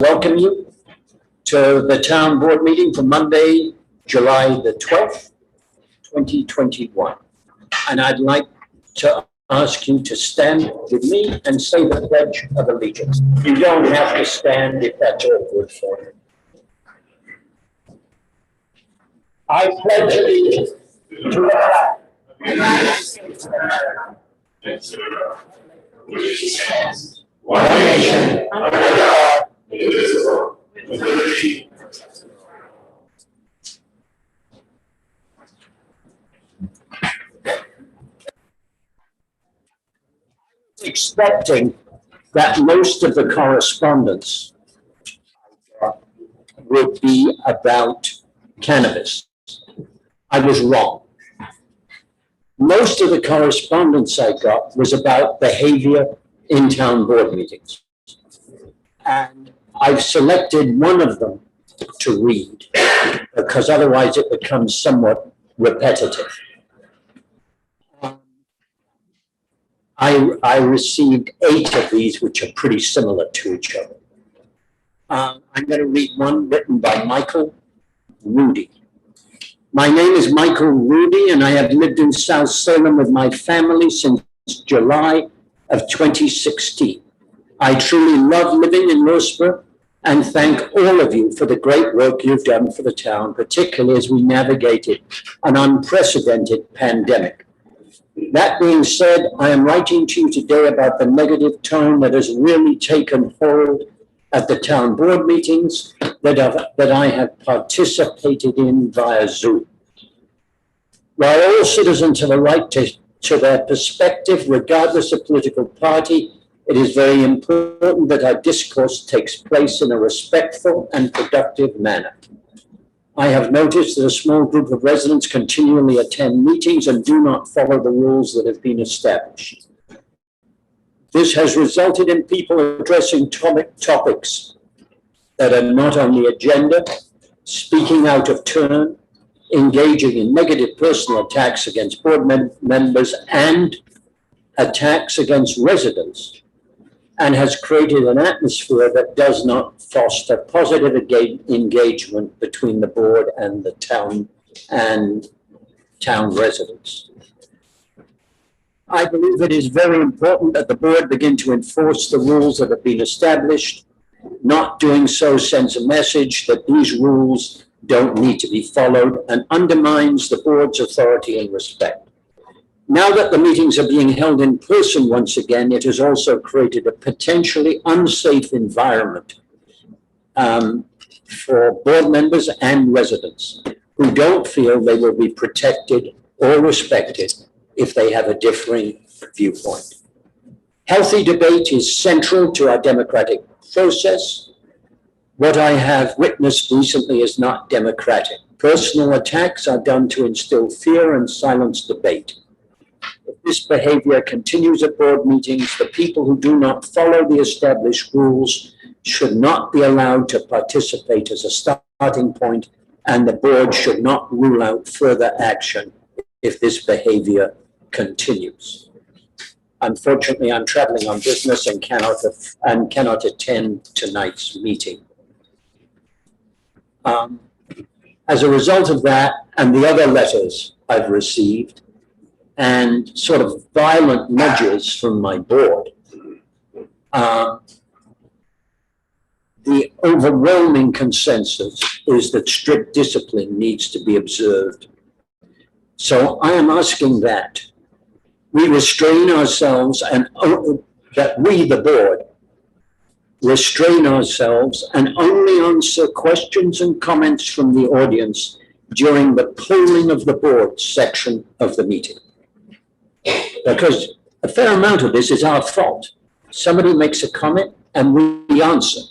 welcome you to the town board meeting for Monday, July the 12th, 2021. And I'd like to ask you to stand with me and say the Pledge of Allegiance. You don't have to stand if that's awkward for you. I pledge allegiance to the flag of the United States of America, which stands one nation under God, indivisible, with liberty and justice for all. Expecting that most of the correspondence would be about cannabis. I was wrong. Most of the correspondence I got was about behavior in town board meetings. And I've selected one of them to read because otherwise it becomes somewhat repetitive. I received 8 of these, which are pretty similar to each other. I'm going to read one written by Michael Rudy. My name is Michael Rudy, and I have lived in South Salem with my family since July of 2016. I truly love living in Lewisboro and thank all of you for the great work you've done for the town, particularly as we navigated an unprecedented pandemic. That being said, I am writing to you today about the negative tone that has really taken hold at the town board meetings that I have participated in via Zoom. While all citizens have a right to their perspective, regardless of political party, it is very important that our discourse takes place in a respectful and productive manner. I have noticed that a small group of residents continually attend meetings and do not follow the rules that have been established. This has resulted in people addressing topics that are not on the agenda, speaking out of turn, engaging in negative personal attacks against board members and attacks against residents, and has created an atmosphere that does not foster positive engagement between the board and the town residents. I believe it is very important that the board begin to enforce the rules that have been established. Not doing so sends a message that these rules don't need to be followed and undermines the board's authority and respect. Now that the meetings are being held in person once again, it has also created a potentially unsafe environment for board members and residents who don't feel they will be protected or respected if they have a differing viewpoint. Healthy debate is central to our democratic process. What I have witnessed recently is not democratic. Personal attacks are done to instill fear and silence debate. If this behavior continues at board meetings, the people who do not follow the established rules should not be allowed to participate as a starting point, and the board should not rule out further action if this behavior continues. Unfortunately, I'm traveling on business and cannot attend tonight's meeting. As a result of that and the other letters I've received and sort of violent nudges from my board, the overwhelming consensus is that strict discipline needs to be observed. So I am asking that we restrain ourselves and that we, the board, restrain ourselves and only answer questions and comments from the audience during the polling of the board section of the meeting. Because a fair amount of this is our fault. Somebody makes a comment and we answer.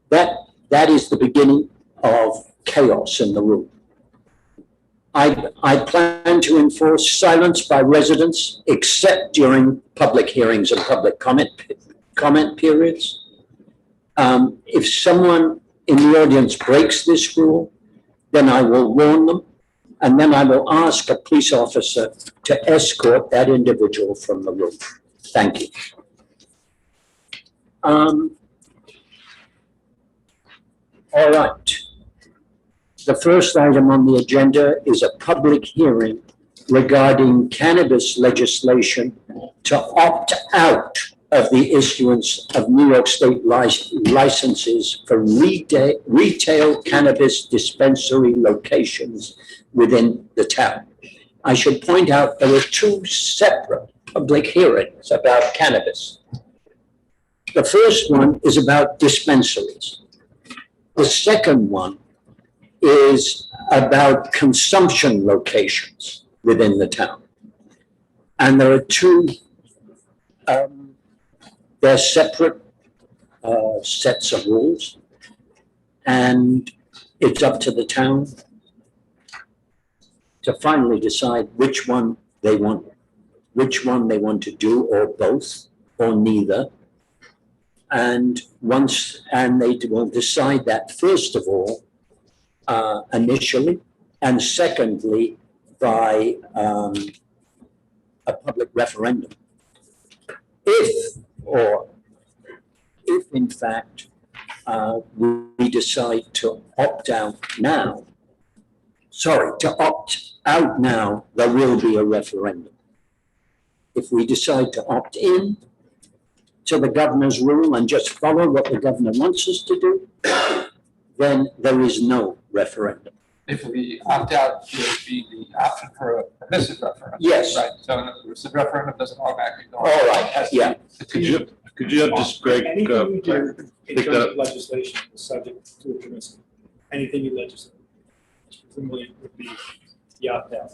That is the beginning of chaos in the room. I plan to enforce silence by residents except during public hearings and public comment periods. If someone in the audience breaks this rule, then I will warn them, and then I will ask a police officer to escort that individual from the room. Thank you. All right. The first item on the agenda is a public hearing regarding cannabis legislation to opt out of the issuance of New York State licenses for retail cannabis dispensary locations within the town. I should point out there are two separate public hearings about cannabis. The first one is about dispensaries. The second one is about consumption locations within the town. And there are two, they're separate sets of rules. And it's up to the town to finally decide which one they want to do, or both, or neither. And they will decide that, first of all, initially, and secondly, by a public referendum. If in fact we decide to opt out now, there will be a referendum. If we decide to opt in to the governor's rule and just follow what the governor wants us to do, then there is no referendum. If we opt out, there would be the option for a permissive referendum. Yes. Right, so in other words, the referendum doesn't automatically go. All right, yeah. Could you have just, Greg, Anything you do in pick terms that of legislation is subject to a permissive. Anything you legislate, presumably would be the opt-out.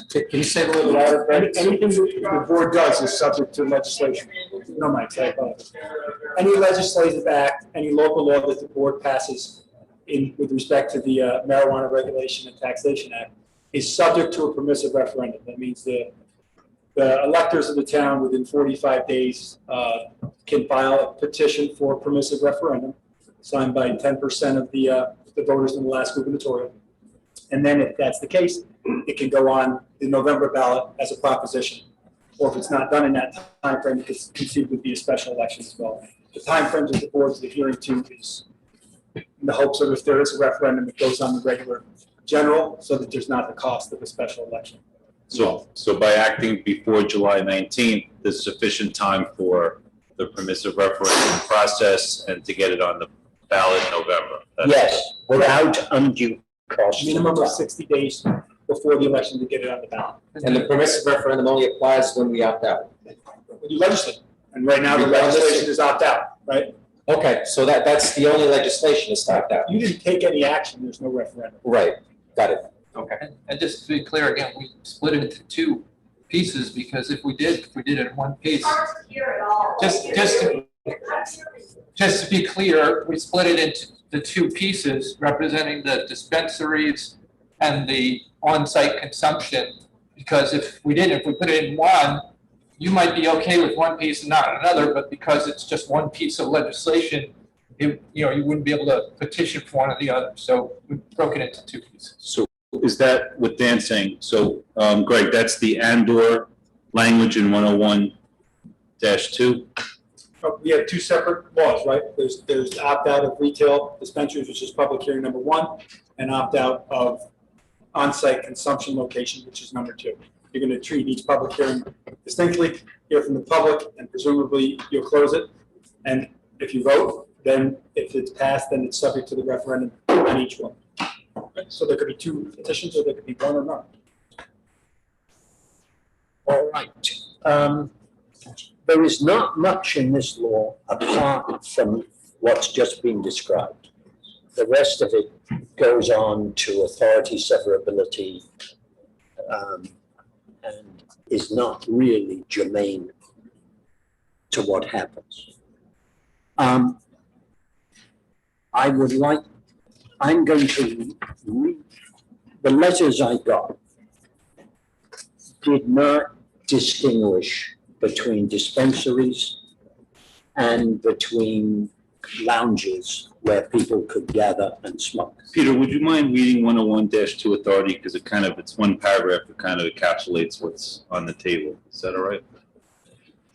Can you say a little bit louder? Anything the board does is subject to legislation. No, Mike, I apologize. Any legislative act, any local law that the board passes with respect to the Marijuana Regulation and Taxation Act is subject to a permissive referendum. That means the electors of the town within 45 days can file a petition for a permissive referendum signed by 10% of the voters in the last gubernatorial. And then if that's the case, it can go on the November ballot as a proposition. Or if it's not done in that time frame, it could conceivably be a special election as well. The time frames that the board's adhering to is in the hopes of, if there is a referendum, it goes on the regular general, so that there's not the cost of a special election. so by acting before July 19th, there's sufficient time for the permissive referendum process and to get it on the ballot in November? Yes, without undue cost. Minimum of 60 days before the election to get it on the ballot. And the permissive referendum only applies when we opt out. When you legislate, and right now the legislation is opt out, right? Okay, so that's the only legislation is opt out. You didn't take any action, there's no referendum. Right, got it. Okay. And just to be clear, again, we split it into two pieces, because if we did it in one piece, just to be clear, we split it into the two pieces representing the dispensaries and the on-site consumption, because if we put it in one, you might be okay with one piece and not another, but because it's just one piece of legislation, you wouldn't be able to petition for one or the other. So we broke it into two pieces. So is that what Dan's saying? So, Greg, that's the and/or language in 101-2? We have two separate laws, right? There's opt-out of retail dispensaries, which is public hearing number 1, and opt-out of on-site consumption location, which is number 2. You're going to treat each public hearing distinctly, hear from the public, and presumably you'll close it. And if you vote, then if it's passed, then it's subject to the referendum on each one. So there could be two petitions, or there could be one or none. All right. There is not much in this law apart from what's just been described. The rest of it goes on to authority severability and is not really germane to what happens. I'm going to read the letters I got did not distinguish between dispensaries and between lounges where people could gather and smoke. Peter, would you mind reading 101-2 authority? Because it's one paragraph that kind of encapsulates what's on the table. Is that all right?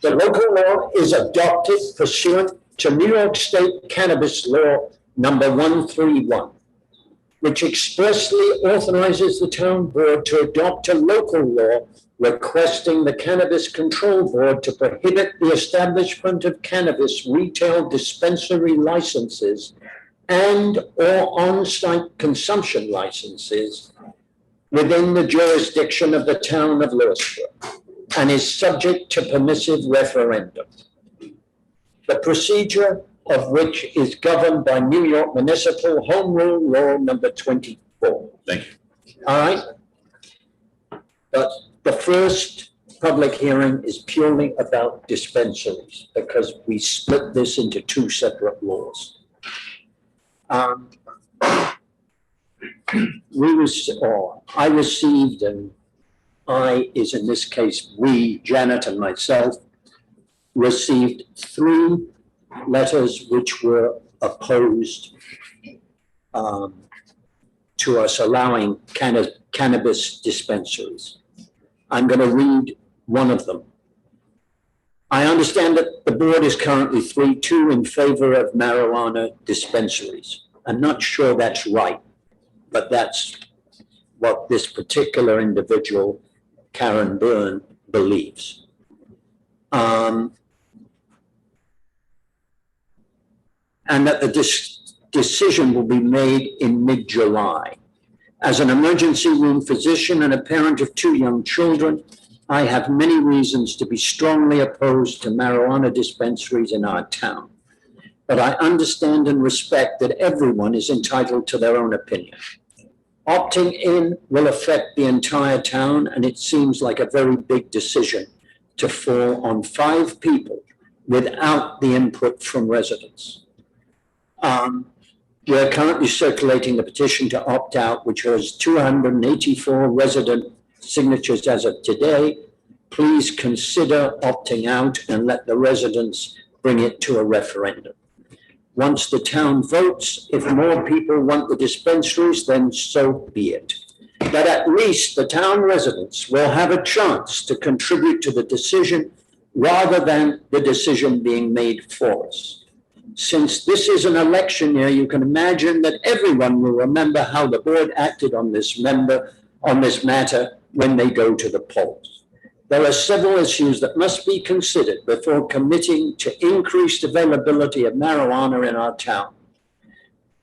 The local law is adopted pursuant to New York State Cannabis Law number 131, which expressly authorizes the town board to adopt a local law requesting the Cannabis Control Board to prohibit the establishment of cannabis retail dispensary licenses and/or on-site consumption licenses within the jurisdiction of the town of Lewisboro, and is subject to permissive referendum. The procedure of which is governed by New York Municipal Home Rule Law number 24. Thank you. All right? But the first public hearing is purely about dispensaries because we split this into two separate laws. I received, and I is in this case, we, Janet and myself, received 3 letters which were opposed to us allowing cannabis dispensaries. I'm going to read one of them. I understand that the board is currently 3-2 in favor of marijuana dispensaries. I'm not sure that's right, but that's what this particular individual, Karen Byrne, believes. And that the decision will be made in mid-July. As an emergency room physician and a parent of 2 young children, I have many reasons to be strongly opposed to marijuana dispensaries in our town. But I understand and respect that everyone is entitled to their own opinion. Opting in will affect the entire town, and it seems like a very big decision to fall on 5 people without the input from residents. We're currently circulating the petition to opt out, which has 284 resident signatures as of today. Please consider opting out and let the residents bring it to a referendum. Once the town votes, if more people want the dispensaries, then so be it. But at least the town residents will have a chance to contribute to the decision rather than the decision being made for us. Since this is an election year, you can imagine that everyone will remember how the board acted on this matter when they go to the polls. There are several issues that must be considered before committing to increased availability of marijuana in our town.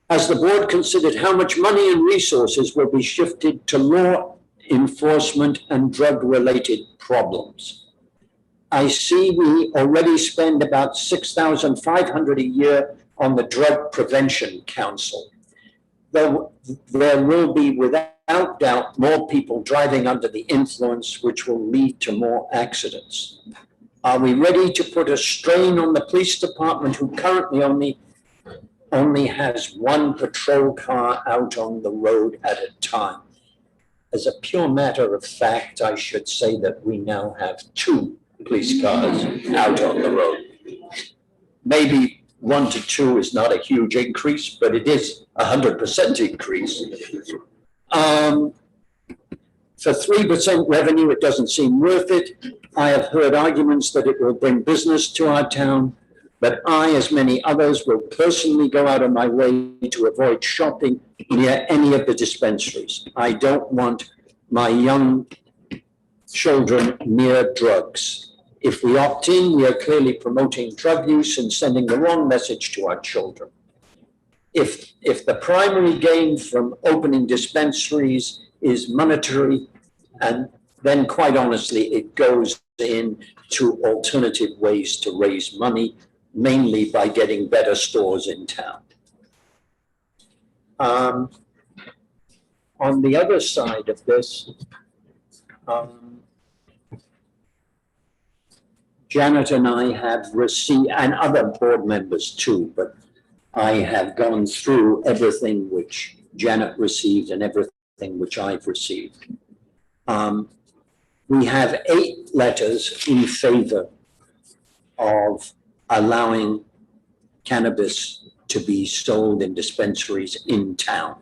Has the board considered how much money and resources will be shifted to law enforcement and drug-related problems? I see we already spend about $6,500 a year on the Drug Prevention Council. There will be, without doubt, more people driving under the influence, which will lead to more accidents. Are we ready to put a strain on the police department, who currently only has 1 patrol car out on the road at a time? As a pure matter of fact, I should say that we now have 2 police cars out on the road. Maybe 1 to 2 is not a huge increase, but it is 100% increase. For 3% revenue, it doesn't seem worth it. I have heard arguments that it will bring business to our town, but I, as many others, will personally go out of my way to avoid shopping near any of the dispensaries. I don't want my young children near drugs. If we opt in, we are clearly promoting drug use and sending the wrong message to our children. If the primary gain from opening dispensaries is monetary, and then quite honestly, it goes into alternative ways to raise money, mainly by getting better stores in town. On the other side of this, Janet and I have received, and other board members too, but I have gone through everything which Janet received and everything which I've received. We have 8 letters in favor of allowing cannabis to be sold in dispensaries in town.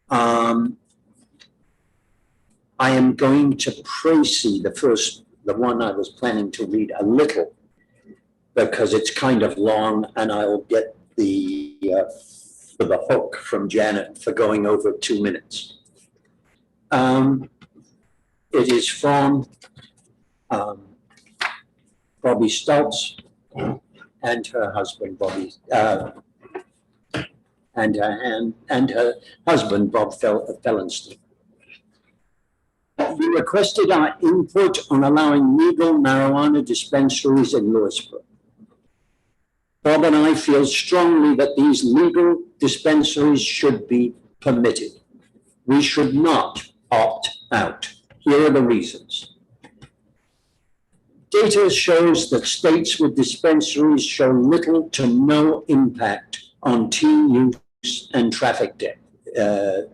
I am going to précis the one I was planning to read a little, because it's kind of long, and I'll get for the hook from Janet for going over 2 minutes. It is from Bobby Stultz and her husband, Bobby, and her husband, Bob Fellenstein. You requested our input on allowing legal marijuana dispensaries in Lewisboro. Bob and I feel strongly that these legal dispensaries should be permitted. We should not opt out. Here are the reasons. Data shows that states with dispensaries show little to no impact on teen use and traffic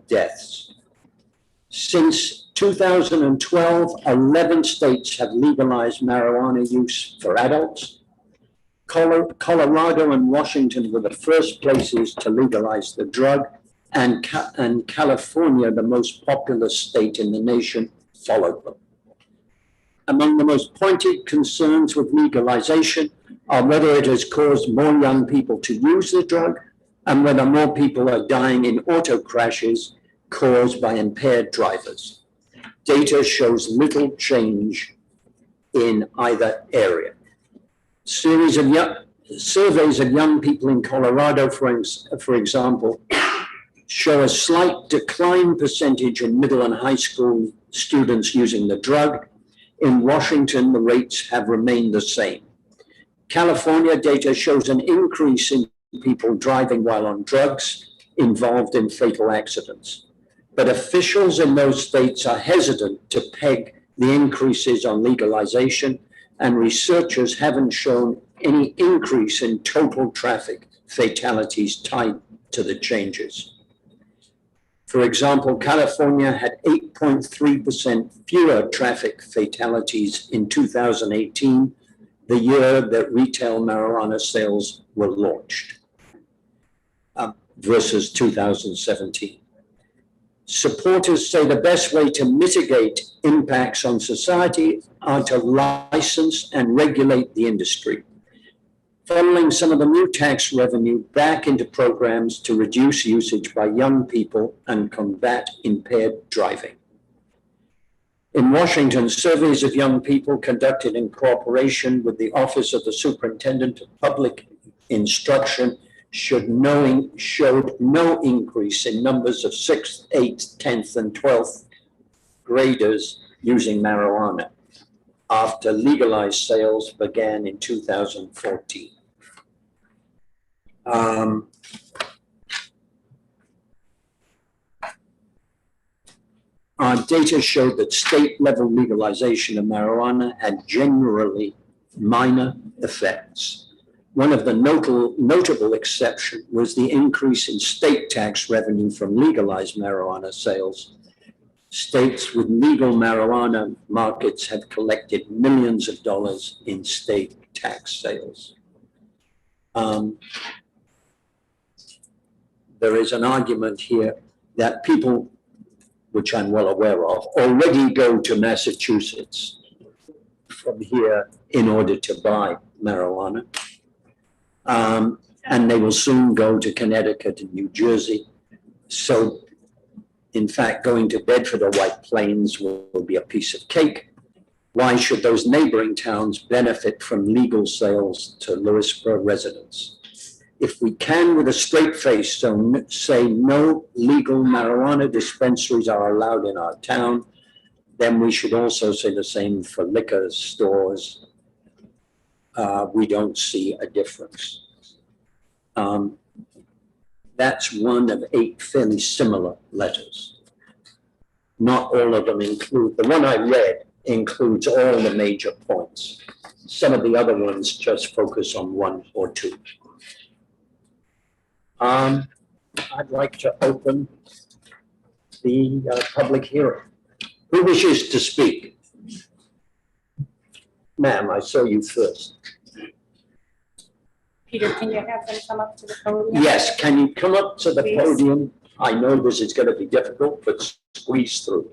deaths. Since 2012, 11 states have legalized marijuana use for adults. Colorado and Washington were the first places to legalize the drug, and California, the most populous state in the nation, followed them. Among the most pointed concerns with legalization are whether it has caused more young people to use the drug and whether more people are dying in auto crashes caused by impaired drivers. Data shows little change in either area. Surveys of young people in Colorado, for example, show a slight decline percentage in middle and high school students using the drug. In Washington, the rates have remained the same. California data shows an increase in people driving while on drugs involved in fatal accidents. But officials in those states are hesitant to peg the increases on legalization, and researchers haven't shown any increase in total traffic fatalities tied to the changes. For example, California had 8.3% fewer traffic fatalities in 2018, the year that retail marijuana sales were launched, versus 2017. Supporters say the best way to mitigate impacts on society are to license and regulate the industry, funneling some of the new tax revenue back into programs to reduce usage by young people and combat impaired driving. In Washington, surveys of young people conducted in cooperation with the Office of the Superintendent of Public Instruction showed no increase in numbers of 6th, 8th, 10th, and 12th graders using marijuana after legalized sales began in 2014. Our data showed that state-level legalization of marijuana had generally minor effects. One of the notable exceptions was the increase in state tax revenue from legalized marijuana sales. States with legal marijuana markets have collected millions of dollars in state tax sales. There is an argument here that people, which I'm well aware of, already go to Massachusetts from here in order to buy marijuana. And they will soon go to Connecticut and New Jersey. So, in fact, going to Bedford or White Plains will be a piece of cake. Why should those neighboring towns benefit from legal sales to Lewisboro residents? If we can, with a straight face, say no legal marijuana dispensaries are allowed in our town, then we should also say the same for liquor stores. We don't see a difference. That's one of 8 fairly similar letters. Not all of them include, the one I read includes all the major points. Some of the other ones just focus on 1 or 2. I'd like to open the public hearing. Who wishes to speak? Ma'am, I saw you first. Peter, can you have them come up to the podium? Yes, can you come up to the Please. podium? I know this is going to be difficult, but squeeze through.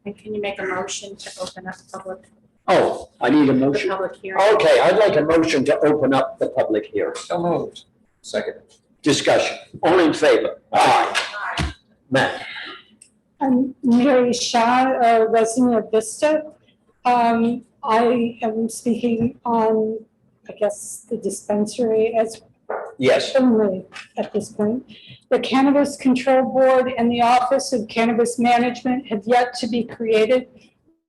And can you make a motion to open up public Oh, I need a The motion. public hearing. Okay, I'd like a motion to open up the public hearing. So moved. Second. Discussion. All in favor? Aye. Matt? I'm Mary Shaw, a resident of Vista. I am speaking on, I guess, the dispensary as Yes. only at this point. The Cannabis Control Board and the Office of Cannabis Management have yet to be created,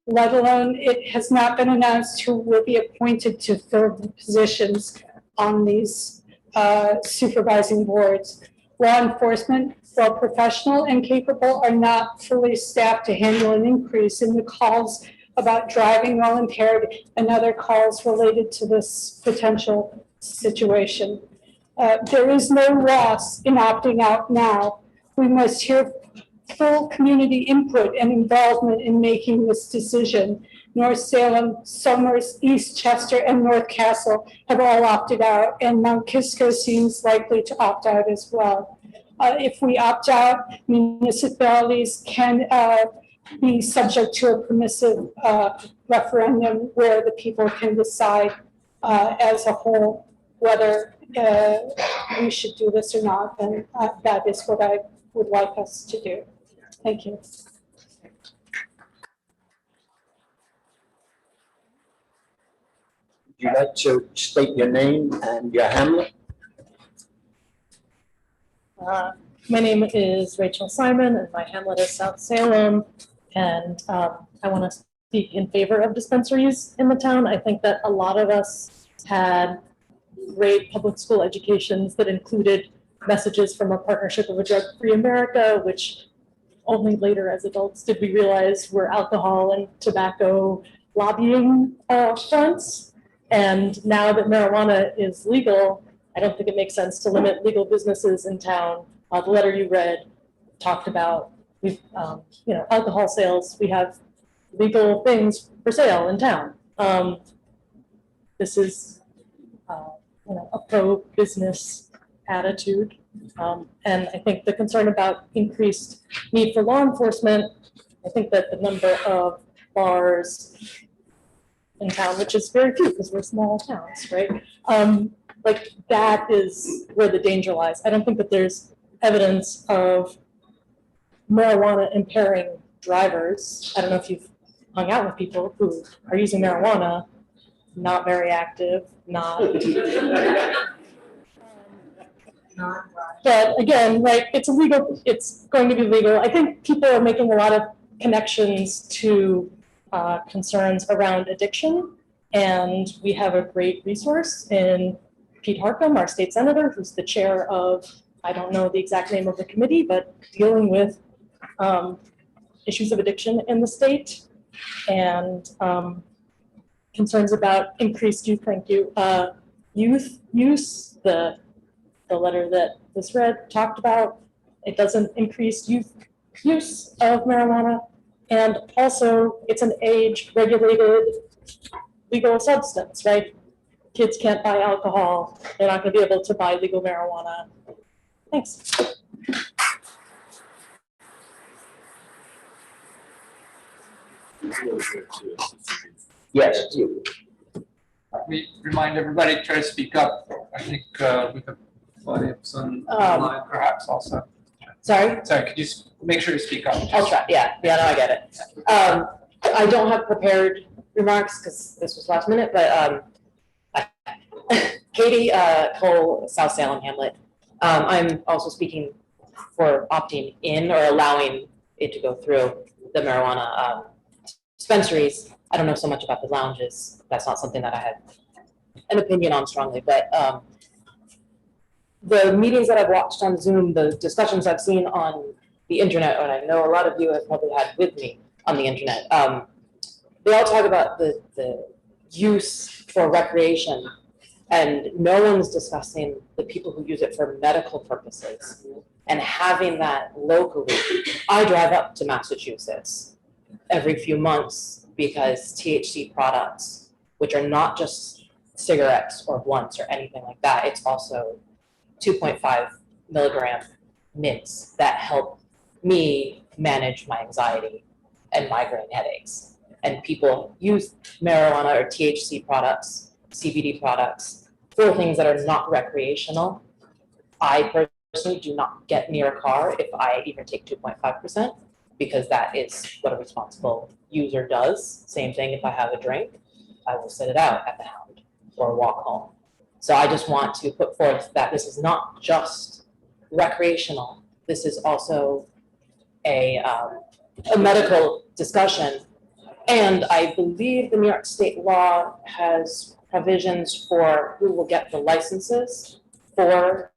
let alone it has not been announced who will be appointed to fill the positions on these supervising boards. Law enforcement, while professional and capable, are not fully staffed to handle an increase in the calls about driving while impaired and other calls related to this potential situation. There is no loss in opting out now. We must hear full community input and involvement in making this decision. North Salem, Somers, East Chester, and North Castle have all opted out, and Mount Kisco seems likely to opt out as well. If we opt out, municipalities can be subject to a permissive referendum where the people can decide as a whole whether we should do this or not, and that is what I would like us to do. Thank you. Would you like to state your name and your hamlet? My name is Rachel Simon, and my hamlet is South Salem. And I want to speak in favor of dispensaries in the town. I think that a lot of us had great public school educations that included messages from a partnership of a drug-free America, which only later as adults did we realize were alcohol and tobacco lobbying fronts. And now that marijuana is legal, I don't think it makes sense to limit legal businesses in town. The letter you read talked about, alcohol sales. We have legal things for sale in town. This is, a pro-business attitude. And I think the concern about increased need for law enforcement, I think that the number of bars in town, which is very few because we're small towns, right? Like that is where the danger lies. I don't think that there's evidence of marijuana impairing drivers. I don't know if you've hung out with people who are using marijuana, not very active, not. But again, like it's illegal, it's going to be legal. I think people are making a lot of connections to concerns around addiction. And we have a great resource in Pete Harcum, our state senator, who's the chair of, I don't know the exact name of the committee, but dealing with issues of addiction in the state and concerns about increased youth, youth use. The letter that was read talked about, it doesn't increase youth use of marijuana. And also it's an age-regulated legal substance, right? Kids can't buy alcohol. They're not gonna be able to buy legal marijuana. Thanks. Yes. We remind everybody to try to speak up. I think we could audience online perhaps also. Sorry? Sorry, could you make sure to speak up? I'll try, yeah, no, I get it. I don't have prepared remarks because this was last minute, but Katie Cole, South Salem Hamlet. I'm also speaking for opting in or allowing it to go through the marijuana dispensaries. I don't know so much about the lounges. That's not something that I had an opinion on strongly, but the meetings that I've watched on Zoom, the discussions I've seen on the internet, and I know a lot of you have probably had with me on the internet, they all talk about the use for recreation, and no one's discussing the people who use it for medical purposes and having that locally. I drive up to Massachusetts every few months because THC products, which are not just cigarettes or blunts or anything like that, it's also 2.5 milligram mints that help me manage my anxiety and migraine headaches. and people use marijuana or THC products, CBD products, for things that are not recreational. I personally do not get near a car if I even take 2.5%, because that is what a responsible user does. Same thing if I have a drink, I will sit it out at the Hound or walk home. So I just want to put forth that this is not just recreational. This is also a medical discussion. And I believe the New York State law has provisions for who will get the licenses for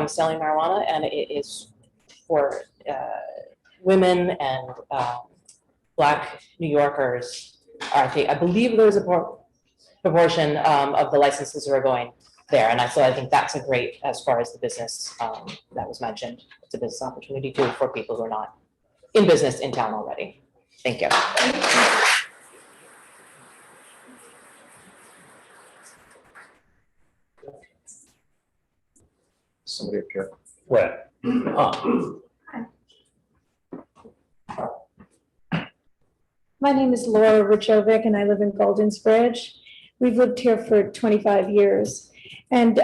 selling marijuana, and it is for women and Black New Yorkers. I believe there's a proportion of the licenses are going there, and so I think that's a great, as far as the business that was mentioned, it's a business opportunity too for people who are not in business in town already. Thank you. Somebody up here. Where? Ah, My name is Laura Richovic, and I live in Golden's Bridge. We've lived here for 25 years. And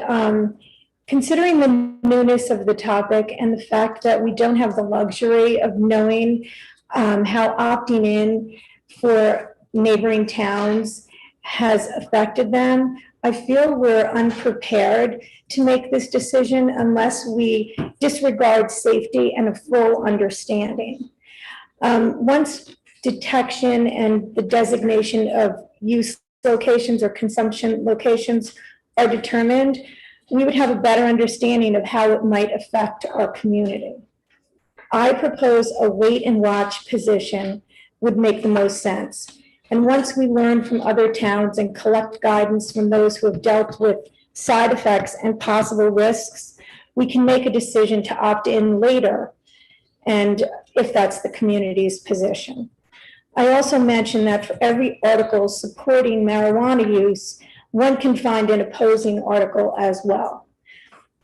considering the newness of the topic and the fact that we don't have the luxury of knowing how opting in for neighboring towns has affected them, I feel we're unprepared to make this decision unless we disregard safety and a full understanding. Once detection and the designation of use locations or consumption locations are determined, we would have a better understanding of how it might affect our community. I propose a wait and watch position would make the most sense. And once we learn from other towns and collect guidance from those who have dealt with side effects and possible risks, we can make a decision to opt in later, and if that's the community's position. I also mentioned that for every article supporting marijuana use, one can find an opposing article as well.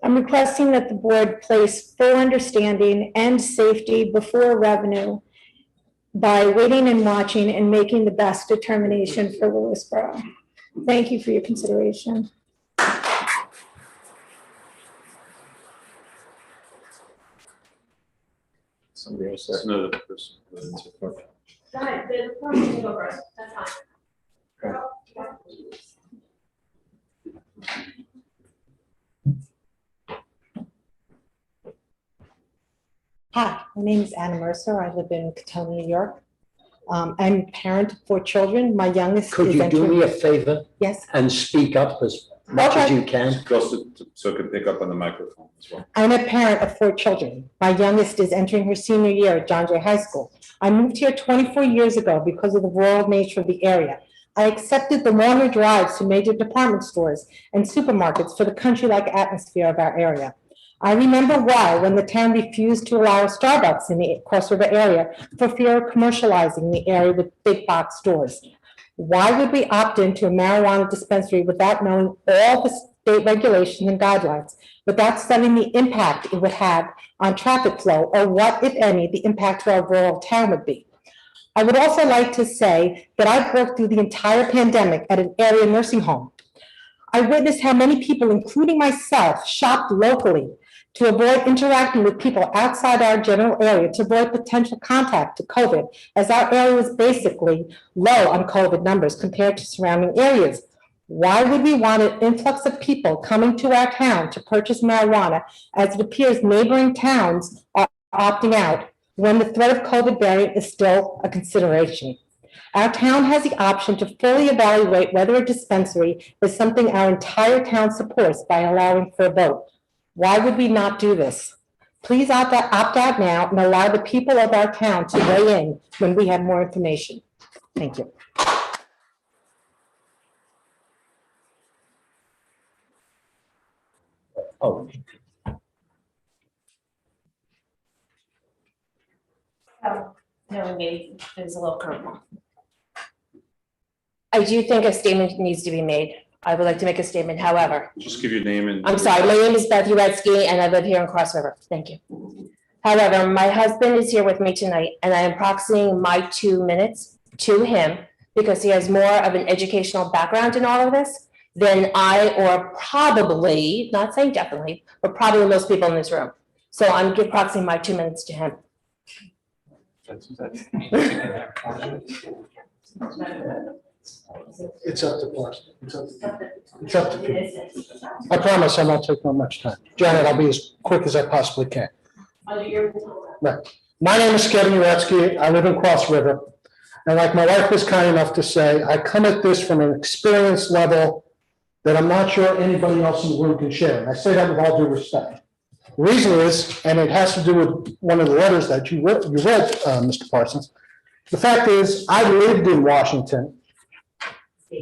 I'm requesting that the board place full understanding and safety before revenue by waiting and watching and making the best determination for Lewisboro. Thank you for your consideration. Somebody else there. No, the person. Go ahead, the person can go first, that's fine. Hi, my name is Anna Mercer. I live in Catona, New York. I'm a parent of 4 children. My youngest could is you do entering. me a favor Yes, and speak up as much as Okay. you can? So it can pick up on the microphone as well. I'm a parent of 4 children. My youngest is entering her senior year at John Jay High School. I moved here 24 years ago because of the rural nature of the area. I accepted the longer drives to major department stores and supermarkets for the country-like atmosphere of our area. I remember why when the town refused to allow a Starbucks in the Cross River area for fear of commercializing the area with big box stores. Why would we opt into a marijuana dispensary without knowing all the state regulations and guidelines, without studying the impact it would have on traffic flow, or what, if any, the impact to our rural town would be? I would also like to say that I've worked through the entire pandemic at an area nursing home. I witnessed how many people, including myself, shopped locally to avoid interacting with people outside our general area, to avoid potential contact to COVID, as our area was basically low on COVID numbers compared to surrounding areas. Why would we want an influx of people coming to our town to purchase marijuana, as it appears neighboring towns are opting out, when the threat of COVID variant is still a consideration? Our town has the option to fully evaluate whether a dispensary is something our entire town supports by allowing for a vote. Why would we not do this? Please opt out now and allow the people of our town to weigh in when we have more information. Thank you. Oh, No, maybe there's a little curveball. I do think a statement needs to be made. I would like to make a statement, however. Just give your name and. I'm sorry, my name is Beth Uretsky and I live here in Cross River. Thank you. However, my husband is here with me tonight and I am proxying my 2 minutes to him because he has more of an educational background in all of this than I, or probably, not saying definitely, but probably most people in this room. So I'm proxying my 2 minutes to him. It's up to Parson. It's up to people. I promise I'm not taking much time. Janet, I'll be as quick as I possibly can. Right. My name is Kevin Uretsky. I live in Cross River. And like my wife was kind enough to say, I come at this from an experience level that I'm not sure anybody else in the room can share. And I say that with all due respect. The reason is, and it has to do with one of the letters that you read, Mr. Parsons. The fact is, I lived in Washington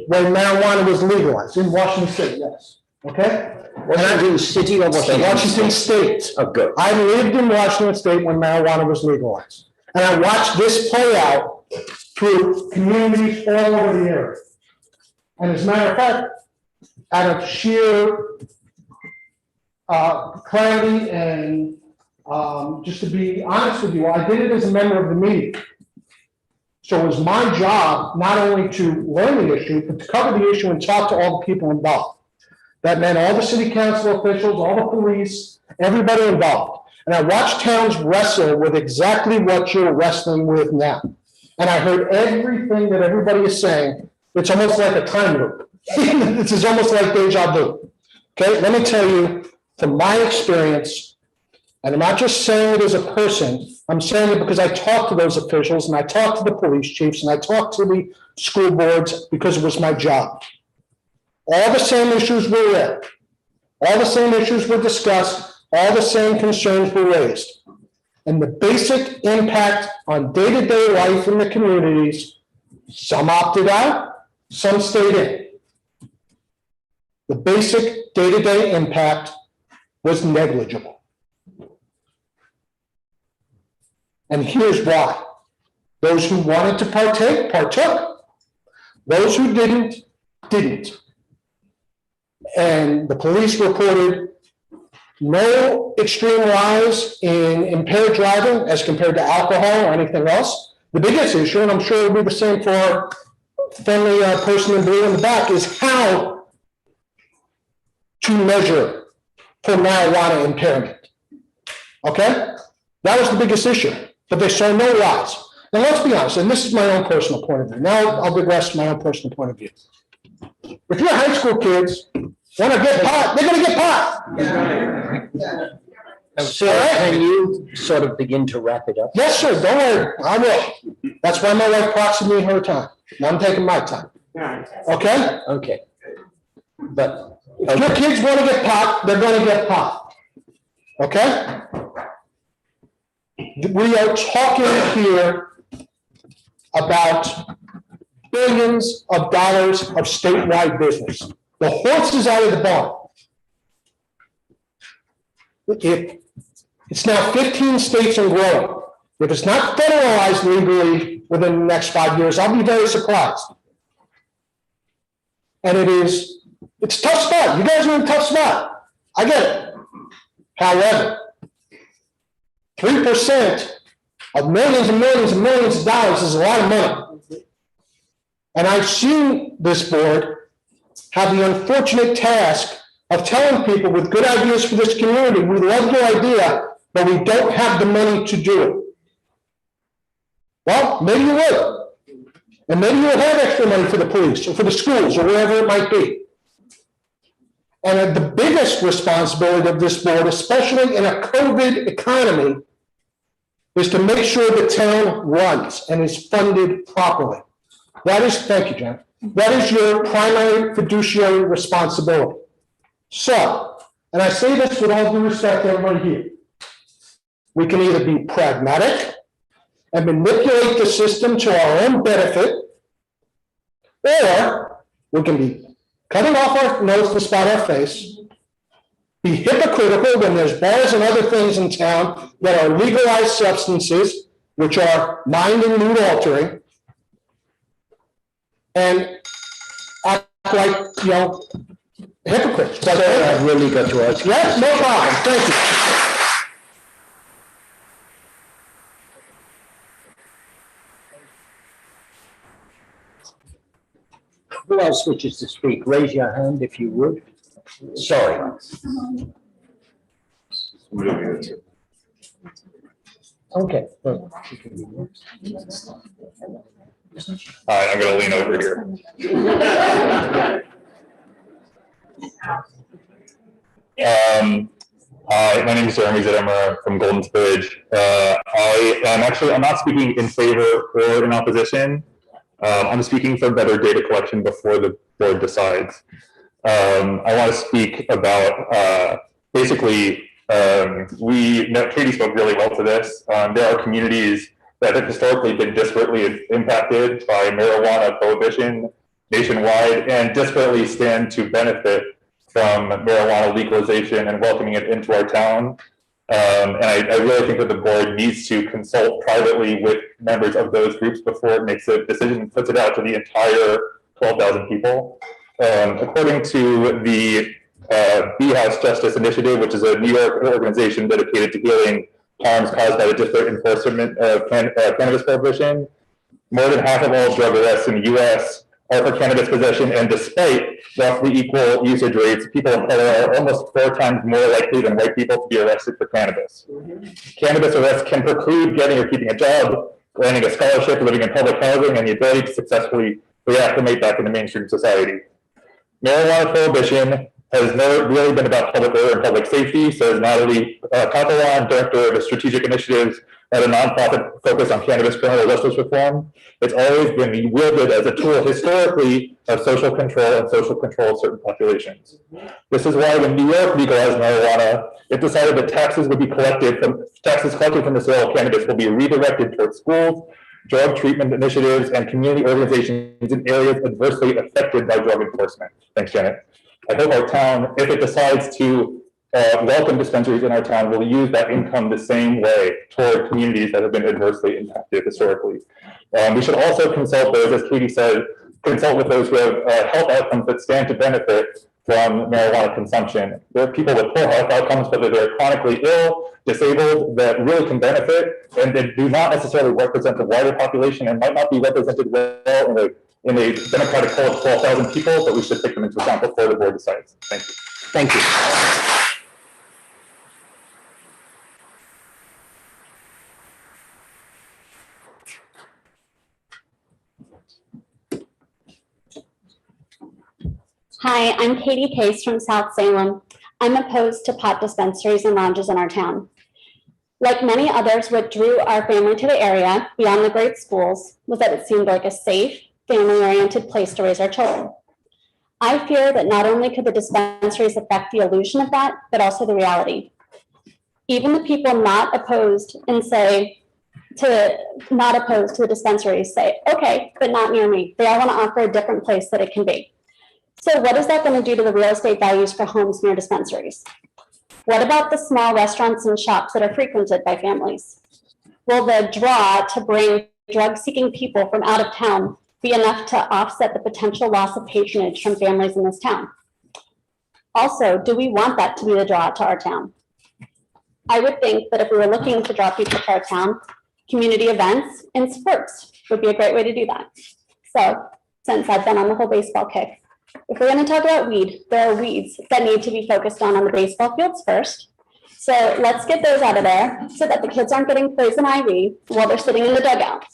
when marijuana was legalized, in Washington State, yes, okay? Washington City or Washington State. Oh, good. I lived in Washington State when marijuana was legalized. And I watched this play out through communities all over the area. And as a matter of fact, out of sheer clarity and just to be honest with you, I did it as a member of the meeting. So it was my job not only to learn the issue, but to cover the issue and talk to all the people involved. That meant all the city council officials, all the police, everybody involved. And I watched towns wrestle with exactly what you're wrestling with now. And I heard everything that everybody is saying. It's almost like a time loop. This is almost like deja vu. Okay, let me tell you, from my experience, and I'm not just saying it as a person, I'm saying it because I talked to those officials and I talked to the police chiefs and I talked to the school boards because it was my job. All the same issues were there. All the same issues were discussed. All the same concerns were raised. And the basic impact on day-to-day life in the communities, some opted out, some stayed in. The basic day-to-day impact was negligible. And here's why. Those who wanted to partake, partook. Those who didn't, didn't. And the police reported no extreme rise in impaired driving as compared to alcohol or anything else. The biggest issue, and I'm sure it'll be the same for our friendly person in blue in the back, is how to measure for marijuana impairment. Okay? That was the biggest issue, but they saw no rise. Now let's be honest, and this is my own personal point of view. Now I'll digress to my own personal point of view. If your high school kids want to get pot, they're going to get pot. So can you sort of begin to wrap it up? Yes, sir, don't worry, I will. That's why my wife proxied me her time. Now I'm taking my time. Okay? Okay. But if your kids want to get pot, they're going to get pot. Okay? We are talking here about billions of dollars of statewide business. The horse is out of the barn. It's now 15 states and growing. If it's not federalized legally within the next 5 years, I'll be very surprised. And it's a tough spot. You guys are in a tough spot. I get it. However, 3% of millions and millions and millions of dollars is a lot of money. And I've seen this board have the unfortunate task of telling people with good ideas for this community, we love your idea, but we don't have the money to do it. Well, maybe you will. And maybe you'll have extra money for the police or for the schools or wherever it might be. And the biggest responsibility of this board, especially in a COVID economy, is to make sure the town runs and is funded properly. That is, thank you, Jen. That is your primary fiduciary responsibility. So, and I say this with all due respect to everybody here, we can either be pragmatic and manipulate the system to our own benefit, or we can be cutting off our nose to spite our face, be hypocritical when there's bars and other things in town that are legalized substances, which are mind and mood altering, and act like, hypocrites. so I've really got to ask. Yes, no problem. Thank you. else wishes to speak, raise your hand if you would. Sorry. Okay. All right, I'm gonna lean over here. Hi, my name is Jeremy Zidemmer from Golden Bridge. I'm not speaking in favor or in opposition. I'm speaking for better data collection before the board decides. I want to speak about basically, Katie spoke really well to this. There are communities that have historically been disparately impacted by marijuana prohibition nationwide and disparately stand to benefit from marijuana legalization and welcoming it into our town. And I really think that the board needs to consult privately with members of those groups before it makes a decision and puts it out to the entire 12,000 people. According to the B-House Justice Initiative, which is a New York organization dedicated to healing harms caused by the disparate enforcement of cannabis prohibition, more than half of all drug arrests in the U.S. are for cannabis possession, and despite roughly equal usage rates, people of color are almost 4 times more likely than white people to be arrested for cannabis. Cannabis arrests can preclude getting or keeping a job, landing a scholarship, living in public housing, and the ability to successfully reacclimate back into mainstream society. Marijuana prohibition has never really been about public order and public safety, says Natalie Capelan, director of the strategic initiatives at a nonprofit focused on cannabis criminal justice reform. It's always been wielded as a tool historically of social control and social control of certain populations. This is why when New York legalized marijuana, it decided that taxes collected from the sale of cannabis will be redirected towards schools, drug treatment initiatives, and community organizations in areas adversely affected by drug enforcement. Thanks, Janet. I hope our town, if it decides to welcome dispensaries in our town, will use that income the same way toward communities that have been adversely impacted historically. We should also consult those, as Katie said, consult with those who have health outcomes that stand to benefit from marijuana consumption. There are people with poor health outcomes, whether they're chronically ill, disabled, that really can benefit, and they do not necessarily represent the wider population and might not be represented well in a democratic poll of 12,000 people, but we should take them into account before the board decides. Thank you. Thank you. Hi, I'm Katie Case from South Salem. I'm opposed to pot dispensaries and lounges in our town. Like many others, what drew our family to the area, beyond the great schools, was that it seemed like a safe, family-oriented place to raise our children. I fear that not only could the dispensaries affect the illusion of that, but also the reality. Even the people not opposed to the dispensaries say, okay, but not near me. They all want to offer a different place that it can be. So what is that going to do to the real estate values for homes near dispensaries? What about the small restaurants and shops that are frequented by families? Will the draw to bring drug-seeking people from out of town be enough to offset the potential loss of patronage from families in this town? Also, do we want that to be the draw to our town? I would think that if we were looking to draw people to our town, community events and sports would be a great way to do that. So, since I've been on the whole baseball kick, if we're going to talk about weed, there are weeds that need to be focused on the baseball fields first. So let's get those out of there so that the kids aren't getting poison ivy while they're sitting in the dugout.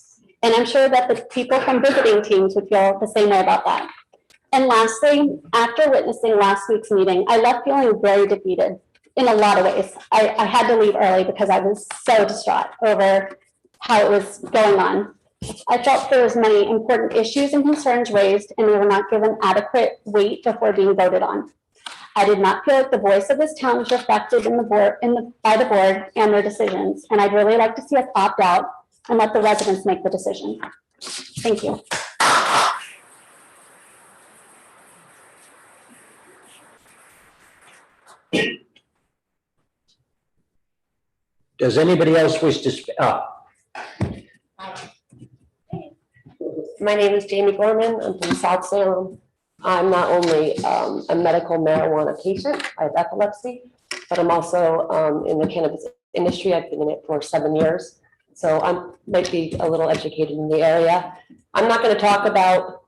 And I'm sure that the people from visiting teams would feel the same way about that. And lastly, after witnessing last week's meeting, I left feeling very defeated in a lot of ways. I had to leave early because I was so distraught over how it was going on. I felt there was many important issues and concerns raised, and they were not given adequate weight before being voted on. I did not feel like the voice of this town was reflected by the board and their decisions, and I'd really like to see us opt out and let the residents make the decision. Thank you. Does anybody else wish to speak? My name is Jamie Gorman. I'm from South Salem. I'm not only a medical marijuana patient, I have epilepsy, but I'm also in the cannabis industry. I've been in it for 7 years. So I might be a little educated in the area. I'm not going to talk about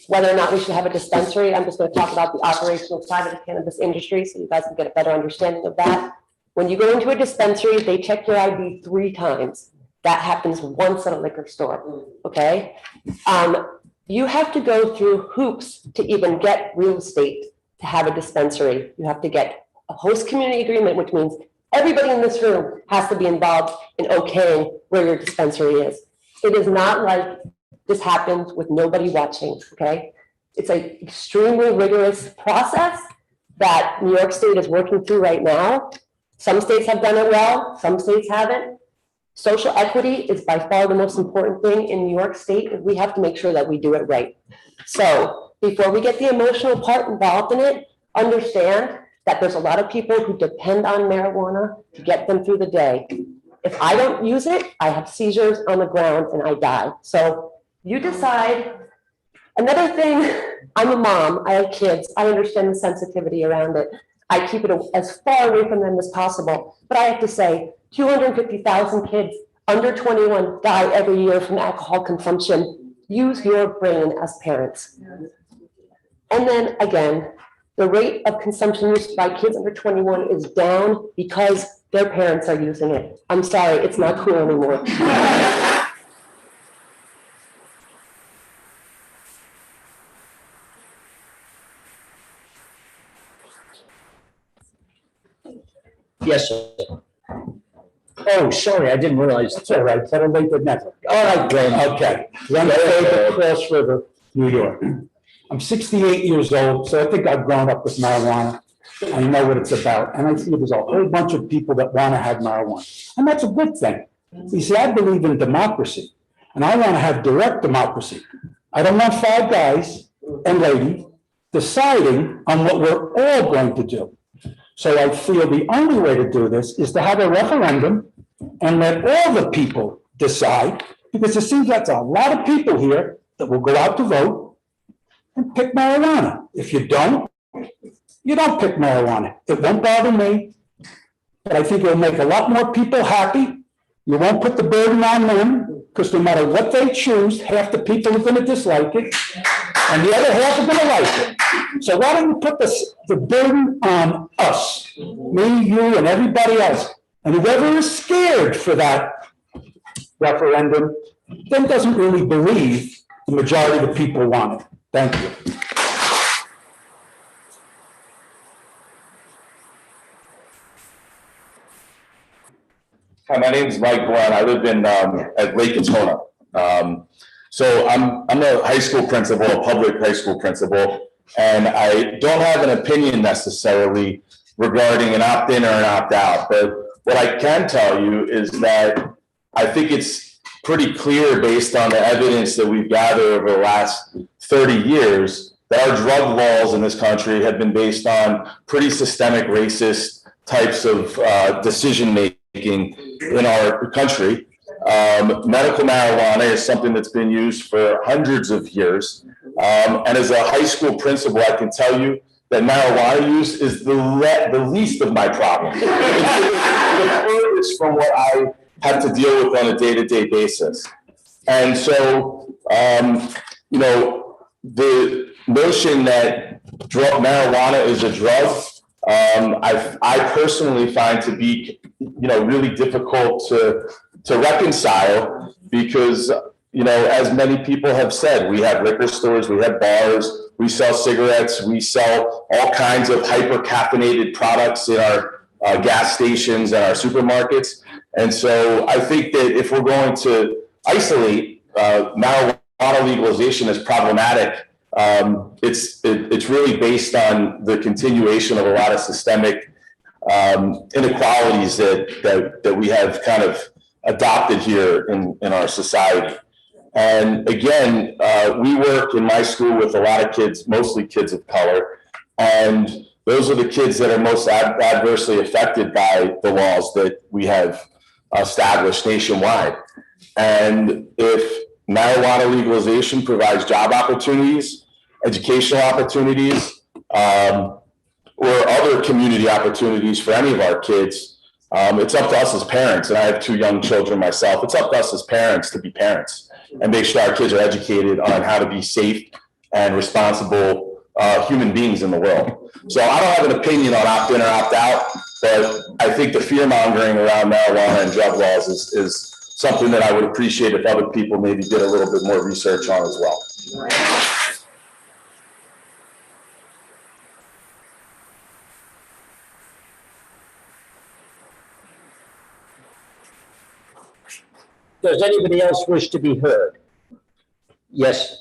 whether or not we should have a dispensary. I'm just going to talk about the operational side of the cannabis industry so you guys can get a better understanding of that. When you go into a dispensary, they check your ID 3 times. That happens once at a liquor store, okay? You have to go through hoops to even get real estate to have a dispensary. You have to get a host community agreement, which means everybody in this room has to be involved in okaying where your dispensary is. It is not like this happens with nobody watching, okay? It's an extremely rigorous process that New York State is working through right now. Some states have done it well, some states haven't. Social equity is by far the most important thing in New York State, and we have to make sure that we do it right. So before we get the emotional part involved in it, understand that there's a lot of people who depend on marijuana to get them through the day. If I don't use it, I have seizures on the ground and I die. So you decide. Another thing, I'm a mom, I have kids, I understand the sensitivity around it. I keep it as far away from them as possible. But I have to say, 250,000 kids under 21 die every year from alcohol consumption. Use your brain as parents. And then again, the rate of consumption used by kids under 21 is down because their parents are using it. I'm sorry, it's not cool anymore. Yes, sir. Oh, sorry, I didn't realize. That's all right, better late than never. All right, Glenn. Okay, Glenn Faber, Cross River, New York. I'm 68 years old, so I think I've grown up with marijuana. I know what it's about, and I see there's a whole bunch of people that want to have marijuana, and that's a good thing. You see, I believe in democracy, and I want to have direct democracy. I don't want 5 guys and ladies deciding on what we're all going to do. So I feel the only way to do this is to have a referendum and let all the people decide, because it seems that's a lot of people here that will go out to vote and pick marijuana. If you don't, you don't pick marijuana. It won't bother me, but I think it'll make a lot more people happy. You won't put the burden on them, because no matter what they choose, half the people are going to dislike it, and the other half are going to like it. So why don't you put the burden on us, me, you, and everybody else? And whoever is scared for that referendum, then doesn't really believe the majority of the people want it. Thank you. Hi, my name is Mike Glenn. I live in at Lake Atona. So I'm a high school principal, a public high school principal, and I don't have an opinion necessarily regarding an opt-in or an opt-out. But what I can tell you is that I think it's pretty clear based on the evidence that we've gathered over the last 30 years that our drug laws in this country have been based on pretty systemic racist types of decision-making in our country. Medical marijuana is something that's been used for hundreds of years. And as a high school principal, I can tell you that marijuana use is the least of my problems. It's the furthest from what I have to deal with on a day-to-day basis. And so, you know, the notion that marijuana is a drug, I personally find to be, you know, really difficult to reconcile because, you know, as many people have said, we have liquor stores, we have bars, we sell cigarettes, we sell all kinds of hyper-caffeinated products in our gas stations and our supermarkets. And so I think that if we're going to isolate marijuana legalization as problematic, it's really based on the continuation of a lot of systemic inequalities that we have kind of adopted here in our society. And again, we work in my school with a lot of kids, mostly kids of color, and those are the kids that are most adversely affected by the laws that we have established nationwide. And if marijuana legalization provides job opportunities, educational opportunities, or other community opportunities for any of our kids, it's up to us as parents, and I have 2 young children myself, it's up to us as parents to be parents and make sure our kids are educated on how to be safe and responsible human beings in the world. So I don't have an opinion on opt-in or opt-out, but I think the fear-mongering around marijuana and drug laws is something that I would appreciate if other people maybe did a little bit more research on as well. Does anybody else wish to be heard? Yes.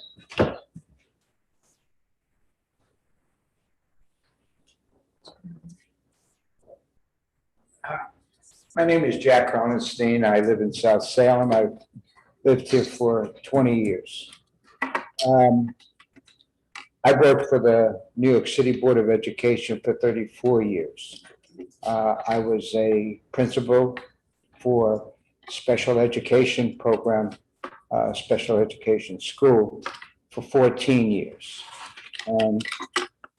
My name is Jack Cronenstein. I live in South Salem. I've lived here for 20 years. I worked for the New York City Board of Education for 34 years. I was a principal for special education program, special education school for 14 years. And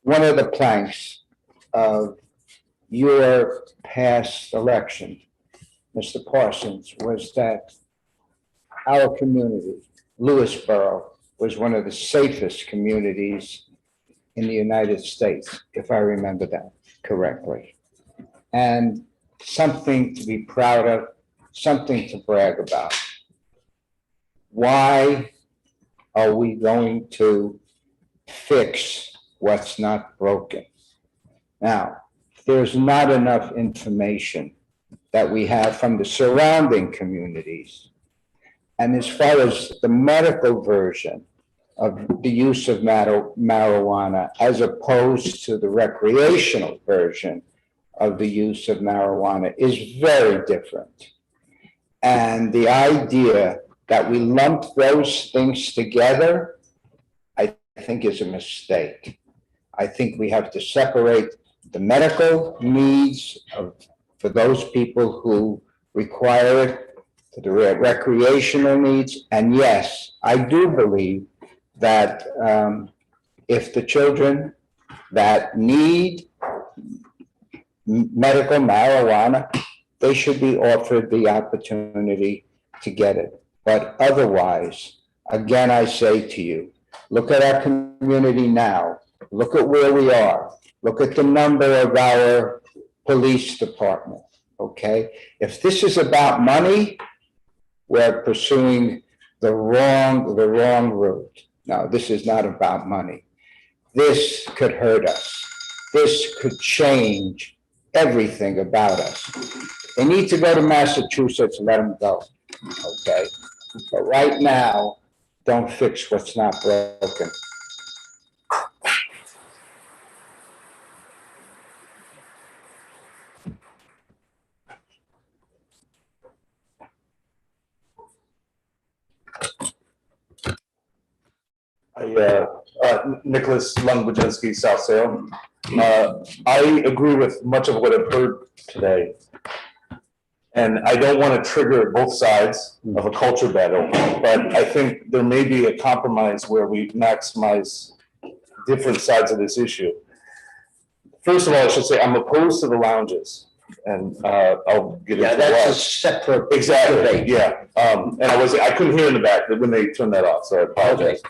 one of the planks of your past election, Mr. Parsons, was that our community, Lewisboro, was one of the safest communities in the United States, if I remember that correctly. And something to be proud of, something to brag about. Why are we going to fix what's not broken? Now, there's not enough information that we have from the surrounding communities. And as far as the medical version of the use of marijuana, as opposed to the recreational version of the use of marijuana, is very different. And the idea that we lump those things together, I think is a mistake. I think we have to separate the medical needs for those people who require it, to the recreational needs. And yes, I do believe that if the children that need medical marijuana, they should be offered the opportunity to get it. But otherwise, again, I say to you, look at our community now. Look at where we are. Look at the number of our police department, okay? If this is about money, we're pursuing the wrong route. No, this is not about money. This could hurt us. This could change everything about us. They need to go to Massachusetts, let them go, okay? But right now, don't fix what's not broken. Nicholas Lung-Bujinski, South Salem. I agree with much of what I've heard today. And I don't want to trigger both sides of a culture battle, but I think there may be a compromise where we maximize different sides of this issue. First of all, I should say I'm opposed to the lounges, and I'll get into why. Yeah, that's a separate. Exactly, yeah. And I couldn't hear in the back when they turned that off, so I apologize.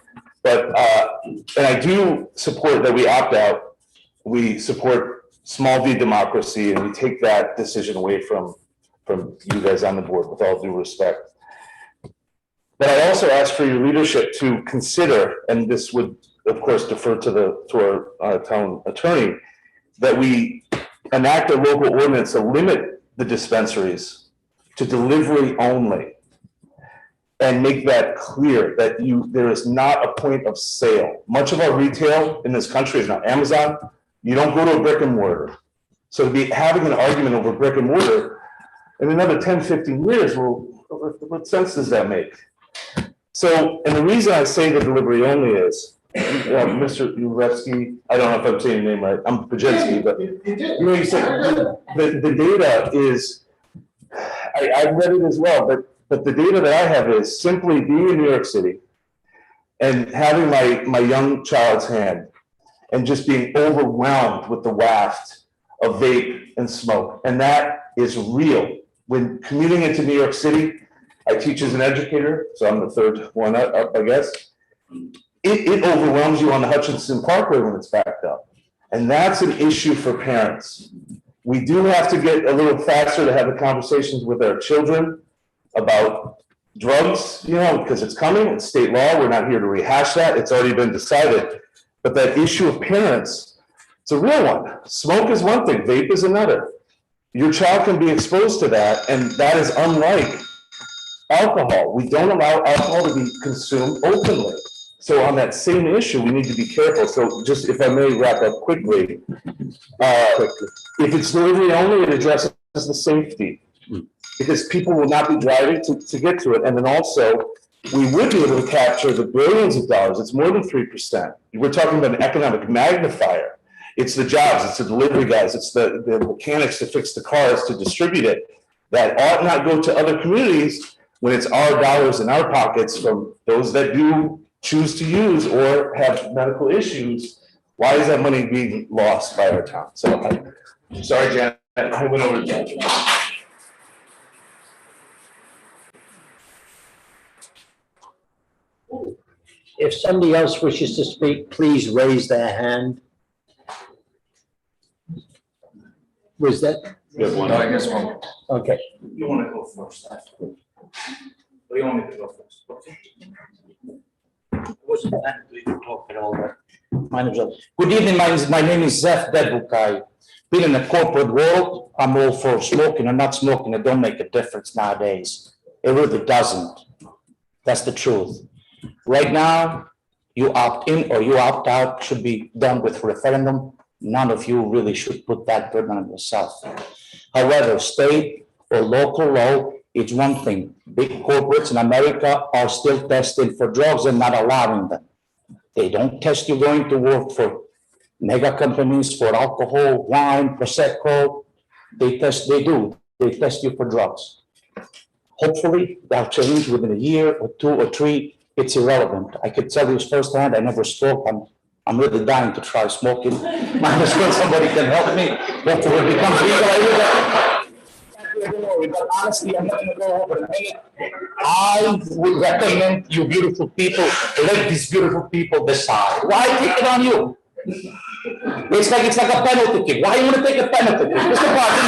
But, and I do support that we opt out. We support small v democracy, and we take that decision away from you guys on the board, with all due respect. But I also ask for your leadership to consider, and this would, of course, defer to our town attorney, that we enact a local ordinance to limit the dispensaries to delivery only, and make that clear that there is not a point of sale. Much of our retail in this country is not Amazon. You don't go to a brick and mortar. So to be having an argument over brick and mortar in another 10, 15 years, well, what sense does that make? So, and the reason I say the delivery only is, Mr. Ulevsky, I don't know if I'm saying your name right, I'm Pajensky, but you know, you said the data is, I've read it as well, but the data that I have is simply being in New York City and having my young child's hand and just being overwhelmed with the waft of vape and smoke. And that is real. When commuting into New York City, I teach as an educator, so I'm the third one up, I guess. it overwhelms you on the Hutchinson Parkway when it's backed up. And that's an issue for parents. We do have to get a little faster to have the conversations with our children about drugs, because it's coming, it's state law, we're not here to rehash that, it's already been decided. But that issue of parents, it's a real one. Smoke is one thing, vape is another. Your child can be exposed to that, and that is unlike alcohol. We don't allow alcohol to be consumed openly. So on that same issue, we need to be careful. So just, if I may wrap up quickly, if it's delivery only, it addresses the safety. Because people will not be driving to get to it. And then also, we would be able to capture the billions of dollars. It's more than 3%. We're talking about an economic magnifier. It's the jobs, it's the delivery guys, it's the mechanics to fix the cars, to distribute it, that ought not go to other communities when it's our dollars in our pockets from those that do choose to use or have medical issues. Why is that money being lost by our town? So I'm sorry, Janet, I went over that. If somebody else wishes to speak, please raise their hand. Was that? We have one. No, I guess one. Okay. You want to go first? Or you want me to go first? Wasn't planning to talk at all, but my name is. Good evening, my name is Zef Bedbuk. Been in the corporate world. I'm all for smoking or not smoking. It don't make a difference nowadays. It really doesn't. That's the truth. Right now, you opt in or you opt out should be done with referendum. None of you really should put that burden on yourself. However, state or local law, it's one thing. Big corporates in America are still testing for drugs and not allowing them. They don't test you going to work for mega companies for alcohol, wine, Prosecco. They test you for drugs. Hopefully that'll change within a year or 2 or 3. It's irrelevant. I could tell you firsthand, I never smoked. I'm really dying to try smoking. Might as well somebody can help me. Hopefully it becomes legal. But honestly, I'm not gonna go over a minute. I would recommend you beautiful people, let these beautiful people decide. Why take it on you? It's like a penalty kick. Why you wanna take a penalty kick? Mr. Parker,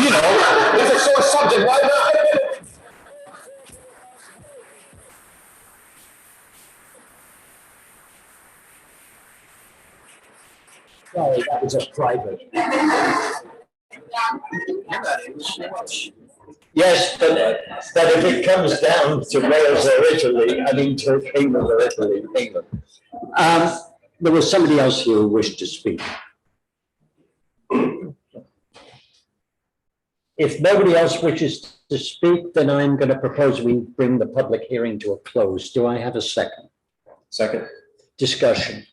it's a sore subject. Why not? Sorry, that was a private. Yes, but if it comes down to Wales or Italy, to England or Italy, England. There was somebody else here who wished to speak. If nobody else wishes to speak, then I'm going to propose we bring the public hearing to a close. Do I have a second? Second. Discussion.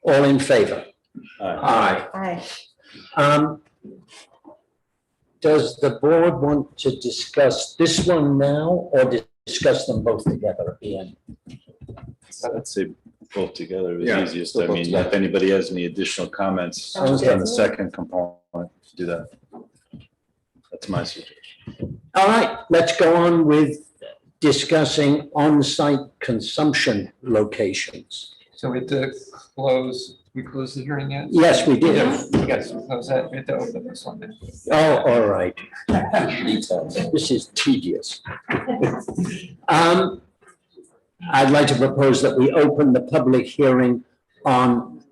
All in favor? Aye. Aye. Does the board want to discuss this one now or discuss them both together at the end? I'd say both together is Yeah, easiest. so I both mean, together. if anybody has any additional comments Okay. on the second component, do that. That's my suggestion. All right, let's go on with discussing on-site consumption locations. So we have to we close the hearing yet? Yes, we did. Yes, we close that, we have to open this one then. Oh, all right. This is tedious. I'd like to propose that we open the public hearing on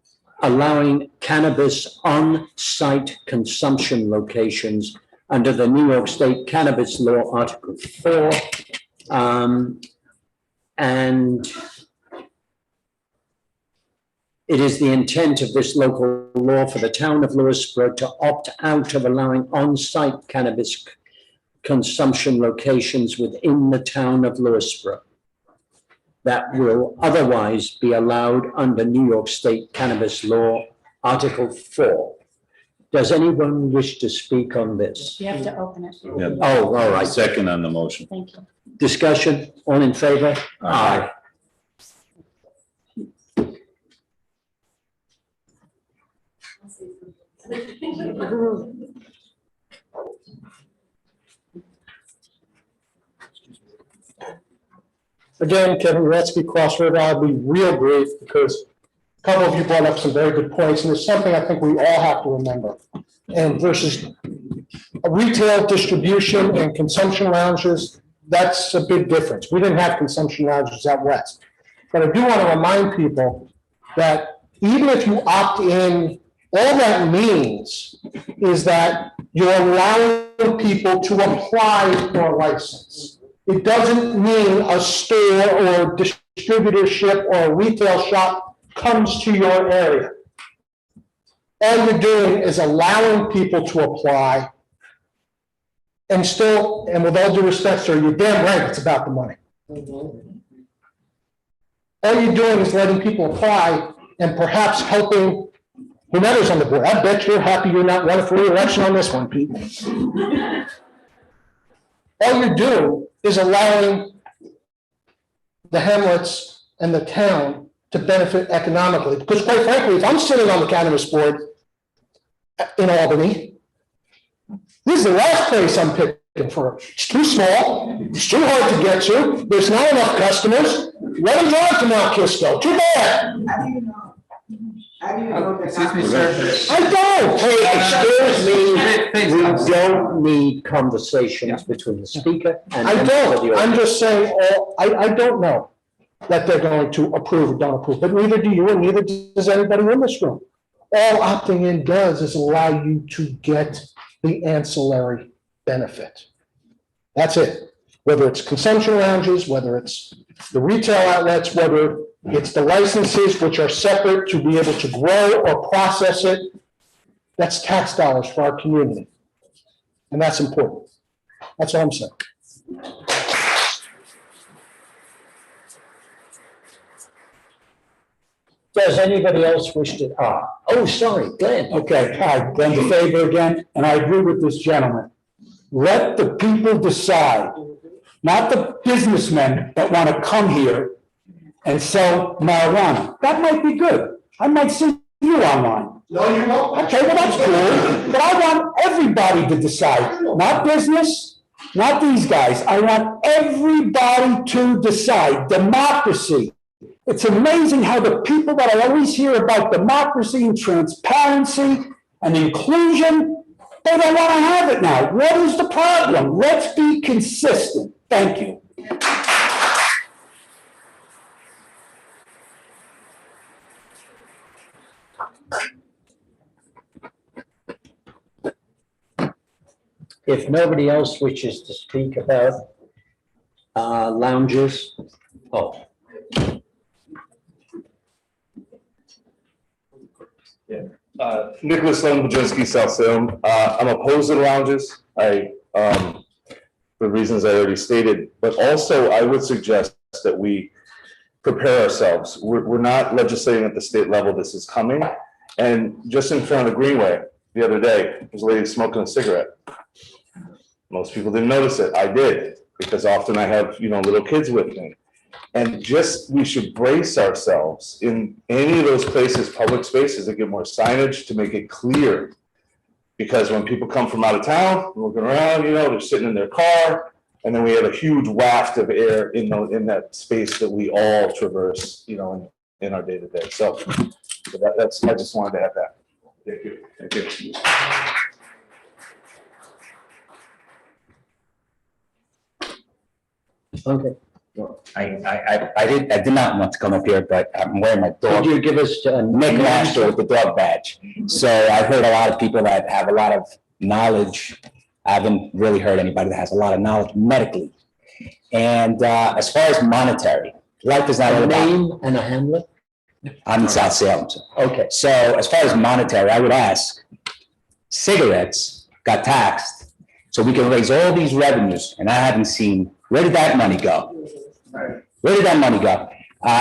allowing cannabis on-site consumption locations under the New York State Cannabis Law, Article 4. And it is the intent of this local law for the town of Lewisboro to opt out of allowing on-site cannabis consumption locations within the town of Lewisboro that will otherwise be allowed under New York State Cannabis Law, Article 4. Does anyone wish to speak on this? You have to open it. Yeah. Oh, all right. Second on the motion. Thank you. Discussion, all in favor? Aye. Again, Kevin Gretzky, Crossroad. I'll be real brief because couple of you brought up some very good points, and it's something I think we all have to remember. And versus retail distribution and consumption lounges, that's a big difference. We didn't have consumption lounges out west. But I do want to remind people that even if you opt in, all that means is that you're allowing people to apply for a license. It doesn't mean a store or distributorship or a retail shop comes to your area. All you're doing is allowing people to apply, and still, and with all due respect, sir, you're damn right, it's about the money. All you're doing is letting people apply and perhaps helping whomever's on the board. I bet you're happy you're not running for re-election on this one, Pete. All you're doing is allowing the hamlets and the town to benefit economically. Because quite frankly, if I'm sitting on the cannabis board in Albany, this is the last place I'm picking for. It's too small, it's too hard to get to, there's not enough customers. Let them drive to Mount Kisco, too bad. Excuse me, sir. I don't. Hey, excuse me, we don't need conversations between the speaker and. I don't, I'm just saying, I don't know that they're going to approve or don't approve, but neither do you and neither does anybody in this room. All opting in does is allow you to get the ancillary benefit. That's it. Whether it's consumption lounges, whether it's the retail outlets, whether it's the licenses, which are separate to be able to grow or process it, that's tax dollars for our community. And that's important. That's all I'm saying. Does anybody else wish to, oh, sorry, Glenn. Okay, hi, Glenn DeFavor again, and I agree with this gentleman. Let the people decide, not the businessmen that want to come here and sell marijuana. That might be good. I might see you online. No, you won't. Okay, well, that's cool, but I want everybody to decide, not business, not these guys. I want everybody to decide. Democracy. It's amazing how the people that I always hear about democracy and transparency and inclusion, they don't want to have it now. What is the problem? Let's be consistent. Thank you. If nobody else wishes to speak about lounges, Nicholas Budzinski, South Salem. I'm opposed to the lounges. For reasons I already stated, but also I would suggest that we prepare ourselves. We're not legislating at the state level. This is coming. And just in front of the Greenway the other day, there's a lady smoking a cigarette. Most people didn't notice it. I did, because often I have, little kids with me. And we should brace ourselves in any of those places, public spaces, that get more signage to make it clear. Because when people come from out of town, looking around, they're sitting in their car, and then we have a huge waft of air in that space that we all traverse, in our day to day. So that's, I just wanted to add that. Thank you. Thank you. okay. I did not want to come up here, but I'm wearing my dog. Could you give us Nick Master with the dog badge? So I've heard a lot of people that have a lot of knowledge. I haven't really heard anybody that has a lot of knowledge medically. And as far as monetary, life is not all about. A name and a hamlet? I'm in South Salem. Okay. So as far as monetary, I would ask, cigarettes got taxed, so we can raise all these revenues, and I haven't seen, where did that money go? Where did that money go?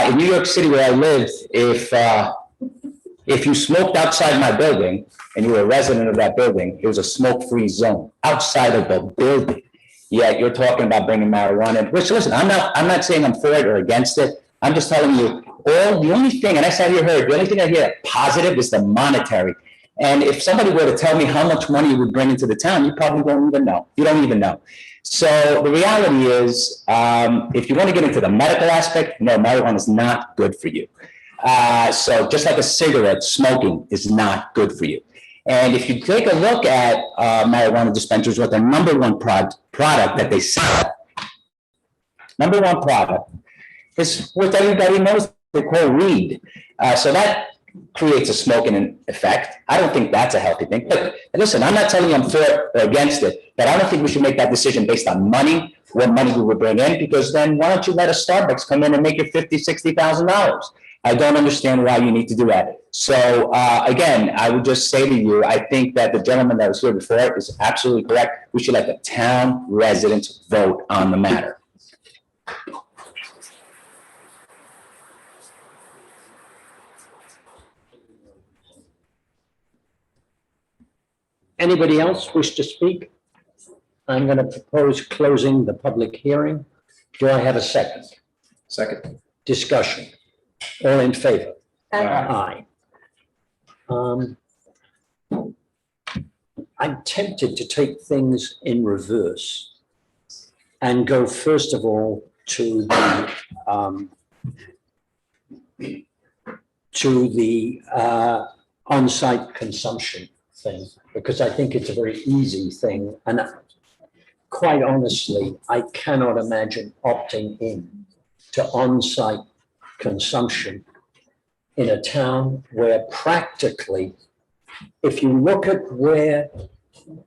In New York City, where I lived, if you smoked outside my building and you were a resident of that building, it was a smoke-free zone outside of the building. Yet you're talking about bringing marijuana in. Which, listen, I'm not saying I'm for it or against it. I'm just telling you, the only thing, and I sat here heard, the only thing I hear positive is the monetary. And if somebody were to tell me how much money you would bring into the town, you probably don't even know. You don't even know. So the reality is, if you want to get into the medical aspect, no, marijuana is not good for you. So just like a cigarette, smoking is not good for you. And if you take a look at marijuana dispensaries, what the number one product that they sell, number one product is what everybody knows they call weed. So that creates a smoking effect. I don't think that's a healthy thing. But listen, I'm not telling you I'm for it or against it, but I don't think we should make that decision based on money, what money we would bring in, because then why don't you let a Starbucks come in and make you $50,000, $60,000? I don't understand why you need to do that. So again, I would just say to you, I think that the gentleman that was here before is absolutely correct. We should let the town residents vote on the matter. Anybody else wish to speak? I'm going to propose closing the public hearing. Do I have a second? Second. Discussion. All in favor? Aye. Aye. I'm tempted to take things in reverse and go first of all to the on-site consumption thing, because I think it's a very easy thing. And quite honestly, I cannot imagine opting in to on-site consumption in a town where practically, if you look at where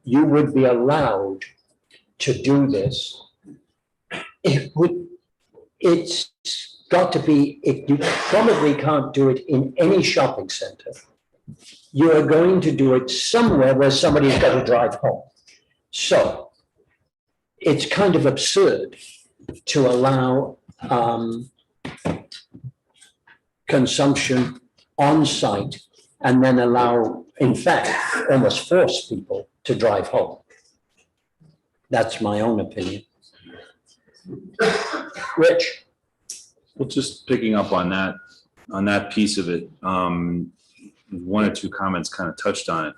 you would be allowed to do this, it's got to be, you probably can't do it in any shopping center. You are going to do it somewhere where somebody's got to drive home. So it's kind of absurd to allow consumption on site and then allow, in fact, almost force people to drive home. That's my own opinion. Rich? Well, just picking up on that piece of it, one or two comments kind of touched on it.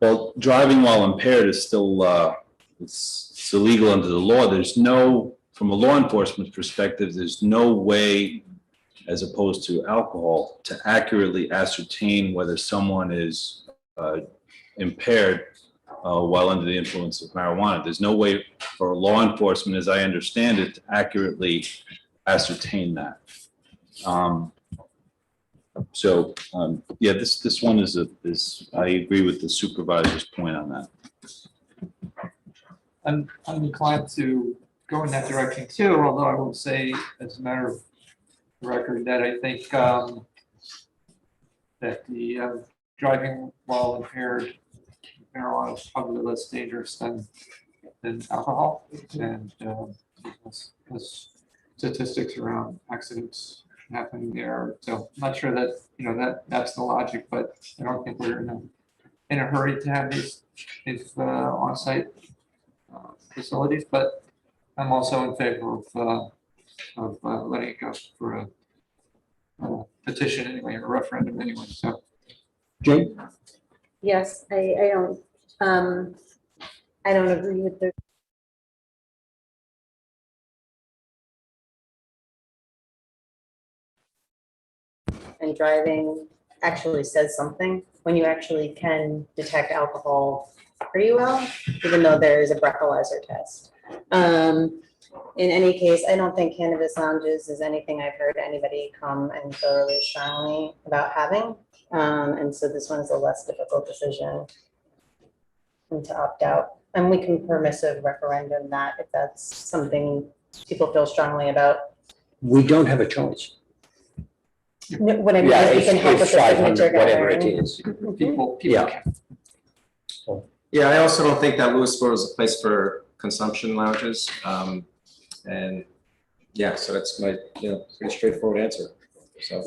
Well, driving while impaired is still it's illegal under the law. There's no, from a law enforcement perspective, there's no way, as opposed to alcohol, to accurately ascertain whether someone is impaired while under the influence of marijuana. There's no way for law enforcement, as I understand it, to accurately ascertain that. Yeah, this one is I agree with the supervisor's point on that. I'm inclined to go in that direction too, although I will say, as a matter of record, that I think that the driving while impaired marijuana is probably less dangerous than alcohol, and there's statistics around accidents happening there. So I'm not sure that that's the logic, but I don't think we're in a hurry to have these on-site facilities. But I'm also in favor of letting it go for a petition anyway, or a referendum anyway. So, Jane? Yes, I don't agree with the and driving actually says something when you actually can detect alcohol pretty well, even though there is a breathalyzer test. In any case, I don't think cannabis lounges is anything I've heard anybody come and feel really strongly about having. And so this one is a less difficult decision and to opt out. And we can permissive referendum that if that's something people feel strongly about. We don't have a choice. What I mean is we can help with the signature whatever it gathering. is. People Yeah. Yeah, I also don't think that Lewisboro is a place for consumption lounges. And yeah, so that's my pretty straightforward answer. So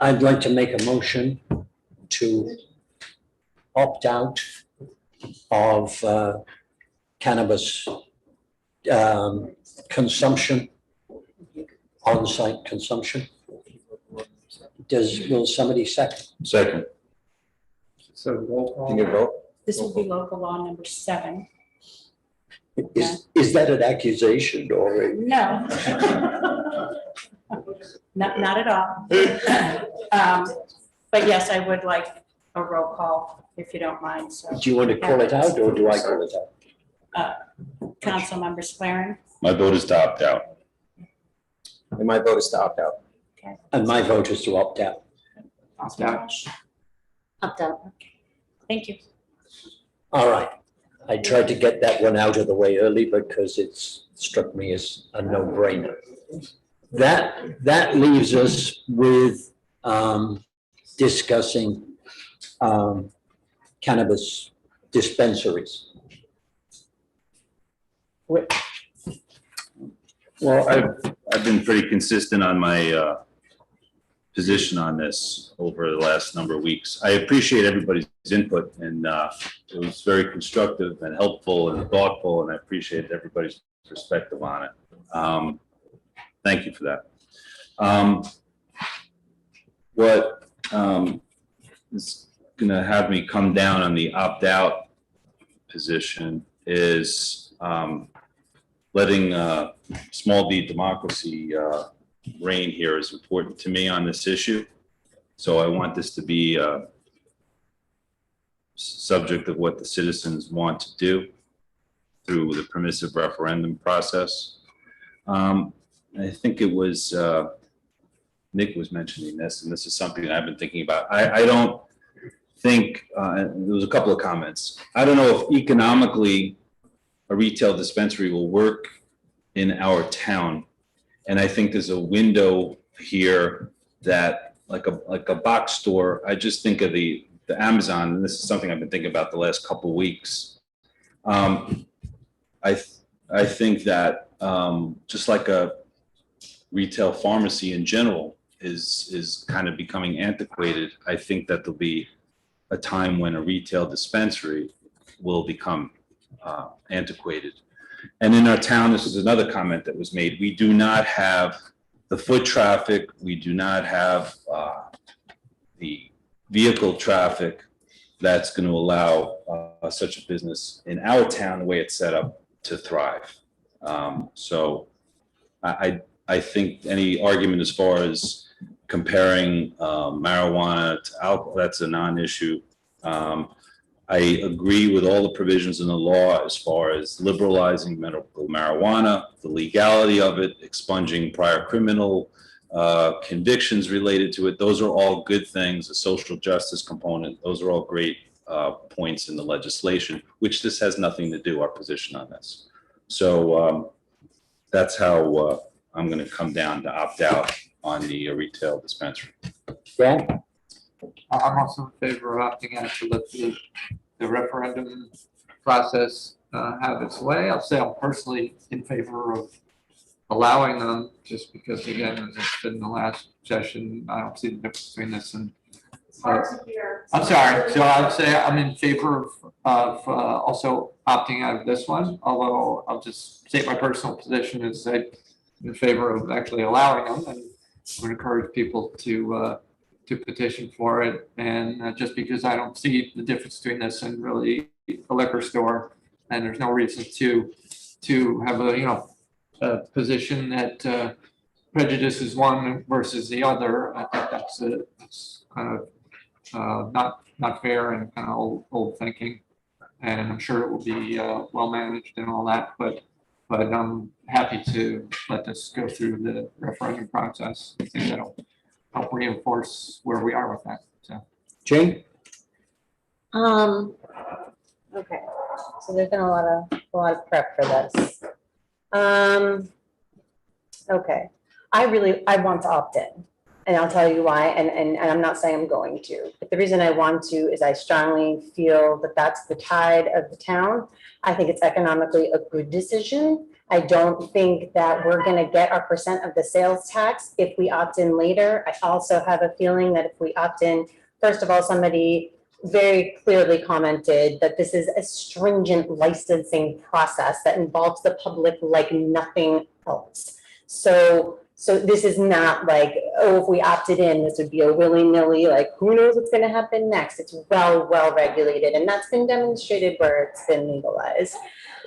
I'd like to make a motion to opt out of cannabis consumption, on-site consumption. Will somebody second? Second. So roll call. can you vote? This will be local law number 7. Is that an accusation or? No. Not at all. But yes, I would like a roll call, if you don't mind, so. Do you want to call it out or do I call it out? Councilmember Swearing. My vote is to opt out. And my vote is to opt out. Okay. And my vote is to opt out. Opt out. Opt out. Okay. Thank you. All right. I tried to get that one out of the way early because it's struck me as a no-brainer. That leaves us with discussing cannabis dispensaries. Well, I've been pretty consistent on my position on this over the last number of weeks. I appreciate everybody's input, and it was very constructive and helpful and thoughtful, and I appreciate everybody's perspective on it. Thank you for that. What is going to have me come down on the opt-out position is letting small d democracy reign here is important to me on this issue. So I want this to be a subject of what the citizens want to do through the permissive referendum process. I think it was Nick was mentioning this, and this is something I've been thinking about. I don't think, there was a couple of comments. I don't know if economically a retail dispensary will work in our town. And I think there's a window here that like a box store. I just think of the Amazon, and this is something I've been thinking about the last couple of weeks. I think that just like a retail pharmacy in general is kind of becoming antiquated. I think that there'll be a time when a retail dispensary will become antiquated. And in our town, this is another comment that was made, we do not have the foot traffic, we do not have the vehicle traffic that's going to allow such a business in our town, the way it's set up, to thrive. So I think any argument as far as comparing marijuana to alcohol, that's a non-issue. I agree with all the provisions in the law as far as liberalizing medical marijuana, the legality of it, expunging prior criminal convictions related to it. Those are all good things, the social justice component. Those are all great points in the legislation, which this has nothing to do, our position on this. So that's how I'm going to come down to opt out on the retail dispensary. Yeah. I'm also in favor of opting out to let the referendum process have its way. I'll say I'm personally in favor of allowing them, just because, again, as it's been the last session, I don't see the difference between this and. I'm sorry. So I'd say I'm in favor of also opting out of this one, although I'll just state my personal position is I'm in favor of actually allowing them, and would encourage people to petition for it. And just because I don't see the difference between this and really a liquor store, and there's no reason to have a position that prejudices one versus the other. I think that's kind of not fair and kind of old thinking. And I'm sure it will be well managed and all that, but I'm happy to let this go through the referendum process. I think that'll help reinforce where we are with that. So, Jane? Okay, so there's been a lot of prep for this. Okay, I want to opt in, and I'll tell you why, and I'm not saying I'm going to, but the reason I want to is I strongly feel that that's the tide of the town. I think it's economically a good decision. I don't think that we're going to get our percent of the sales tax if we opt in later. I also have a feeling that if we opt in, first of all, somebody very clearly commented that this is a stringent licensing process that involves the public like nothing else. So this is not like, oh, if we opted in, this would be a willy-nilly, like who knows what's going to happen next. It's well regulated, and that's been demonstrated where it's been legalized.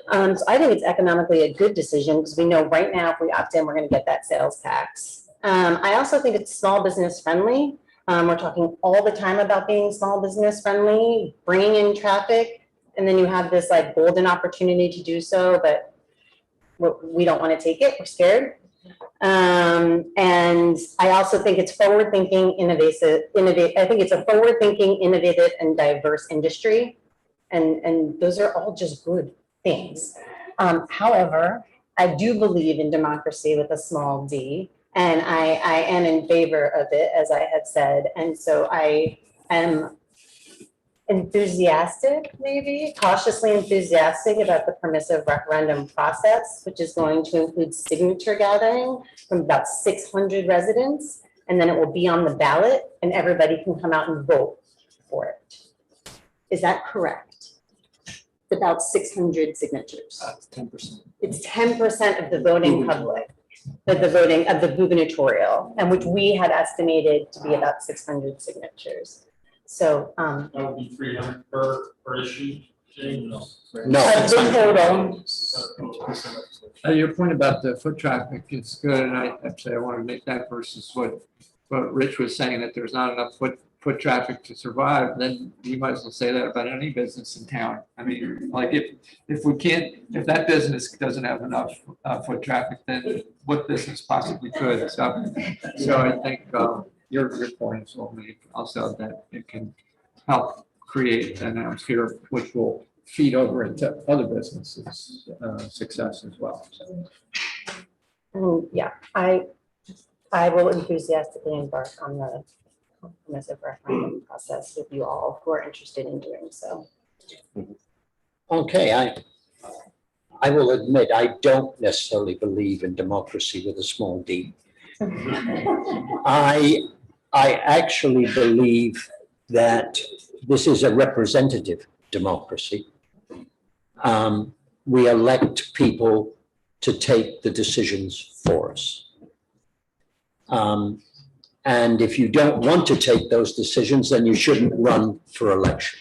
So I think it's economically a good decision because we know right now if we opt in, we're going to get that sales tax. I also think it's small business friendly. We're talking all the time about being small business friendly, bringing in traffic, and then you have this like golden opportunity to do so, but we don't want to take it. We're scared. And I also think it's forward-thinking, innovative. I think it's a forward-thinking, innovative, and diverse industry, and those are all just good things. However, I do believe in democracy with a small d, and I am in favor of it, as I have said, and so I am enthusiastic, maybe cautiously enthusiastic about the permissive referendum process, which is going to include signature gathering from about 600 residents, and then it will be on the ballot and everybody can come out and vote for it. Is that correct? About 600 signatures. 10%. It's 10% of the voting public, of the voting of the gubernatorial, and which we had estimated to be about 600 signatures. So, That would be 300 per issue, James? No. Of the total. Your point about the foot traffic is good, and I actually I want to make that versus what Rich was saying, that there's not enough foot traffic to survive. Then you might as well say that about any business in town. I mean, like if we can't, if that business doesn't have enough foot traffic, then what business possibly could? So I think your point is well made. Also, that it can help create an atmosphere which will feed over into other businesses' success as well. So. Yeah, I will enthusiastically embark on the permissive referendum process with you all who are interested in doing so. Okay, I will admit, I don't necessarily believe in democracy with a small d. I actually believe that this is a representative democracy. We elect people to take the decisions for us. And if you don't want to take those decisions, then you shouldn't run for election.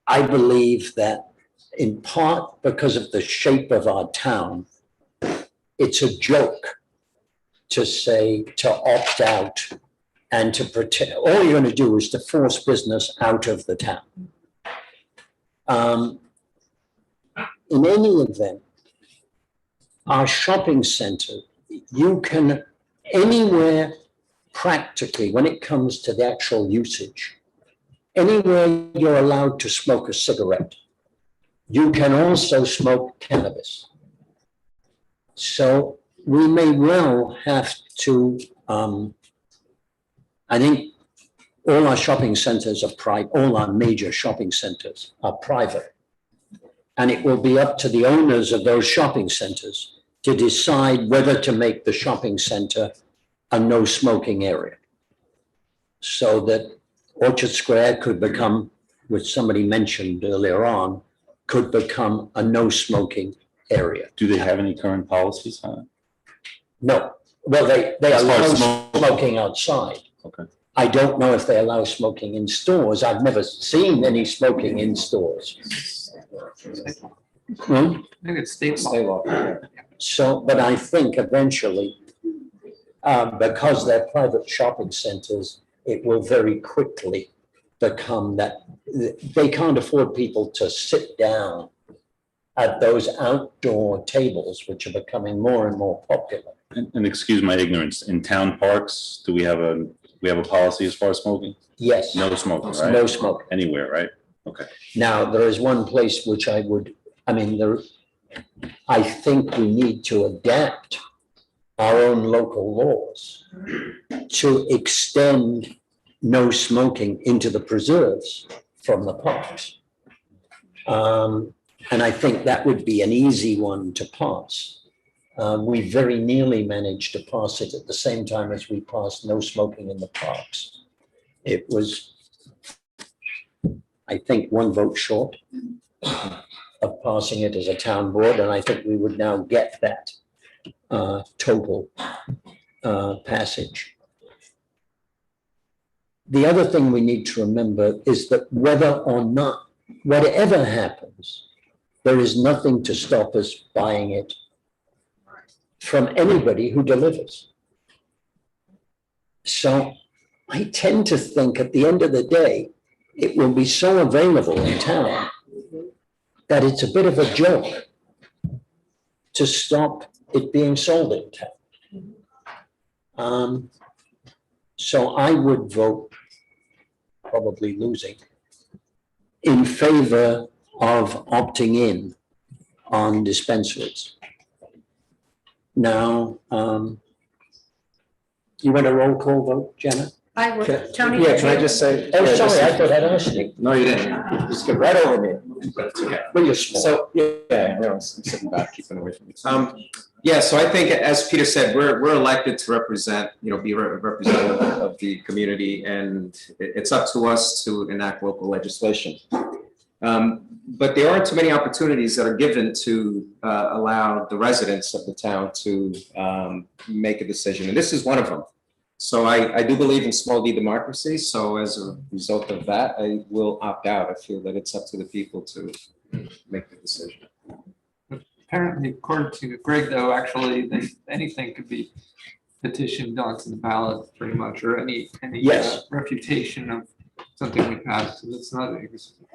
I believe that in part because of the shape of our town, it's a joke to say to opt out and to pretend. All you're going to do is to force business out of the town. In any event, our shopping center, you can anywhere practically, when it comes to the actual usage, anywhere you're allowed to smoke a cigarette, you can also smoke cannabis. So we may well have to, I think all our shopping centers are private, all our major shopping centers are private. And it will be up to the owners of those shopping centers to decide whether to make the shopping center a no smoking area. So that Orchard Square could become, which somebody mentioned earlier on, could become a no smoking area. Do they have any current policies on it? No. Well, they allow smoking outside. Okay. I don't know if they allow smoking in stores. I've never seen any smoking in stores. I think it's state law. So, but I think eventually, because they're private shopping centers, it will very quickly become that they can't afford people to sit down at those outdoor tables, which are becoming more and more popular. And excuse my ignorance, in town parks, do we have a policy as far as smoking? Yes. No smoking, right? No smoking. Anywhere, right? Okay. Now, there is one place which I think we need to adapt our own local laws to extend no smoking into the preserves from the parks. And I think that would be an easy one to pass. We very nearly managed to pass it at the same time as we passed no smoking in the parks. It was, I think, one vote short of passing it as a town board, and I think we would now get that total passage. The other thing we need to remember is that whether or not whatever happens, there is nothing to stop us buying it from anybody who delivers. So I tend to think at the end of the day, it will be so available in town that it's a bit of a joke to stop it being sold in town. So I would vote, probably losing, in favor of opting in on dispensaries. Now, you want a roll call vote, Jenna? I would, Tony. Yeah, can I just say? Oh, yeah, sorry, I just- thought I'd asked you. No, you didn't. You just get right over me. But it's okay. Well, you're small. So, yeah, no, I'm sitting back, keeping away from me. Yeah, so I think, as Peter said, we're elected to represent, be representative of the community, and it's up to us to enact local legislation. But there aren't too many opportunities that are given to allow the residents of the town to make a decision, and this is one of them. So I do believe in small d democracy. So as a result of that, I will opt out. I feel that it's up to the people to make the decision. Apparently, according to Greg, though, actually, anything could be petitioned onto the ballot, pretty much, or any Yes. refutation of something we passed. So that's not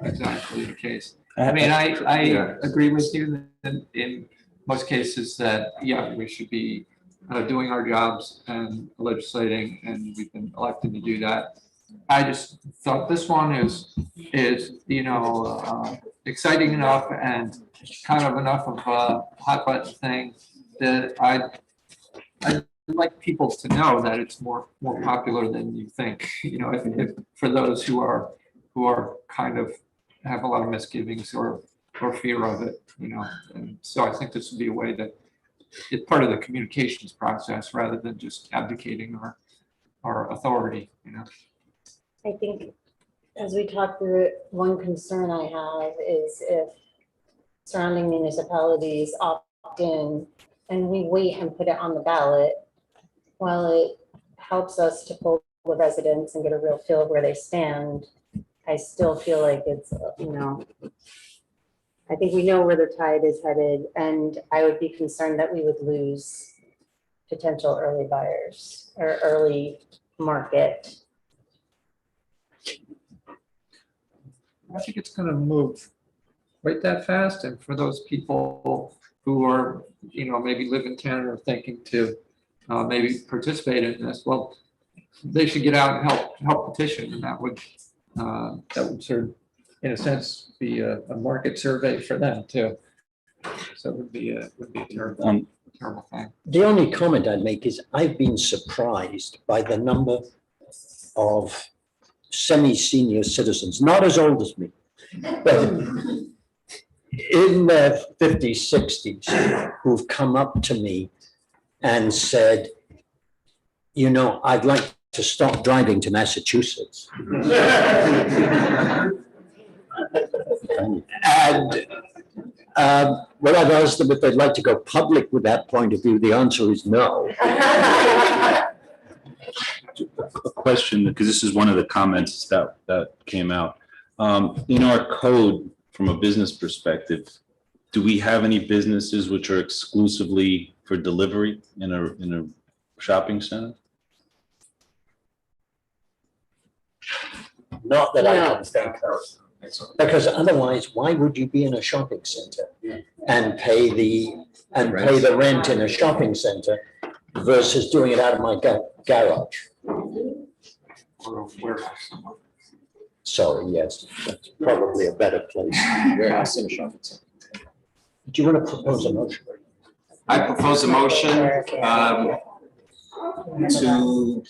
exactly the case. I mean, I agree with you that in most cases that, yeah, we should be doing our jobs and legislating, and we've been elected to do that. I just thought this one is exciting enough and kind of enough of a hot button thing that I'd like people to know that it's more popular than you think. If for those who are kind of have a lot of misgivings or fear of it, and so I think this would be a way that it's part of the communications process rather than just abdicating our authority. I think as we talk through it, one concern I have is if surrounding municipalities opt in and we wait and put it on the ballot, while it helps us to pull the residents and get a real feel of where they stand, I still feel like it's, I think we know where the tide is headed, and I would be concerned that we would lose potential early buyers or early market. I think it's going to move right that fast. And for those people who are, maybe live in town or thinking to maybe participate in this, well, they should get out and help petition, and that would sort of, in a sense, be a market survey for them too. So it would be a terrible, terrible thing. The only comment I'd make is I've been surprised by the number of semi-senior citizens, not as old as me, but in their 50s, 60s, who've come up to me and said, I'd like to stop driving to Massachusetts. And when I've asked them if they'd like to go public with that point of view, the answer is no. A question, because this is one of the comments that came out. In our code, from a business perspective, do we have any businesses which are exclusively for delivery in a shopping center? Not that I can think of. Because otherwise, why would you be in a shopping center and pay the rent in a shopping center versus doing it out of my garage? Or a warehouse. Sorry, yes, that's probably a better place. Warehouse in a shopping center. Do you want to propose a motion? I propose a motion to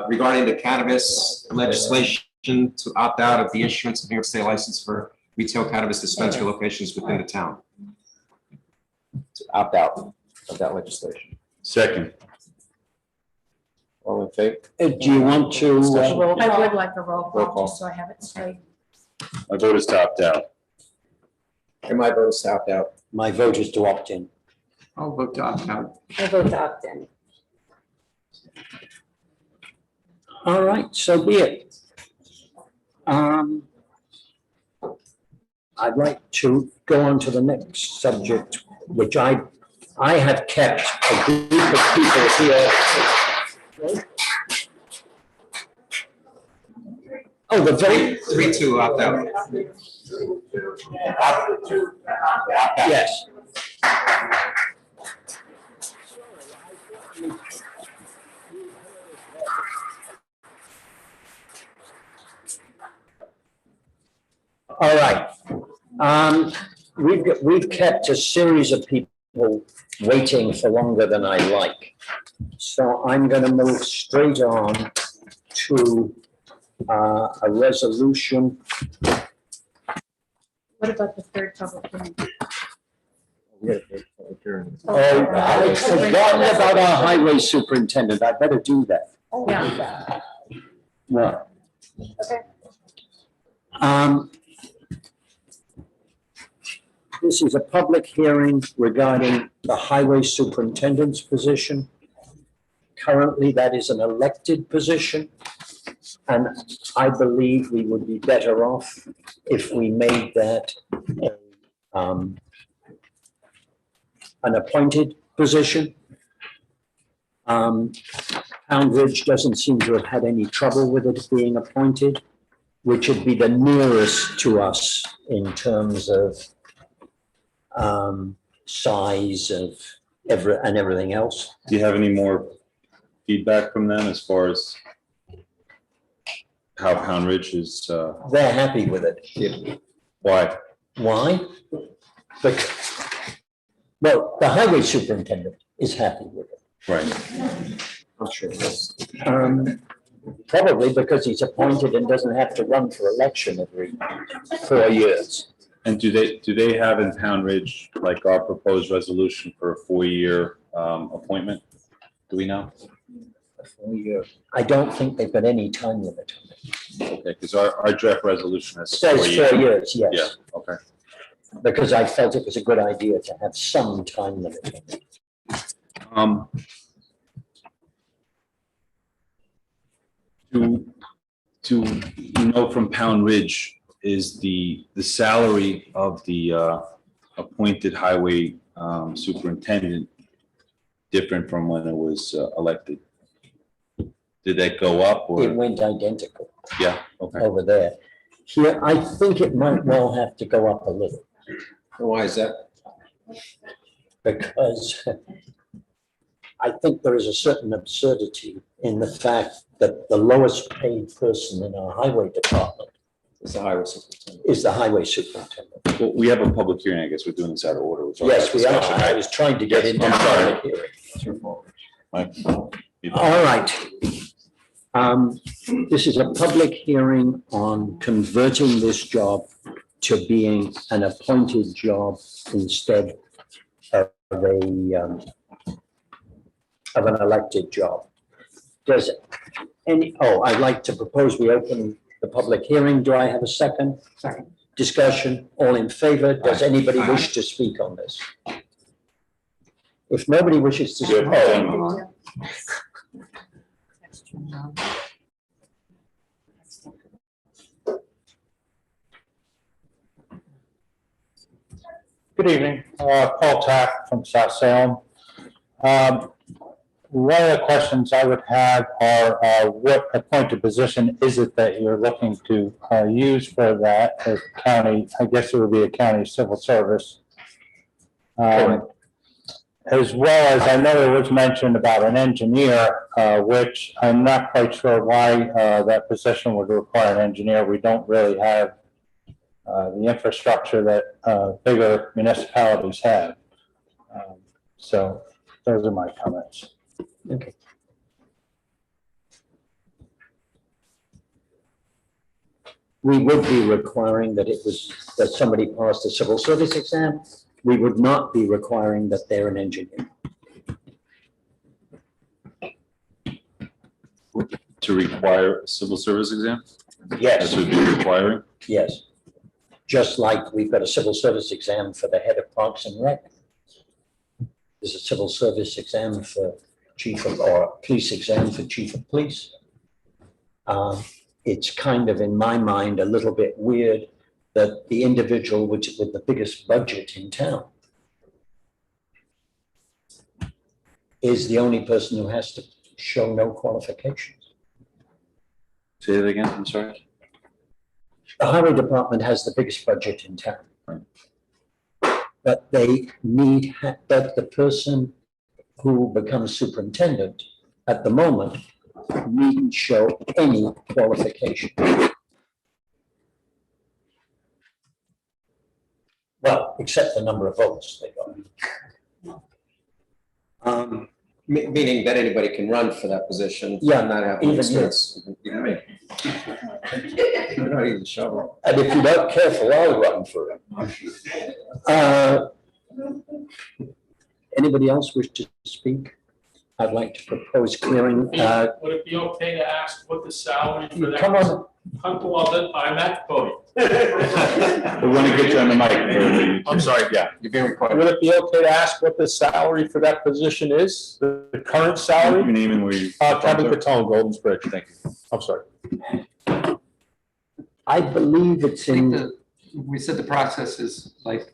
regarding the cannabis legislation to opt out of the issuance of New York State license for retail cannabis dispensary locations within the town. To opt out of that legislation. Second. All in favor? Do you want to? I would like a roll Roll call, call. just so I have it straight. My vote is to opt out. And my vote is to opt out. My vote is to opt in. I'll vote to opt out. I vote to opt in. All right, so be it. I'd like to go on to the next subject, which I have kept a group of people here. Oh, the very. 3-2 opt out. Yes. All right. We've kept a series of people waiting for longer than I like. So I'm going to move straight on to a resolution. What about the third public hearing? Oh, I'd forgotten about our highway superintendent. I better do that. Yeah. Well. Okay. This is a public hearing regarding the highway superintendent's position. Currently, that is an elected position. And I believe we would be better off if we made that an appointed position. Poundridge doesn't seem to have had any trouble with it being appointed, which would be the nearest to us in terms of size of everything else. Do you have any more feedback from them as far as how Pound Ridge is? They're happy with it. Why? Why? Because, well, the highway superintendent is happy with it. Right. I'm sure. Probably because he's appointed and doesn't have to run for election every 4 years. And do they have in Pound Ridge, like our proposed resolution for a 4-year appointment? Do we know? A 4-year. I don't think they've got any time limit on it. Okay, because our draft resolution has Says 4 years, yes. Yeah, okay. Because I felt it was a good idea to have some time limit. To know from Pound Ridge, is the salary of the appointed highway superintendent different from when it was elected? Did that go up or? It went identical. Yeah, okay. Over there. Here, I think it might well have to go up a little. Why is that? Because I think there is a certain absurdity in the fact that the lowest paid person in our highway department is the highway superintendent. Is the highway superintendent. Well, we have a public hearing, I guess we're doing this out of order. Yes, we are. I was trying to get into the public hearing. All right. This is a public hearing on converting this job to being an appointed job instead of an elected job. Does any, I'd like to propose we open the public hearing. Do I have a second? Second. Discussion, all in favor? Does anybody wish to speak on this? If nobody wishes to speak. Good evening, Paul Tack from South Salem. One of the questions I would have are what appointed position is it that you're looking to use for that as county? I guess it would be a county civil service. As well as I know there was mentioned about an engineer, which I'm not quite sure why that position would require an engineer. We don't really have the infrastructure that bigger municipalities have. So those are my comments. Okay. We would be requiring that that somebody passed a civil service exam. We would not be requiring that they're an engineer. To require a civil service exam? Yes. That would be requiring? Yes. Just like we've got a civil service exam for the head of Parks and Rec. There's a civil service exam for chief of, or a police exam for chief of police. It's kind of, in my mind, a little bit weird that the individual with the biggest budget in town is the only person who has to show no qualifications. Say that again, I'm sorry. The highway department has the biggest budget in town. But they need, but the person who becomes superintendent at the moment needn't show any qualification. Well, except the number of votes they got. Meaning that anybody can run for that position. Yeah, Not have even experience. Even me. Not even show. And if you're not careful, I'll run for it. Anybody else wish to speak? I'd like to propose clearing. Would it be okay to ask what the salary for that? Come on. Well, I'm at the podium. We want to get you on the mic. I'm sorry. Yeah. You're being recorded. Would it be okay to ask what the salary for that position is, the current salary? Your name and where you. Kevin Patone, Golden Bridge, thank you. I'm sorry. I believe it's in. We said the process is like,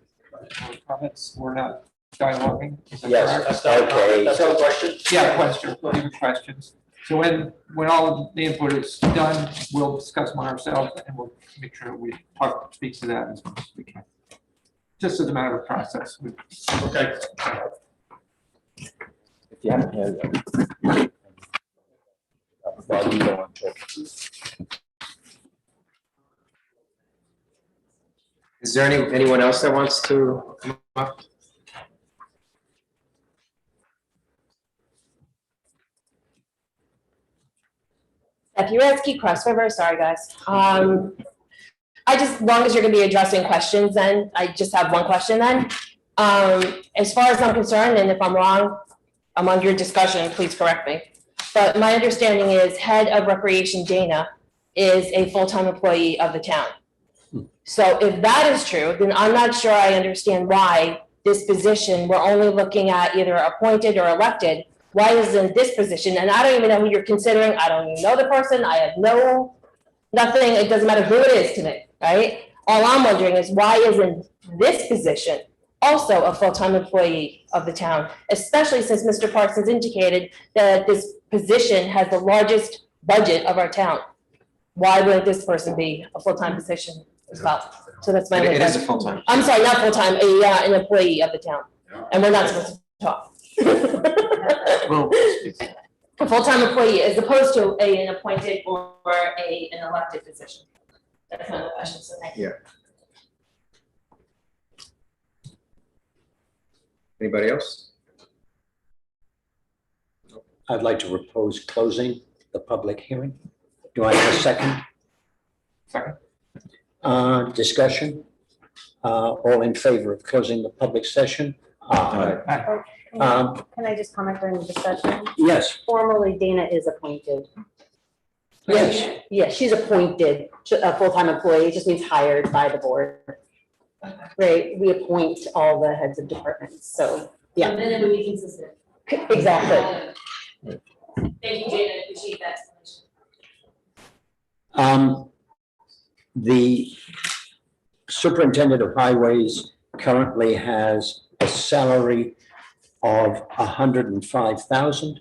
comments, we're not dialoguing. Is that Yes, correct? okay. That's a question? Yeah, questions, even questions. So when all of the input is done, we'll discuss among ourselves and we'll make sure we speak to that as much as we can. Just as a matter of process. Okay. If you haven't heard it. While you go on talking. Is there anyone else that wants to come up? Uretsky, Cross River, sorry guys. As long as you're gonna be addressing questions then, I just have one question then. As far as I'm concerned, and if I'm wrong, among your discussion, please correct me. But my understanding is head of recreation Dana is a full-time employee of the town. So if that is true, then I'm not sure I understand why this position, we're only looking at either appointed or elected. Why isn't this position? And I don't even know who you're considering. I don't even know the person. I have nothing. It doesn't matter who it is to me, right? All I'm wondering is why isn't this position also a full-time employee of the town, especially since Mr. Parsons indicated that this position has the largest budget of our town. Why wouldn't this person be a full-time position as well? So that's my. It is a full-time. I'm sorry, not full-time, an employee of the town, and we're not supposed to talk. A full-time employee as opposed to an appointed or an elected position. That's my question, so thank you. Yeah. Anybody else? I'd like to propose closing the public hearing. Do I have a second? Second. Discussion? All in favor of closing the public session? Aye. Can I just comment during the discussion? Yes. Formally, Dana is appointed. Yes. Yeah, she's appointed, a full-time employee, it just means hired by the board. Right, we appoint all the heads of departments, so, yeah. And then it would be consistent. Exactly. Thank you, Jana, I appreciate that explanation. The superintendent of highways currently has a salary of $105,000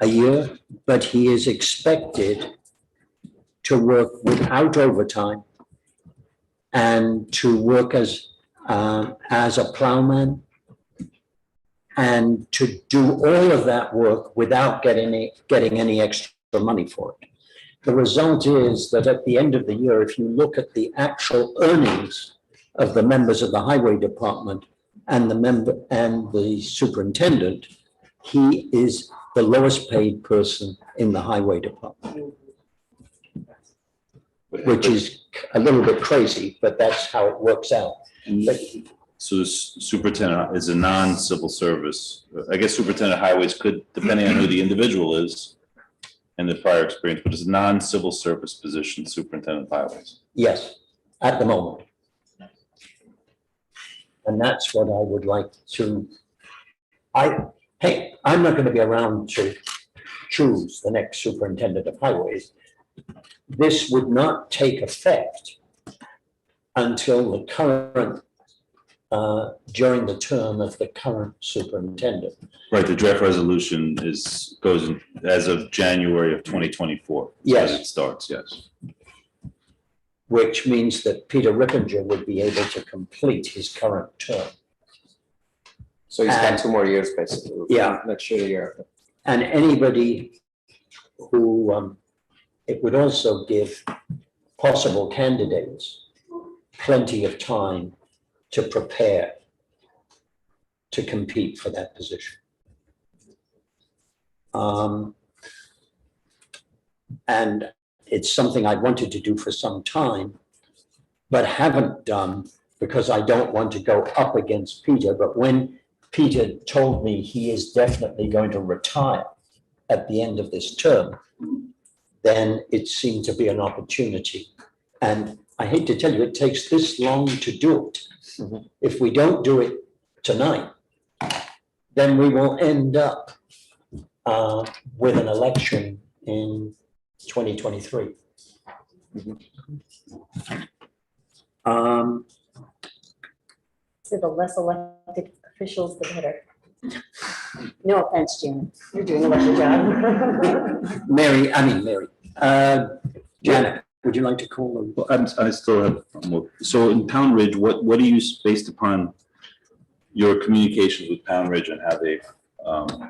a year, but he is expected to work without overtime and to work as a plowman and to do all of that work without getting any extra money for it. The result is that at the end of the year, if you look at the actual earnings of the members of the highway department and the superintendent, he is the lowest paid person in the highway department, which is a little bit crazy, but that's how it works out. So the superintendent is a non-civil service. I guess superintendent of highways could, depending on who the individual is and the prior experience, but it's a non-civil service position, superintendent of highways. Yes, at the moment. And that's what I would like to, hey, I'm not going to be around to choose the next superintendent of highways. This would not take effect until the current, during the term of the current superintendent. Right, the draft resolution goes as of January of 2024. Yes. It starts, yes. Which means that Peter Rippinger would be able to complete his current term. So he's got And- 2 more years, basically. Yeah. Next year, the year after. And anybody who, it would also give possible candidates plenty of time to prepare to compete for that position. And it's something I wanted to do for some time, but haven't done because I don't want to go up against Peter. But when Peter told me he is definitely going to retire at the end of this term, then it seemed to be an opportunity. And I hate to tell you, it takes this long to do it. If we don't do it tonight, then we will end up with an election in 2023. So the less elected officials, the better. No offense, Janet, you're doing a lovely job. Mary, Janet, would you like to call them? Well, I still have more. So in Pound Ridge, what do you, based upon your communications with Pound Ridge and how they've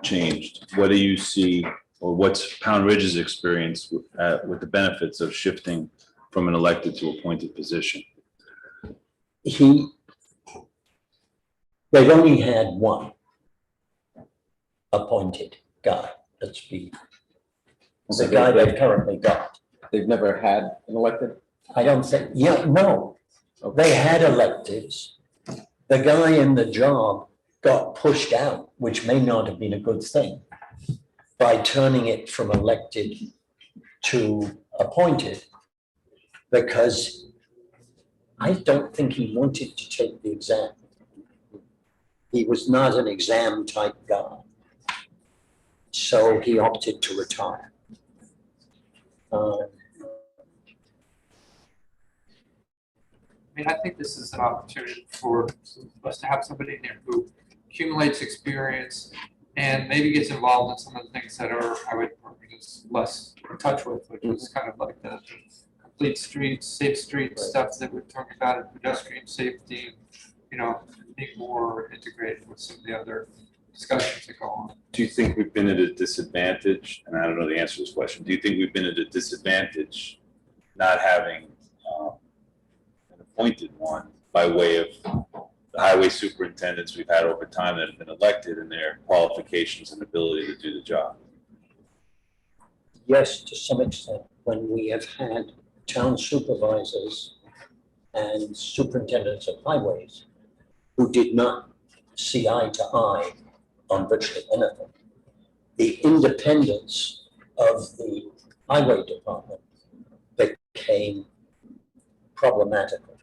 changed, what do you see, or what's Pound Ridge's experience with the benefits of shifting from an elected to appointed position? They've only had one appointed guy, let's be, the guy they've currently got. They've never had an elected? I don't think, no. They had electeds. The guy in the job got pushed out, which may not have been a good thing, by turning it from elected to appointed, because I don't think he wanted to take the exam. He was not an exam type guy. So he opted to retire. I mean, I think this is an opportunity for us to have somebody in there who accumulates experience and maybe gets involved in some of the things that our highway department is less in touch with, which is kind of like the complete streets, safe streets stuff that we're talking about, and pedestrian safety, being more integrated with some of the other discussions that go on. Do you think we've been at a disadvantage? And I don't know the answer to this question. Do you think we've been at a disadvantage not having an appointed one by way of the highway superintendents we've had over time that have been elected and their qualifications and ability to do the job? Yes, to some extent, when we have had town supervisors and superintendents of highways who did not see eye to eye on virtually anything. The independence of the highway department became problematical.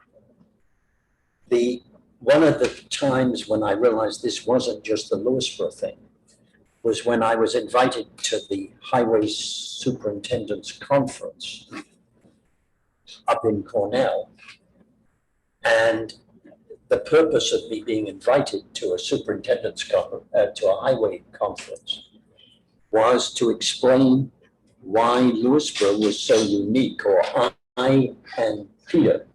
One of the times when I realized this wasn't just the Lewisboro thing was when I was invited to the highway superintendent's conference up in Cornell. And the purpose of me being invited to a superintendent's to a highway conference was to explain why Lewisboro was so unique, or I and Peter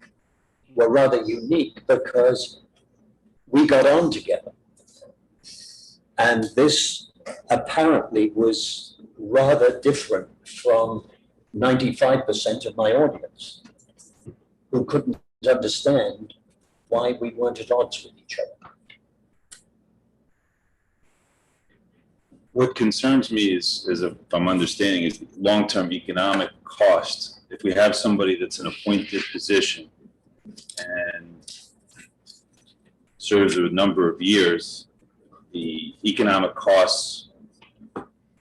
were rather unique because we got on together. And this apparently was rather different from 95% of my audience who couldn't understand why we weren't at odds with each other. What concerns me is if I'm understanding, is long-term economic cost. If we have somebody that's an appointed position and serves a number of years, the economic costs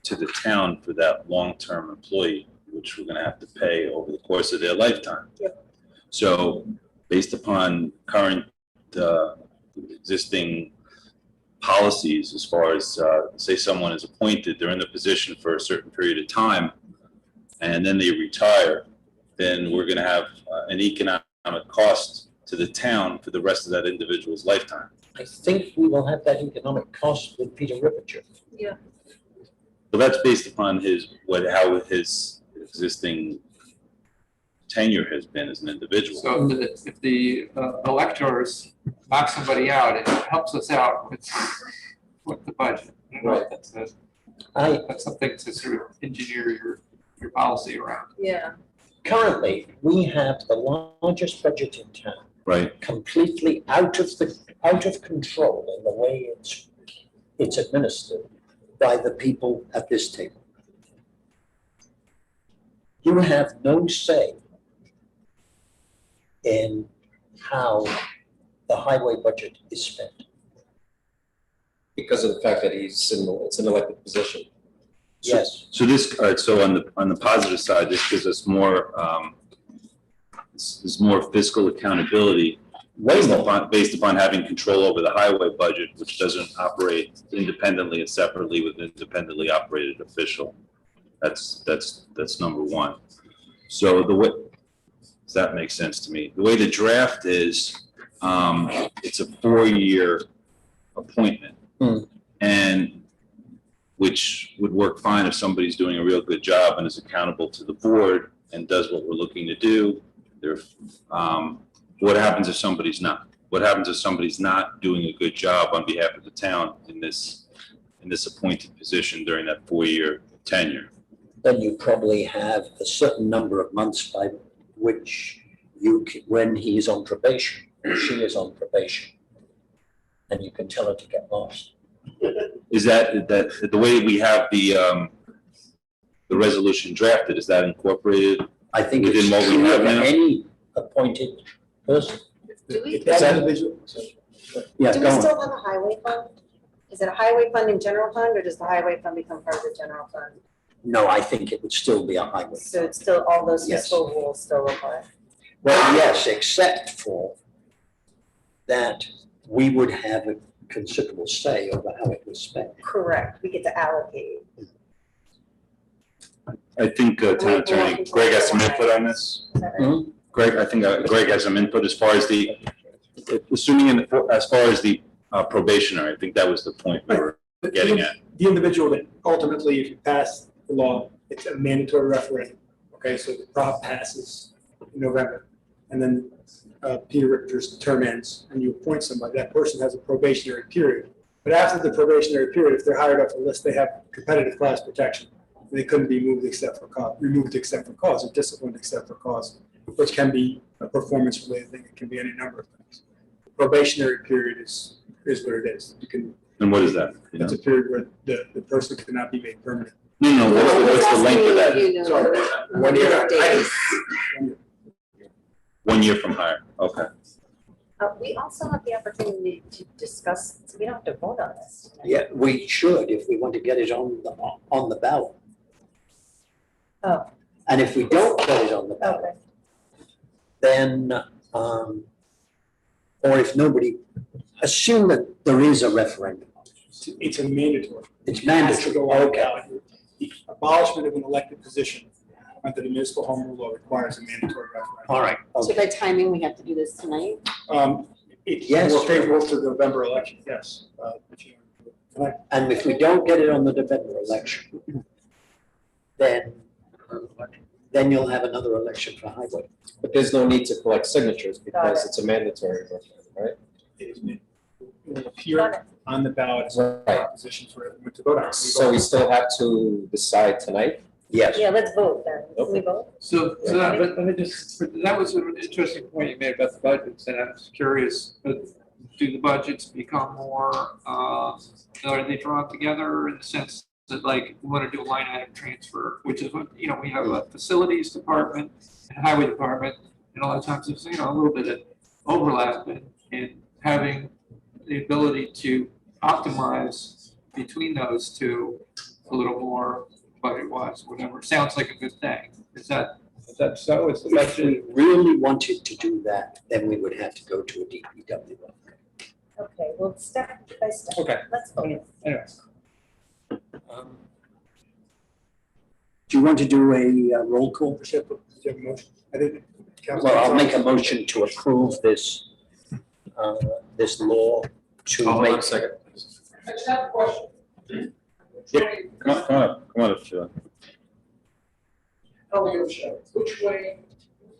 to the town for that long-term employee, which we're gonna have to pay over the course of their lifetime. Yep. So based upon current existing policies, as far as say someone is appointed, they're in the position for a certain period of time, and then they retire, then we're going to have an economic cost to the town for the rest of that individual's lifetime. I think we will have that economic cost with Peter Rippinger. Yeah. But that's based upon how his existing tenure has been as an individual. So if the electors knock somebody out, it helps us out with the budget. I don't know if that's something to sort of engineer your policy around. Yeah. Currently, we have the largest budget in town. Right. Completely out of control in the way it's administered by the people at this table. You have no say in how the highway budget is spent. Because of the fact that it's an elected position. Yes. So this, all right, so on the positive side, this gives us more, there's more fiscal accountability based upon having control over the highway budget, which doesn't operate independently and separately with an independently operated official. That's number one. So the way, does that make sense to me? The way the draft is, it's a 4-year appointment. And which would work fine if somebody's doing a real good job and is accountable to the board and does what we're looking to do. What happens if somebody's not? What happens if somebody's not doing a good job on behalf of the town in this appointed position during that 4-year tenure? Then you probably have a certain number of months by which when he's on probation, or she is on probation, and you can tell her to get lost. Is that the way we have the resolution drafted? Is that incorporated? I think within it's what we true have of now? any appointed person. If that individual. Yeah, Do we go on. still have a highway fund? Is it a highway fund and general fund, or does the highway fund become part of the general fund? No, I think it would still be a highway. So it's still, all those Yes. fiscal rules still apply? Well, yes, except for that we would have a considerable say over how it was spent. Correct, we get to allocate. I think Town Attorney Greg has some input on this. Greg, I think Greg has some input as far as assuming as far as the probationary. I think that was the point we were getting at. The individual that ultimately, if you pass the law, it's a mandatory referendum. Okay, so the prop passes in November, and then Peter Rippinger's term ends, and you appoint somebody. That person has a probationary period. But after the probationary period, if they're hired off the list, they have competitive class protection. They couldn't be removed except for cause, or disciplined except for cause, which can be a performance-related thing. It can be any number of things. Probationary period is what it is. You can. And what is that? It's a period where the person cannot be made permanent. No, what's the length of that? Sorry, 1 year. 1 year from hire, okay. We also have the opportunity to discuss, so we don't have to vote on this. Yeah, we should if we want to get it on the ballot. Oh. And if we don't get it on the ballot, then, or if nobody, assume that there is a referendum. It's a mandatory. It's It has to mandatory, go on the okay. ballot. The abolishment of an elected position under the municipal home rule law requires a mandatory referendum. All right. So by timing, we have to do this tonight? It's Yes. more favorable to the November election, yes. And if we don't get it on the November election, then you'll have another election for highway. But there's no need to collect signatures because it's a mandatory referendum, right? It will appear on the ballot as a proposition for everyone to vote on. So we still have to decide tonight? Yes. Yeah, let's vote then. Can we vote? But let me just, that was an interesting point you made about the budgets, and I was curious, but do the budgets become more, are they drawn together in the sense that, like, we want to do a line item transfer, which is what, we have a facilities department and highway department, and a lot of times there's, a little bit of overlap in having the ability to optimize between those two a little more budget-wise, whatever. Sounds like a good thing. Is that so? Is the If we budget? really wanted to do that, then we would have to go to a DPW. Okay, well, step by step. Okay. Let's vote. Anyway. Do you want to do a roll call? I didn't. Well, I'll make a motion to approve this, this law to Hold on a make. second. I just have a question. Come on, Sheila. Which way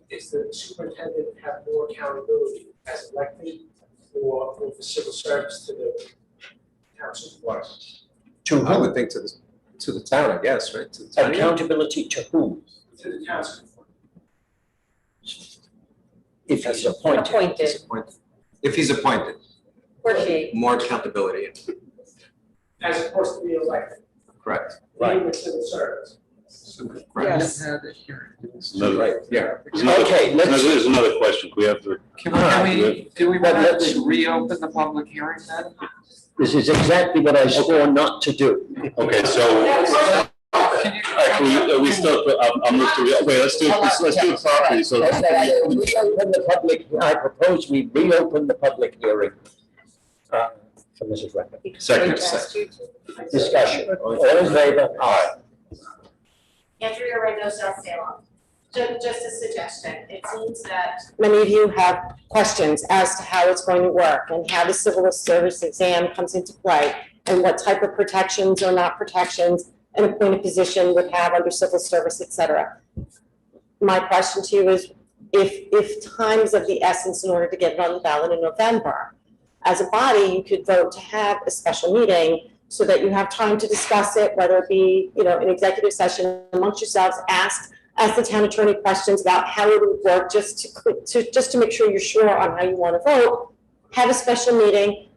is the superintendent have more accountability as elected or with the civil service to the town supervisor? To I whom? would think to the town, I guess, right? To the town. Accountability to whom? To the town supervisor. If he's appointed. Appointed, If he's appointed, or she. more accountability, As opposed to be elected, correct. even with civil service. Yes. Right, yeah. Okay, let's. There's another question. We have to. Do we But want let's- to reopen the public hearing then? This is exactly what I swore not to do. Okay, so. We still, I'm moved to, wait, let's do it properly, so. Okay, I reopen the public, I propose we reopen the public hearing. For Mrs. Record. Second. Discussion. All in favor? Aye. Andrea Rendo, South Salem. Just a suggestion, it seems that Many of you have questions as to how it's going to work and how the civil service exam comes into play and what type of protections or not protections an appointed position would have under civil service, et cetera. My question to you is, if time is of the essence in order to get it on the ballot in November, as a body, you could vote to have a special meeting so that you have time to discuss it, whether it be, an executive session amongst yourselves, ask the town attorney questions about how it would work, just to make sure you're sure on how you want to vote, have a special meeting,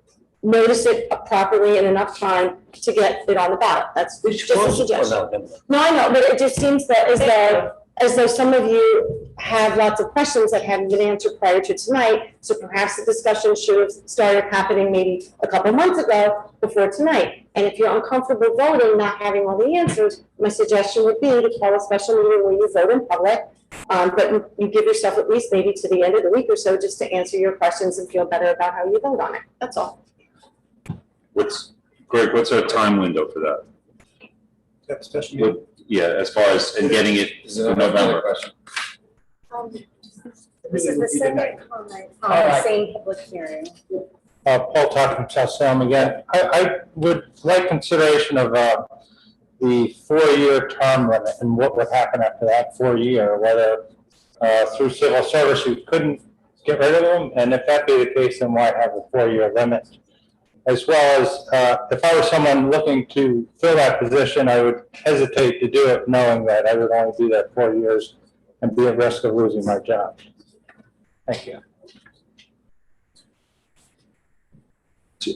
notice it properly in enough time to get it on the ballot. That's just a suggestion. No, I know, but it just seems that as though some of you have lots of questions that haven't been answered prior to tonight, so perhaps the discussion should have started happening maybe a couple months ago before tonight. And if you're uncomfortable voting, not having all the answers, my suggestion would be to call a special meeting where you vote in public, but you give yourself at least maybe to the end of the week or so just to answer your questions and feel better about how you vote on it. That's all. Greg, what's our time window for that? Have a special meeting. Yeah, as far as, and getting it for November. this is the second comment on All the right. same public hearing. Paul Tuck from South Salem again. I would like consideration of the 4-year term limit and what would happen after that 4-year, whether through civil service you couldn't get rid of them, and if that be the case, then why have a 4-year limit? As well as if I was someone looking to fill that position, I would hesitate to do it knowing that I would only be there 4 years and be at risk of losing my job. Thank you.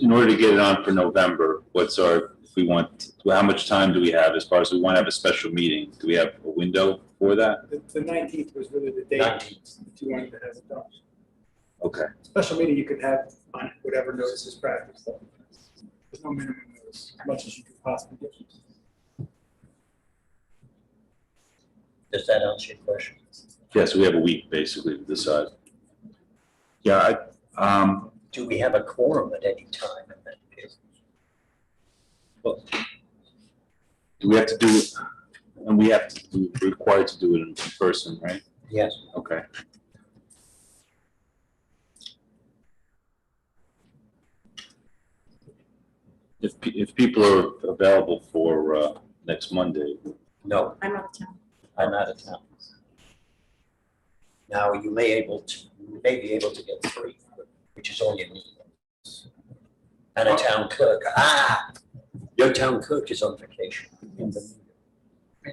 In order to get it on for November, what's our, if we want, how much time do we have as far as we want to have a special meeting? Do we have a window for that? The 19th was really the date that you wanted to have it done. Okay. Special meeting you could have on whatever notice is practiced. There's no minimum notice, as much as you could possibly get. Does that answer your question? Yeah, so we have a week basically to decide. Yeah, Do we have a quorum at any time in that period? well, do we have to do it, and we have to, we're required to do it in person, right? Yes. Okay. If people are available for next Monday. No, I'm out of town. I'm out of town. Now, you may be able to get 3, which is all you need. And a town clerk. Your town clerk is on vacation. I mean,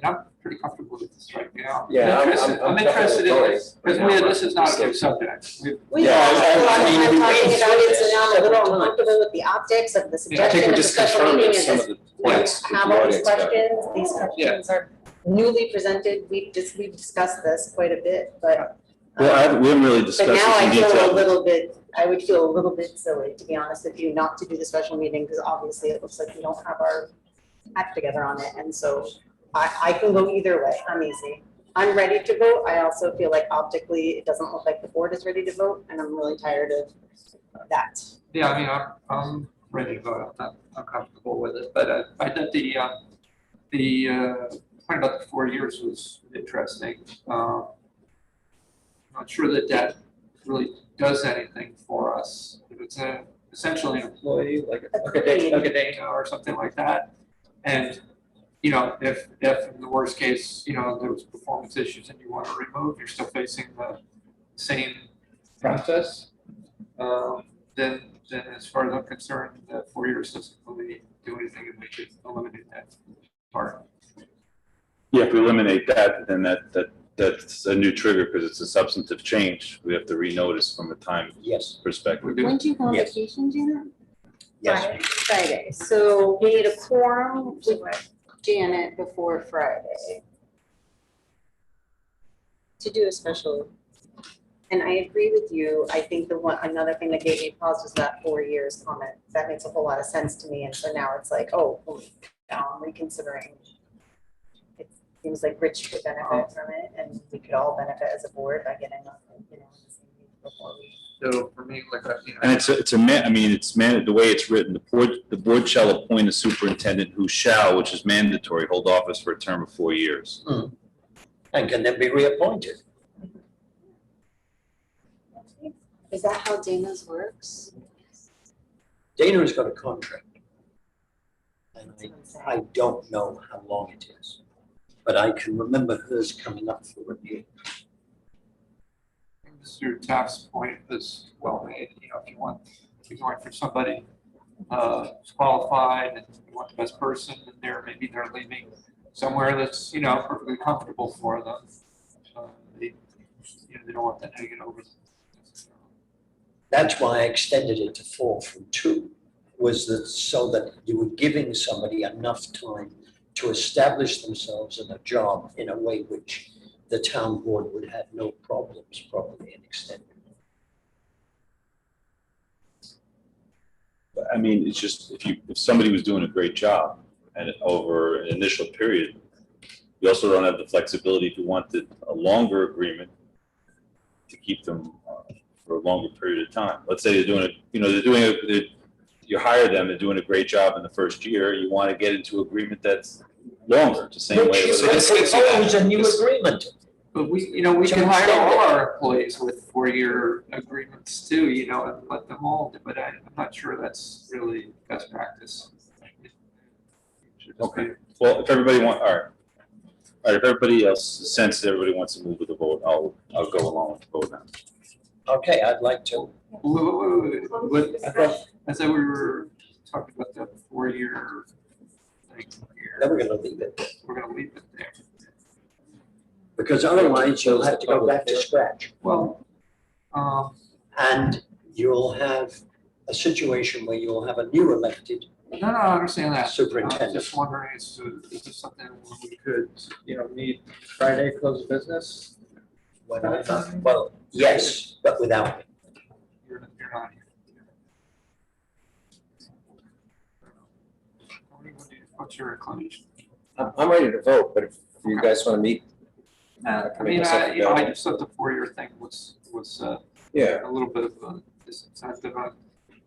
I'm pretty comfortable with this right now. Yeah, I'm interested in this, because this is not a new subject. We Yeah, are, I mean, I'm we talking raised about it, so this now I'm a little several uncomfortable with the optics of the Yeah, I suggestion think of we're the just special confirming meeting and some of just the points. that have the all these audience got. questions. These questions are newly presented. We've discussed this quite a bit, but. Well, we haven't really But discussed now this in I feel a detail. little bit, I would feel a little bit silly, to be honest with you, not to do the special meeting, because obviously it looks like we don't have our act together on it, and so I can go either way, I'm easy. I'm ready to vote, I also feel like optically, it doesn't look like the board is ready to vote, and I'm really tired of that. Yeah, I mean, I'm ready to vote, I'm comfortable with it, but I thought the point about the 4 years was interesting. not sure that that really does anything for us. If it's essentially an employee, like a Dana or something like that. And, you know, if in the worst case, you know, there was performance issues and you want to remove, you're still facing the same process. Then as far as I'm concerned, the 4 years doesn't really do anything, and we could eliminate that part. Yeah, if we eliminate that, then that's a new trigger because it's a substantive change. We have to renotice from a time perspective. When do you go on Yes. vacation, Gina? Yes. Friday. So we need a quorum with Janet before Friday to do a special. And I agree with you. I think another thing that gave me pause was that 4 years comment. That makes a whole lot of sense to me. And so now it's like, oh, now I'm reconsidering. It seems like Rich could benefit from it, and we could all benefit as a board by getting, you know, before we. So for me, like, you know. And the way it's written, the board shall appoint a superintendent who shall, which is mandatory, hold office for a term of 4 years. And can then be reappointed. Is that how Dana's works? Dana has got a contract. And I don't know how long it is, but I can remember hers coming up for review. Mr. Taft's point is well made. You know, if you want for somebody who's qualified and you want the best person, and maybe they're leaving somewhere that's, you know, perfectly comfortable for them. They don't want that hanging over them. That's why I extended it to 4 from 2, was that so that you were giving somebody enough time to establish themselves in a job in a way which the town board would have no problems probably in extending. I mean, it's just, if somebody was doing a great job and over an initial period, you also don't have the flexibility if you wanted a longer agreement to keep them for a longer period of time. Let's say you hire them, they're doing a great job in the first year, you want to get into agreement that's longer, the same way. It was a new agreement. But we can hire all our employees with 4-year agreements too, you know, and let them all, but I'm not sure that's really best practice. Okay, well, if everybody all right, if everybody else senses everybody wants to move with the vote, I'll go along with the vote now. Okay, I'd like to. Wait. I thought we were talking about the 4-year thing here. Then we're gonna leave it. We're gonna leave it there. Because otherwise you'll have to go back to scratch. Well, and you'll have a situation where you'll have a new elected no, I understand that. superintendent. I'm just wondering, is this something we could, you know, meet Friday, close of business? Well, yes, but without me. You're not here. What's your inclination? I'm ready to vote, but if you guys want to meet. I just thought the 4-year thing was Yeah. a little bit of a disincentive on.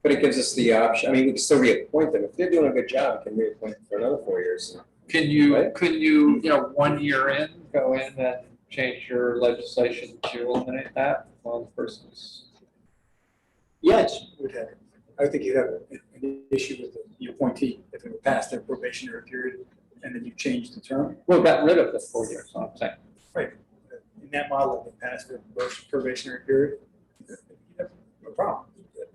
But it gives us the option, I mean, we can still reappoint them. If they're doing a good job, we can reappoint them for another 4 years. Can you, Right. you know, 1 year in, go in and change your legislation to eliminate that on the person's? Yes. I think you'd have an issue with the appointee if it were past their probationary period and then you changed the term. Well, got rid of the 4 years, so I'm saying. Right. In that model, if they passed their probationary period, you have a problem,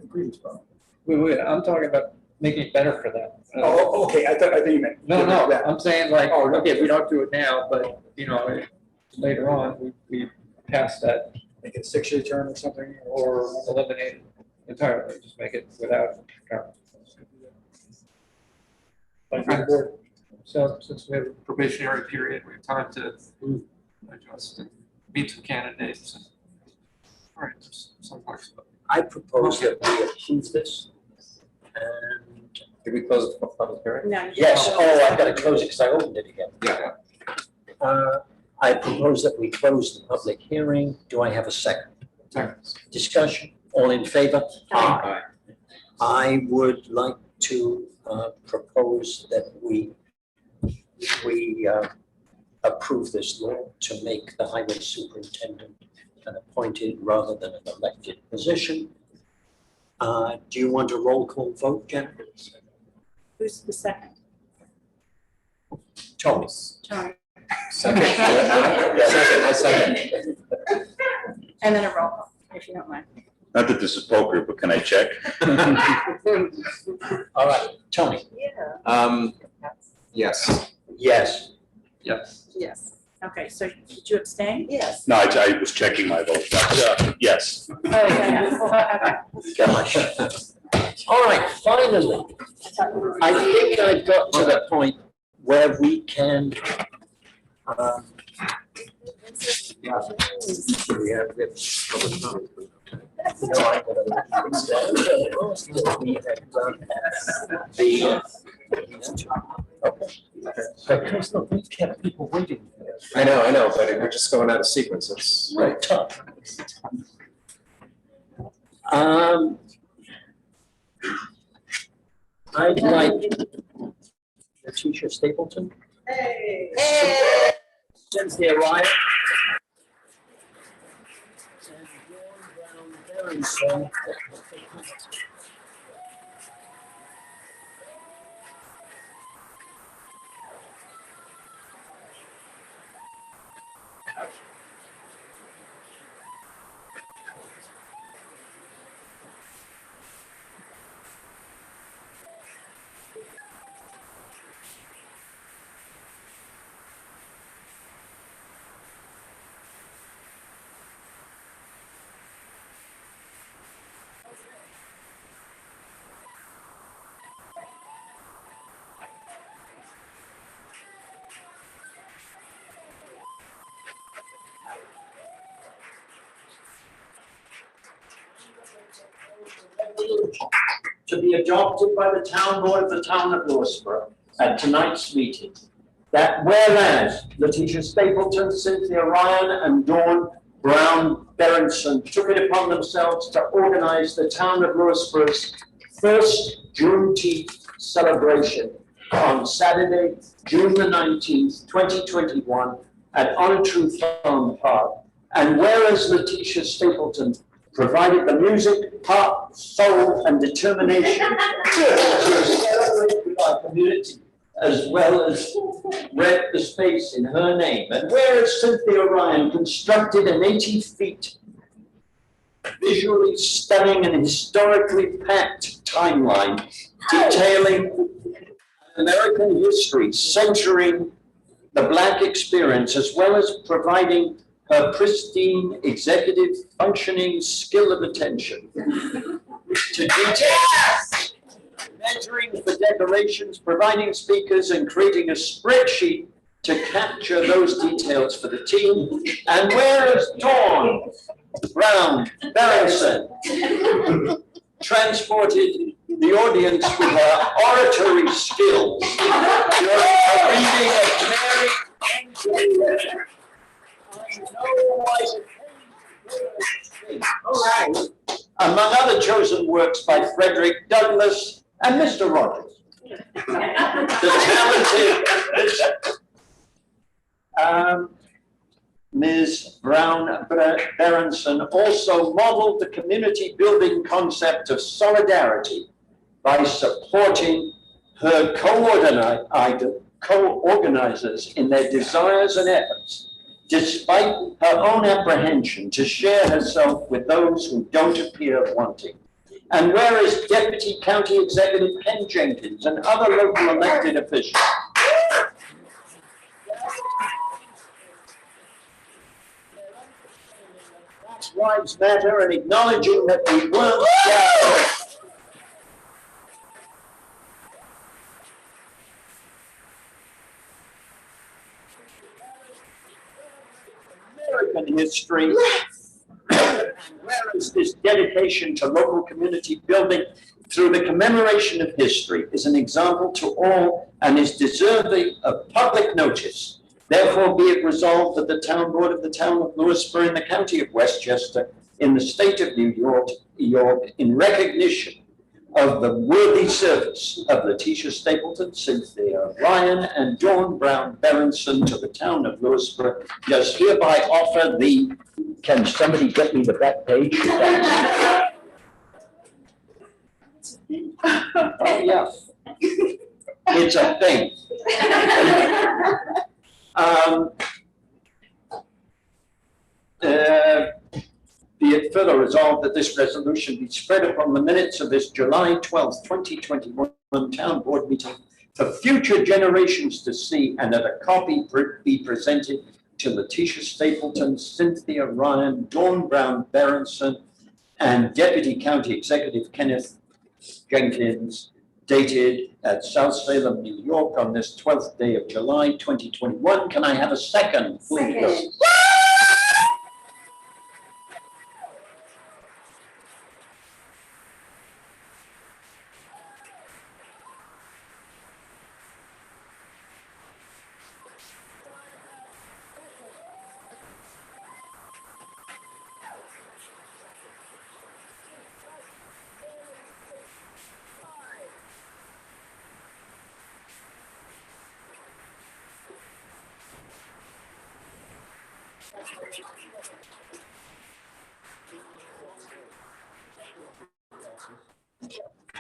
a grievance problem. Wait, I'm talking about making it better for them. Oh, okay, I thought you meant. No, I'm saying like, okay, we don't do it now, but, you know, later on, we pass that. Make it a 6-year term or something, or eliminate it entirely, just make it without term. So since we have a probationary period, we have time to adjust and meet some candidates. All right, just some flexibility. I propose that we approve this. And did we close the public hearing? No. Yes, I've got to close it because I opened it again. Yeah. I propose that we close the public hearing. Do I have a second? Second. Discussion, all in favor? Aye. I would like to propose that we approve this law to make the highway superintendent an appointed rather than an elected position. Do you want a roll call vote, Jen? Who's the second? Thomas. Tony. Second. I second. And then a roll call, if you don't mind. Not that this is poker, but can I check? All right, Tony. Yes. Yes. Yes. Yes. Okay, so did you abstain? Yes. No, I was checking my vote. Yes. Oh, yeah. Gosh. All right, finally, I think I've got to the point where we can. Because look, we've kept people waiting. I know, but we're just going out of sequence. It's Right, tough. I'd like Letitia Stapleton. Hey. Cynthia Ryan. And Dawn Brown Berenson. To be adopted by the town board of the town of Lewisboro at tonight's meeting. That whereas Letitia Stapleton, Cynthia Ryan, and Dawn Brown Berenson took it upon themselves to organize the town of Lewisboro's first Juneteenth celebration on Saturday, June the 19th, 2021 at Ontrue Farm Park. And whereas Letitia Stapleton provided the music, heart, soul, and determination to celebrate with our community, as well as rent the space in her name. And whereas Cynthia Ryan constructed an 80 feet visually stunning and historically packed timeline detailing American history centering the Black experience, as well as providing her pristine executive functioning skill of attention to detail, measuring for decorations, providing speakers, and creating a spreadsheet to capture those details for the team. And whereas Dawn Brown Berenson transported the audience with her oratory skills during a reading of Mary. All right. Among other chosen works by Frederick Douglass and Mr. Rogers. The talented Ms. Brown Berenson also modeled the community building concept of solidarity by supporting her co-organizers in their desires and efforts, despite her own apprehension to share herself with those who don't appear wanting. And whereas Deputy County Executive Ken Jenkins and other local elected officials Lives Matter and acknowledging that we weren't American history, and whereas this dedication to local community building through the commemoration of history is an example to all and is deserving of public notice. Therefore, be it resolved that the town board of the town of Lewisboro in the county of Westchester in the state of New York, in recognition of the worthy service of Letitia Stapleton, Cynthia Ryan, and Dawn Brown Berenson to the town of Lewisboro, does hereby offer the Can somebody get me the back page? Oh, yeah. It's a thing. Be it further resolved that this resolution be spread upon the minutes of this July 12th, 2021 town board meeting for future generations to see, and that a copy be presented to Letitia Stapleton, Cynthia Ryan, Dawn Brown Berenson, and Deputy County Executive Kenneth Jenkins, dated at South Salem, New York, on this 12th day of July, 2021. Can I have a second, please? Second.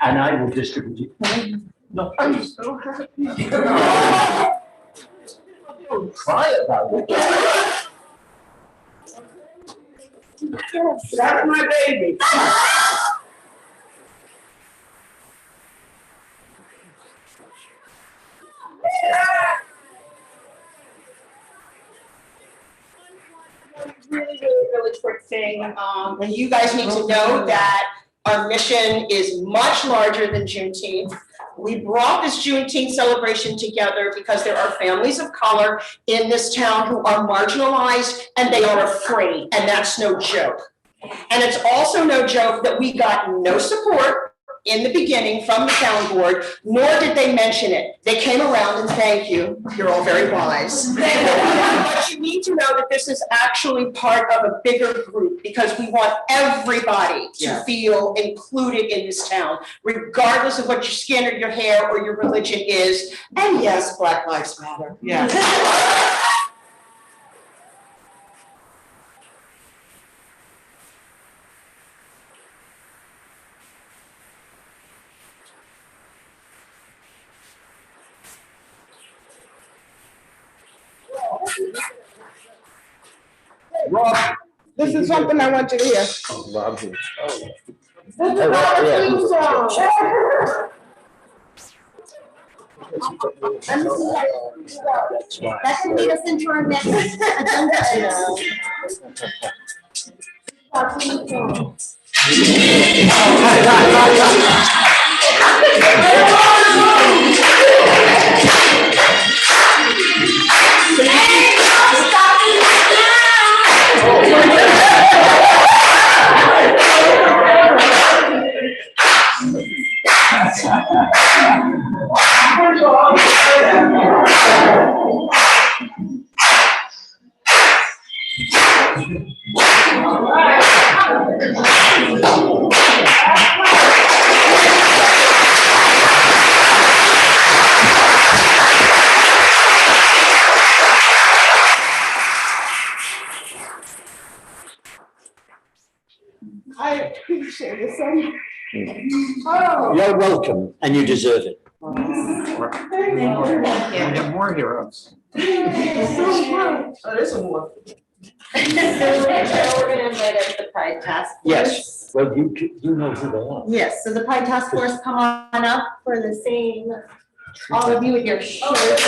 And I will distribute it. No, I'm so happy. don't cry about it. That's my baby. Really quick thing, and you guys need to know that our mission is much larger than Juneteenth. We brought this Juneteenth celebration together because there are families of color in this town who are marginalized and they are afraid, and that's no joke. And it's also no joke that we got no support in the beginning from the town board, nor did they mention it. They came around and thank you, you're all very wise. But you need to know that this is actually part of a bigger group because we want everybody to feel included in this town, regardless of what your skin or your hair or your religion is. And yes, Black Lives Matter. Yeah. Rob. This is something I want you to hear. Rob. This is our theme song. That can lead us into our next agenda. I appreciate it so much. You're welcome, and you deserve it. Thank you. We have more heroes. Oh, there's some more. So we're gonna invite us the Pride Task Force. Yes, well, you know who they are. Yes, so the Pride Task Force, come on up for the same, all of you with your shirts.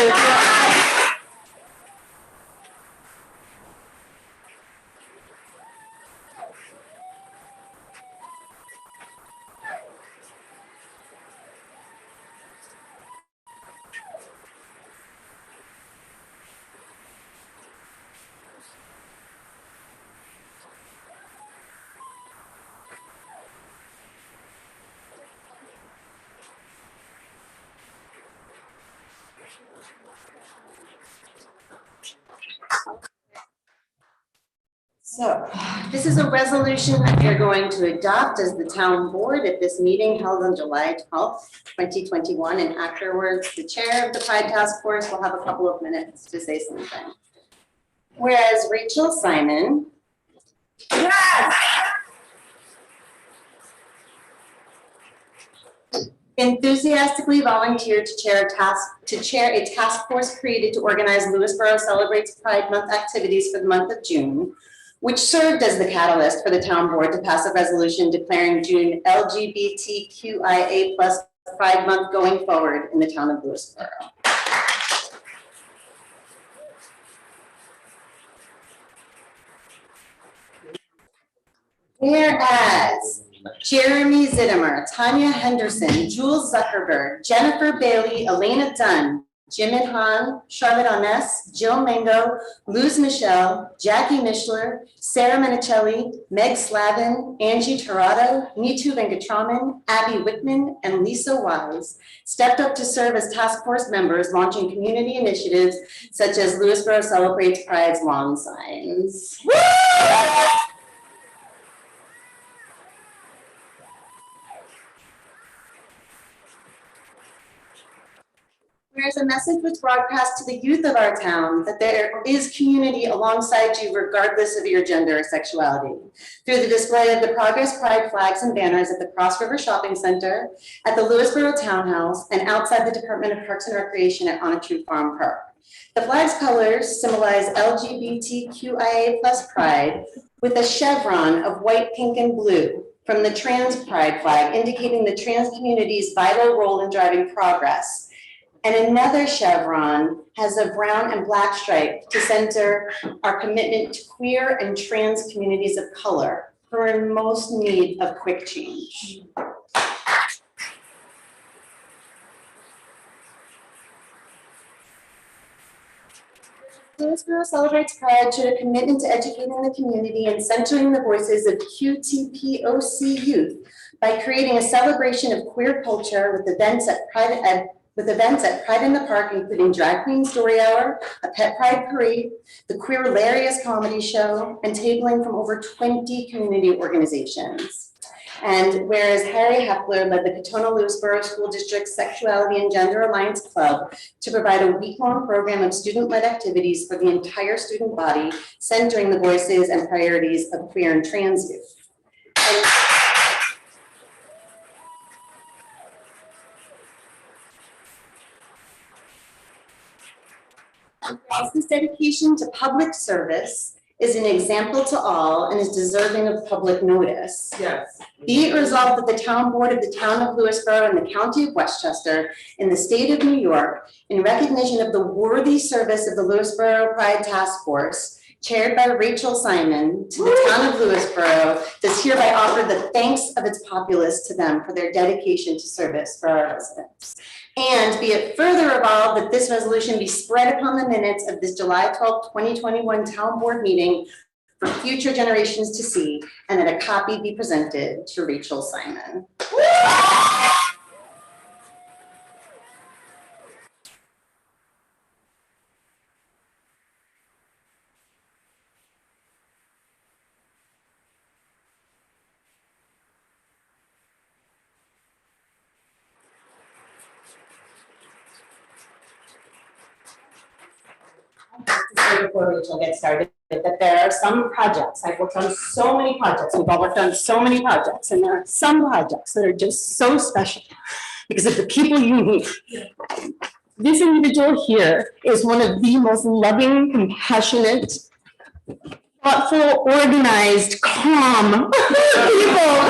So this is a resolution that we're going to adopt as the town board at this meeting held on July 12th, 2021. And afterwards, the chair of the Pride Task Force will have a couple of minutes to say something. Whereas Rachel Simon Enthusiastically volunteered to chair a task force created to organize Lewisboro Celebrates Pride Month activities for the month of June, which served as the catalyst for the town board to pass a resolution declaring June LGBTQIA+ Pride Month going forward in the town of Lewisboro. Whereas Jeremy Zittimer, Tanya Henderson, Jules Zuckerberg, Jennifer Bailey, Elena Dunn, Jimin Han, Charlotte Oness, Jill Mango, Luz Michelle, Jackie Mishler, Sarah Minicelli, Meg Slavin, Angie Torado, Neetu Venkatraman, Abby Whitman, and Lisa Wise stepped up to serve as task force members, launching community initiatives such as Lewisboro Celebrates Pride's lawn signs. Whereas a message was broadcast to the youth of our town that there is community alongside you regardless of your gender or sexuality. Through the display of the Progress Pride flags and banners at the Cross River Shopping Center, at the Lewisboro Townhouse, and outside the Department of Parks and Recreation at Onatru Farm Park. The flag's colors symbolize LGBTQIA+ pride with a chevron of white, pink, and blue from the trans pride flag, indicating the trans community's vital role in driving progress. And another chevron has a brown and black stripe to center our commitment to queer and trans communities of color who are in most need of quick change. Lewisboro Celebrates Pride showed a commitment to educating the community and centering the voices of QTPOC youth by creating a celebration of queer culture with events at Pride in the Park, including Drag Queen Story Hour, a Pet Pride Parade, the Queer Hilarious Comedy Show, and tabling from over 20 community organizations. And whereas Harry Hepler led the Katona Lewisboro School District Sexuality and Gender Alliance Club to provide a week-long program of student-led activities for the entire student body, centering the voices and priorities of queer and trans youth. This dedication to public service is an example to all and is deserving of public notice. Yes. Be it resolved that the town board of the town of Lewisboro and the county of Westchester in the state of New York, in recognition of the worthy service of the Lewisboro Pride Task Force, chaired by Rachel Simon, to the town of Lewisboro, does hereby offer the thanks of its populace to them for their dedication to service for our residents. And be it further resolved that this resolution be spread upon the minutes of this July 12th, 2021 town board meeting for future generations to see, and that a copy be presented to Rachel Simon. Before Rachel gets started, that there are some projects, I've worked on so many projects, we've all worked on so many projects, and there are some projects that are just so special because of the people you meet. This individual here is one of the most loving, compassionate, thoughtful, organized, calm people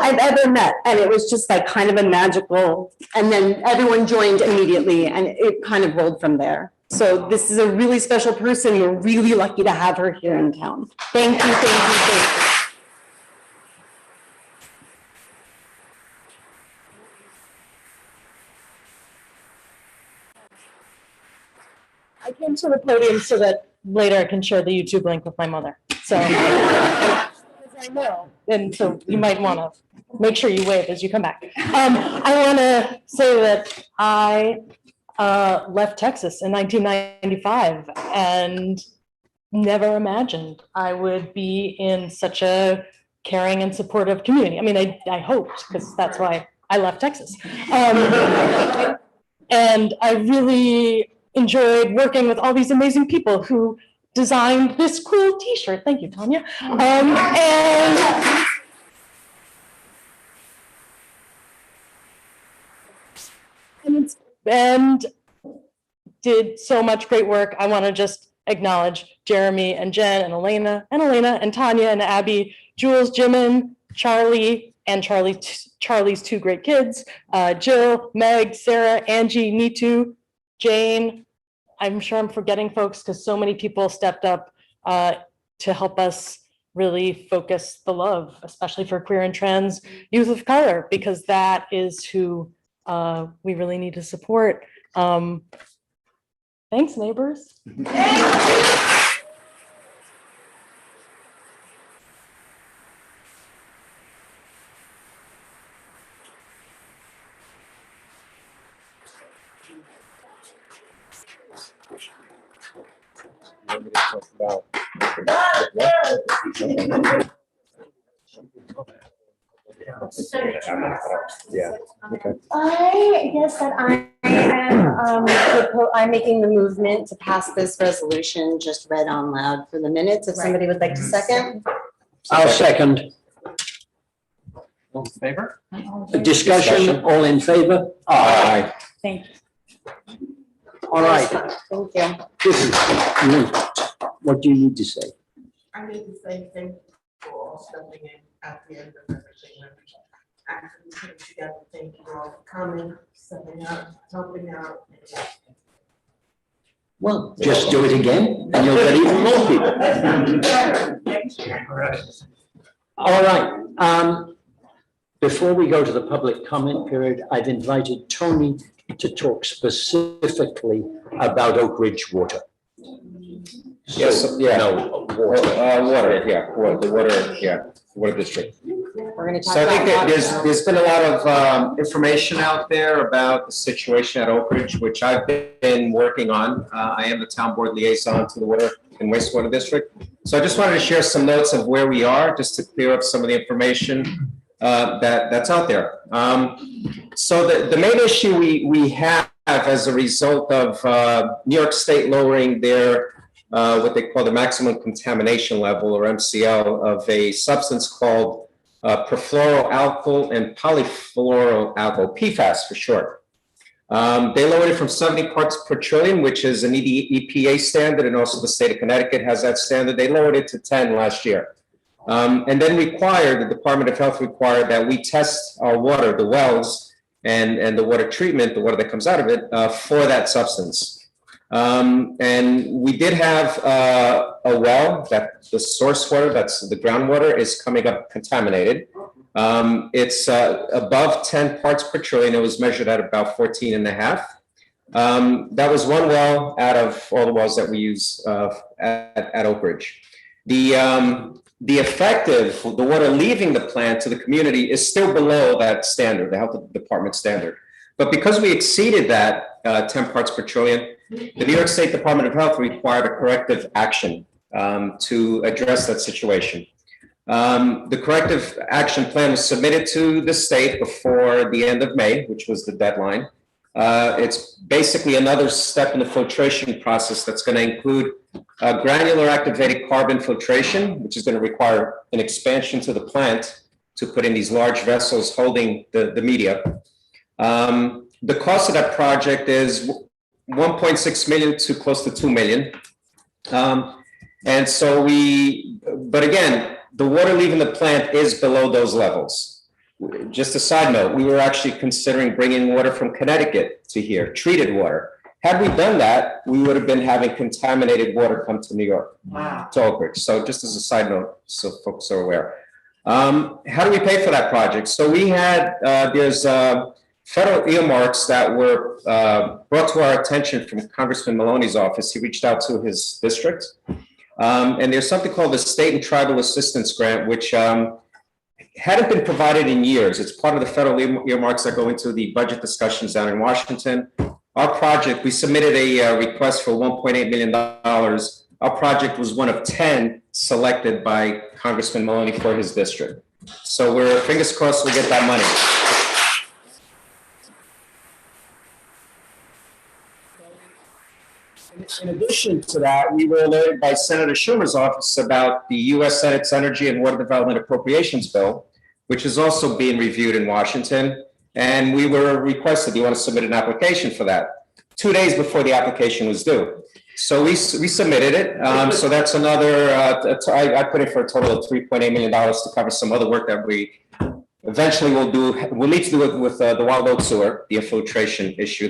I've ever met. And it was just like kind of a magical, and then everyone joined immediately and it kind of rolled from there. So this is a really special person. We're really lucky to have her here in town. Thank you, thank you, thank you. I came to the podium so that later I can share the YouTube link with my mother. So, because I know, and so you might want to make sure you wave as you come back. I want to say that I left Texas in 1995 and never imagined I would be in such a caring and supportive community. I mean, I hoped, because that's why I left Texas. And I really enjoyed working with all these amazing people who designed this cool T-shirt. Thank you, Tanya. And did so much great work. I want to just acknowledge Jeremy and Jen and Elena and Tanya and Abby, Jules, Jimin, Charlie, and Charlie's two great kids, Jill, Meg, Sarah, Angie, Nitu, Jane. I'm sure I'm forgetting folks because so many people stepped up to help us really focus the love, especially for queer and trans youth of color, because that is who we really need to support. Thanks, neighbors. Yeah, okay. I guess that I'm making the movement to pass this resolution just read on loud for the minutes. If somebody would like to second. I'll second. All in favor? Discussion, all in favor? Aye. Thank you. All right. Thank you. This is neat. What do you need to say? I need to say thank you for all stepping in at the end of everything. Actually putting together, thank you all for coming, stepping up, helping out. Well, just do it again and you'll get even more people. All right. Before we go to the public comment period, I've invited Tony to talk specifically about Oak Ridge Water. Yes, yeah. No, Water, yeah, water district. We're gonna talk So I think that about there's been a lot of information out there about the situation at Oak Ridge, which I've been working on. I am the town board liaison to the Water and Wastewater District. So I just wanted to share some notes of where we are, just to clear up some of the information that's out there. So the main issue we have as a result of New York State lowering their what they call the maximum contamination level, or MCL, of a substance called perfluoroalkyl and polyfluoroalkyl, PFAS for short. They lowered it from 70 parts per trillion, which is an EPA standard, and also the state of Connecticut has that standard. They lowered it to 10 last year. And then the Department of Health required that we test our water, the wells, and the water treatment, the water that comes out of it, for that substance. And we did have a well, that the source water, that's the groundwater, is coming up contaminated. It's above 10 parts per trillion. It was measured at about 14 and a half. That was one well out of all the wells that we use at Oak Ridge. The effective, the water leaving the plant to the community is still below that standard, the health department standard. But because we exceeded that 10 parts per trillion, the New York State Department of Health required a corrective action to address that situation. The corrective action plan was submitted to the state before the end of May, which was the deadline. It's basically another step in the filtration process that's going to include granular activated carbon filtration, which is going to require an expansion to the plant to put in these large vessels holding the media. The cost of that project is 1.6 million to close to 2 million. And so but again, the water leaving the plant is below those levels. Just a side note, we were actually considering bringing water from Connecticut to here, treated water. Had we done that, we would have been having contaminated water come to New York, to Oak Ridge. So just as a side note, so folks are aware. How do we pay for that project? So we had, there's federal earmarks that were brought to our attention from Congressman Maloney's office. He reached out to his district. And there's something called the State and Tribal Assistance Grant, which hadn't been provided in years. It's part of the federal earmarks that go into the budget discussions down in Washington. Our project, we submitted a request for $1.8 million. Our project was one of 10 selected by Congressman Maloney for his district. So we're fingers crossed we'll get that money. In addition to that, we were alerted by Senator Schumer's office about the U.S. Senate's Energy and Water Development Appropriations Bill, which is also being reviewed in Washington. And we were requested, do you want to submit an application for that? 2 days before the application was due. So we submitted it. So that's another, I put in for a total of $3.8 million to cover some other work that we eventually will do. We'll need to do it with the Wild Oat Sewer, the infiltration issue.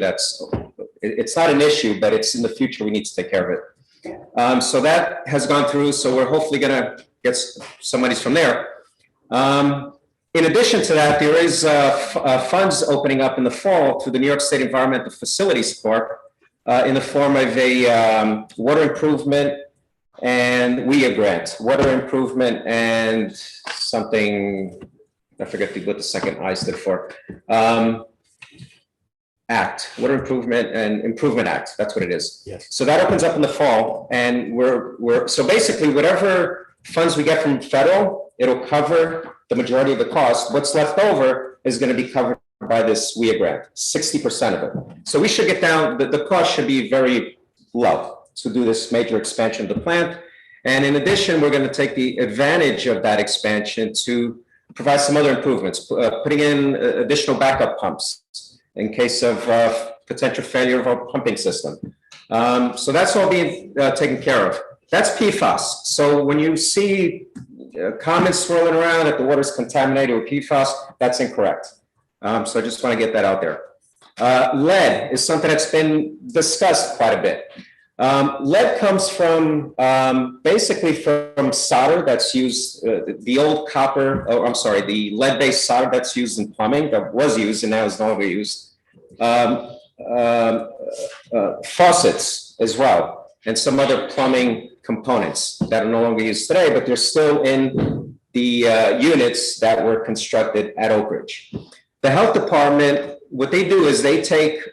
It's not an issue, but it's in the future, we need to take care of it. So that has gone through. So we're hopefully gonna get some monies from there. In addition to that, there is funds opening up in the fall through the New York State Environmental Facilities Corp in the form of a water improvement and WIA grant, water improvement and something, I forget what the second I stood for. Act, Water Improvement and Improvement Act, that's what it is. Yes. So that opens up in the fall, and so basically whatever funds we get from federal, it'll cover the majority of the cost. What's left over is going to be covered by this WIA grant, 60% of it. So we should get down, the cost should be very low to do this major expansion of the plant. And in addition, we're going to take the advantage of that expansion to provide some other improvements, putting in additional backup pumps in case of potential failure of our pumping system. So that's all being taken care of. That's PFAS. So when you see comments swirling around that the water is contaminated with PFAS, that's incorrect. So I just want to get that out there. Lead is something that's been discussed quite a bit. Lead comes from basically from solder that's used, the old copper, the lead-based solder that's used in plumbing, that was used and now is no longer used. Faucets as well, and some other plumbing components that are no longer used today, but they're still in the units that were constructed at Oak Ridge. The health department, what they do is they take,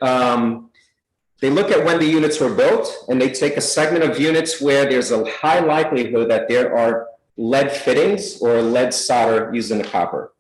they look at when the units were built, and they take a segment of units where there's a high likelihood that there are lead fittings or lead solder used in the copper.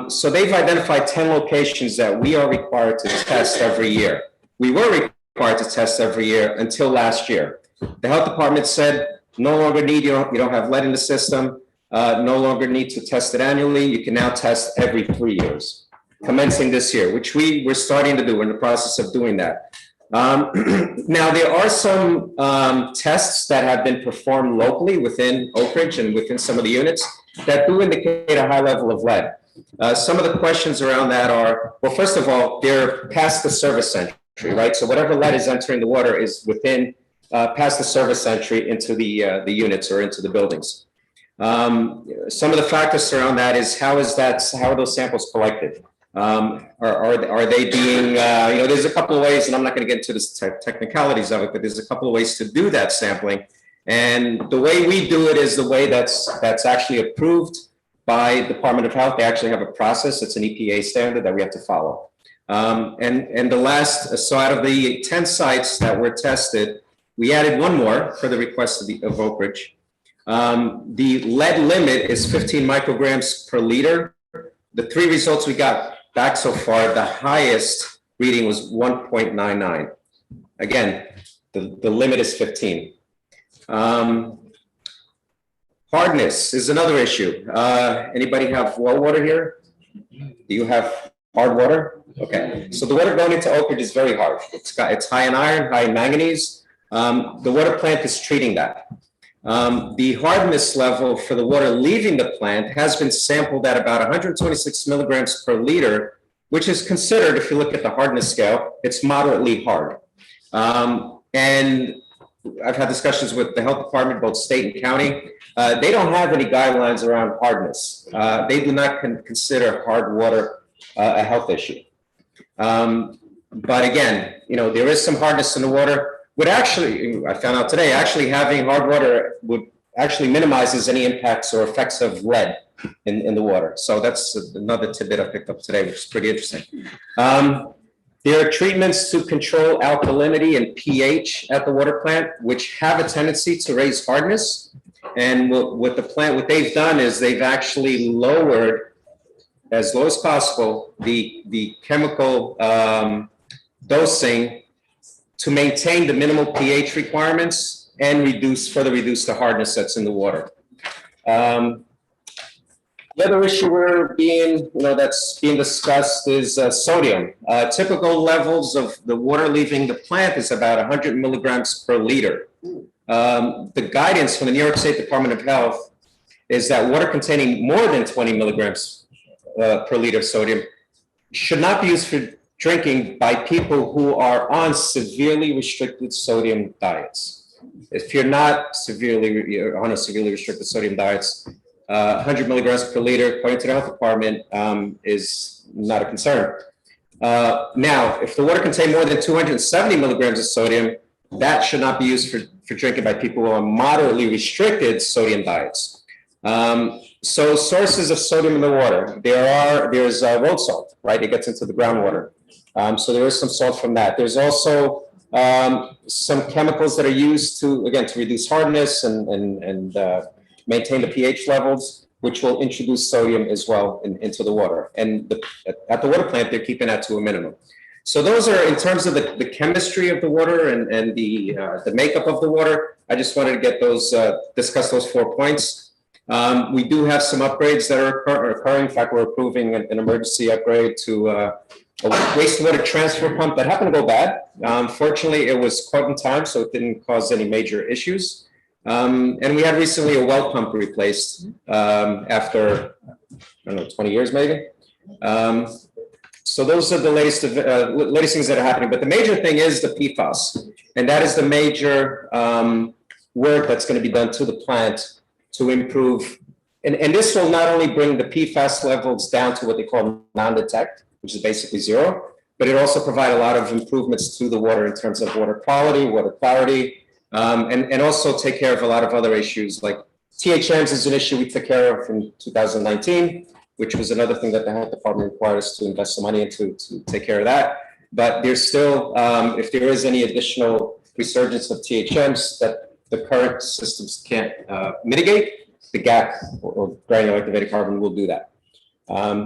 So they've identified 10 locations that we are required to test every year. We were required to test every year until last year. The health department said, no longer need, you don't have lead in the system, no longer need to test it annually. You can now test every 3 years, commencing this year, which we're starting to do. We're in the process of doing that. Now, there are some tests that have been performed locally within Oak Ridge and within some of the units that do indicate a high level of lead. Some of the questions around that are, well, first of all, they're past the service entry, right? So whatever lead is entering the water is within, past the service entry into the units or into the buildings. Some of the factors around that is how are those samples collected? Are they being, there's a couple of ways, and I'm not going to get into the technicalities of it, but there's a couple of ways to do that sampling. And the way we do it is the way that's actually approved by Department of Health. They actually have a process. It's an EPA standard that we have to follow. And the last, so out of the 10 sites that were tested, we added one more for the request of Oak Ridge. The lead limit is 15 micrograms per liter. The 3 results we got back so far, the highest reading was 1.99. Again, the limit is 15. Hardness is another issue. Anybody have well water here? Do you have hard water? Okay, so the water going into Oak Ridge is very hard. It's high in iron, high in manganese. The water plant is treating that. The hardness level for the water leaving the plant has been sampled at about 126 milligrams per liter, which is considered, if you look at the hardness scale, it's moderately hard. And I've had discussions with the health department, both state and county. They don't have any guidelines around hardness. They do not consider hard water a health issue. But again, there is some hardness in the water. Would actually, I found out today, actually having hard water would actually minimizes any impacts or effects of lead in the water. So that's another tidbit I picked up today, which is pretty interesting. There are treatments to control alkalinity and pH at the water plant, which have a tendency to raise hardness. And what the plant, what they've done is they've actually lowered as low as possible the chemical dosing to maintain the minimal pH requirements and further reduce the hardness that's in the water. The other issue that's being discussed is sodium. Typical levels of the water leaving the plant is about 100 milligrams per liter. The guidance from the New York State Department of Health is that water containing more than 20 milligrams per liter of sodium should not be used for drinking by people who are on severely restricted sodium diets. If you're not you're on a severely restricted sodium diets, 100 milligrams per liter, according to the health department, is not a concern. Now, if the water contains more than 270 milligrams of sodium, that should not be used for drinking by people who are on moderately restricted sodium diets. So sources of sodium in the water, there's road salt, right? It gets into the groundwater. So there is some salt from that. There's also some chemicals that are used to reduce hardness and maintain the pH levels, which will introduce sodium as well into the water. And at the water plant, they're keeping that to a minimum. So those are, in terms of the chemistry of the water and the makeup of the water, I just wanted to get discuss those 4 points. We do have some upgrades that are occurring. In fact, we're approving an emergency upgrade to a wastewater transfer pump that happened to go bad. Fortunately, it was caught in time, so it didn't cause any major issues. And we had recently a well pump replaced after, 20 years maybe. So those are the latest things that are happening. But the major thing is the PFAS. And that is the major work that's going to be done to the plant to improve. And this will not only bring the PFAS levels down to what they call non-detect, which is basically zero, but it also provide a lot of improvements to the water in terms of water quality, water clarity, and also take care of a lot of other issues like THMs is an issue we took care of in 2019, which was another thing that the health department required us to invest some money into to take care of that. But there's still, if there is any additional resurgence of THMs that the current systems can't mitigate, the GAC or granular activated carbon will do that.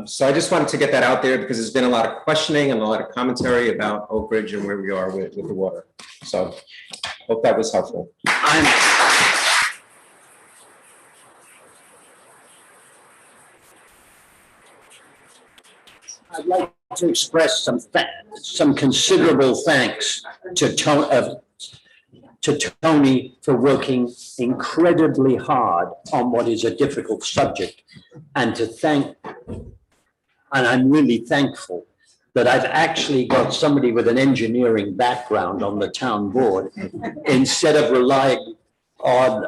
So I just wanted to get that out there because there's been a lot of questioning and a lot of commentary about Oak Ridge and where we are with the water. So hope that was helpful. I'd like to express some considerable thanks to Tony for working incredibly hard on what is a difficult subject, and I'm really thankful that I've actually got somebody with an engineering background on the town board instead of relying on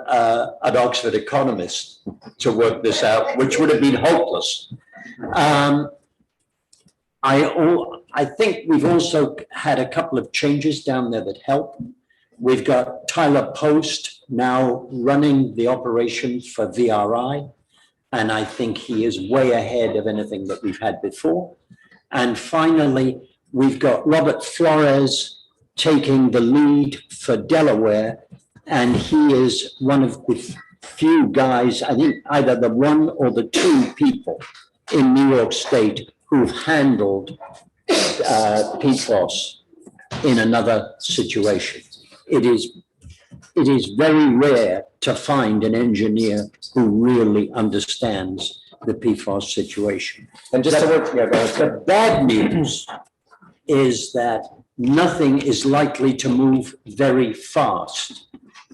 an Oxford economist to work this out, which would have been hopeless. I think we've also had a couple of changes down there that help. We've got Tyler Post now running the operations for VRI, and I think he is way ahead of anything that we've had before. And finally, we've got Robert Flores taking the lead for Delaware, and he is one of the few guys, I think either the one or the two people in New York State who've handled PFOS in another situation. It is very rare to find an engineer who really understands the PFOS situation. And just the bad news is that nothing is likely to move very fast,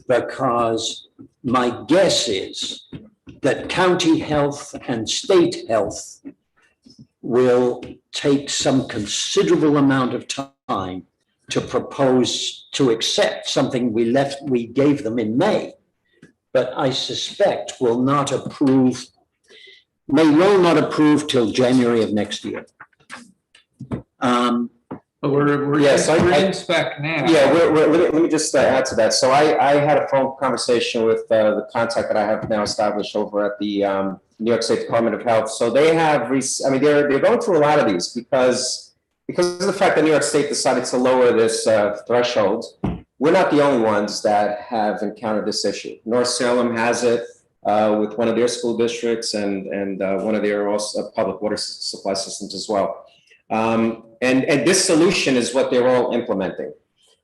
because my guess is that county health and state health will take some considerable amount of time to propose to accept something we gave them in May, but I suspect may well not approve till January of next year. But we're in spec now. Yeah, let me just add to that. So I had a phone conversation with the contact that I have now established over at the New York State Department of Health. So they have, they're going through a lot of these because of the fact that New York State decided to lower this threshold. We're not the only ones that have encountered this issue. North Salem has it with one of their school districts and one of their also public water supply systems as well. And this solution is what they're all implementing.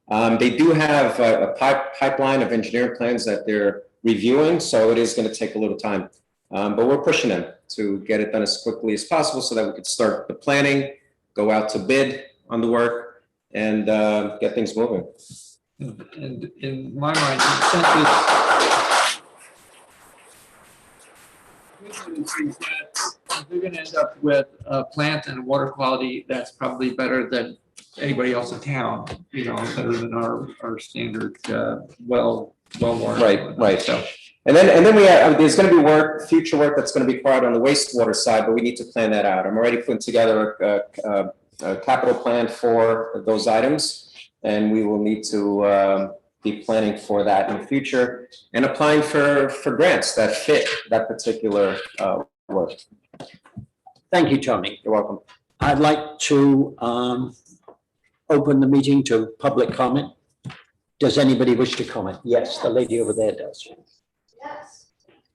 They do have a pipeline of engineering plans that they're reviewing, so it is going to take a little time. But we're pushing them to get it done as quickly as possible so that we could start the planning, go out to bid on the work, and get things moving. And in my mind, the consensus is that we're gonna end up with a plant and water quality that's probably better than anybody else in town, you know, better than our standard, well-worn. Right. So, and then we have, there's going to be future work that's going to be required on the wastewater side, but we need to plan that out. I'm already putting together a capital plan for those items, and we will need to be planning for that in the future and applying for grants that fit that particular work. Thank you, Tony. You're welcome. I'd like to open the meeting to public comment. Does anybody wish to comment? Yes, the lady over there does. Yes.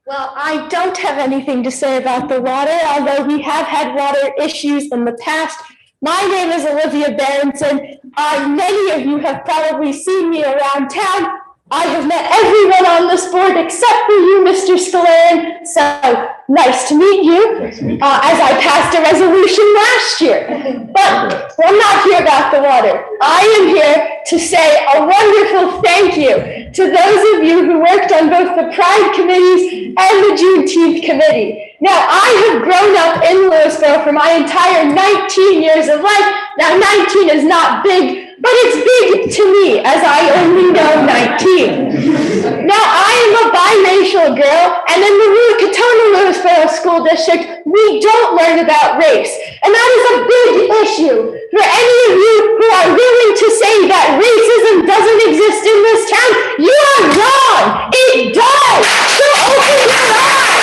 Well, I don't have anything to say about the water, although we have had water issues in the past. My name is Olivia Berenson. Many of you have probably seen me around town. I have met everyone on this board except for you, Mr. Scalarian. So nice to meet you, as I passed a resolution last year. But I'm not here about the water. I am here to say a wonderful thank you to those of you who worked on both the Pride committees and the Juneteenth committee. Now, I have grown up in Lewisboro for my entire 19 years of life. Now, 19 is not big, but it's big to me, as I only know 19. Now, I am a biracial girl, and in the Ruakatona-Lewisboro School District, we don't learn about race. And that is a big issue. For any of you who are willing to say that racism doesn't exist in this town, you are wrong. It does. So open your eyes.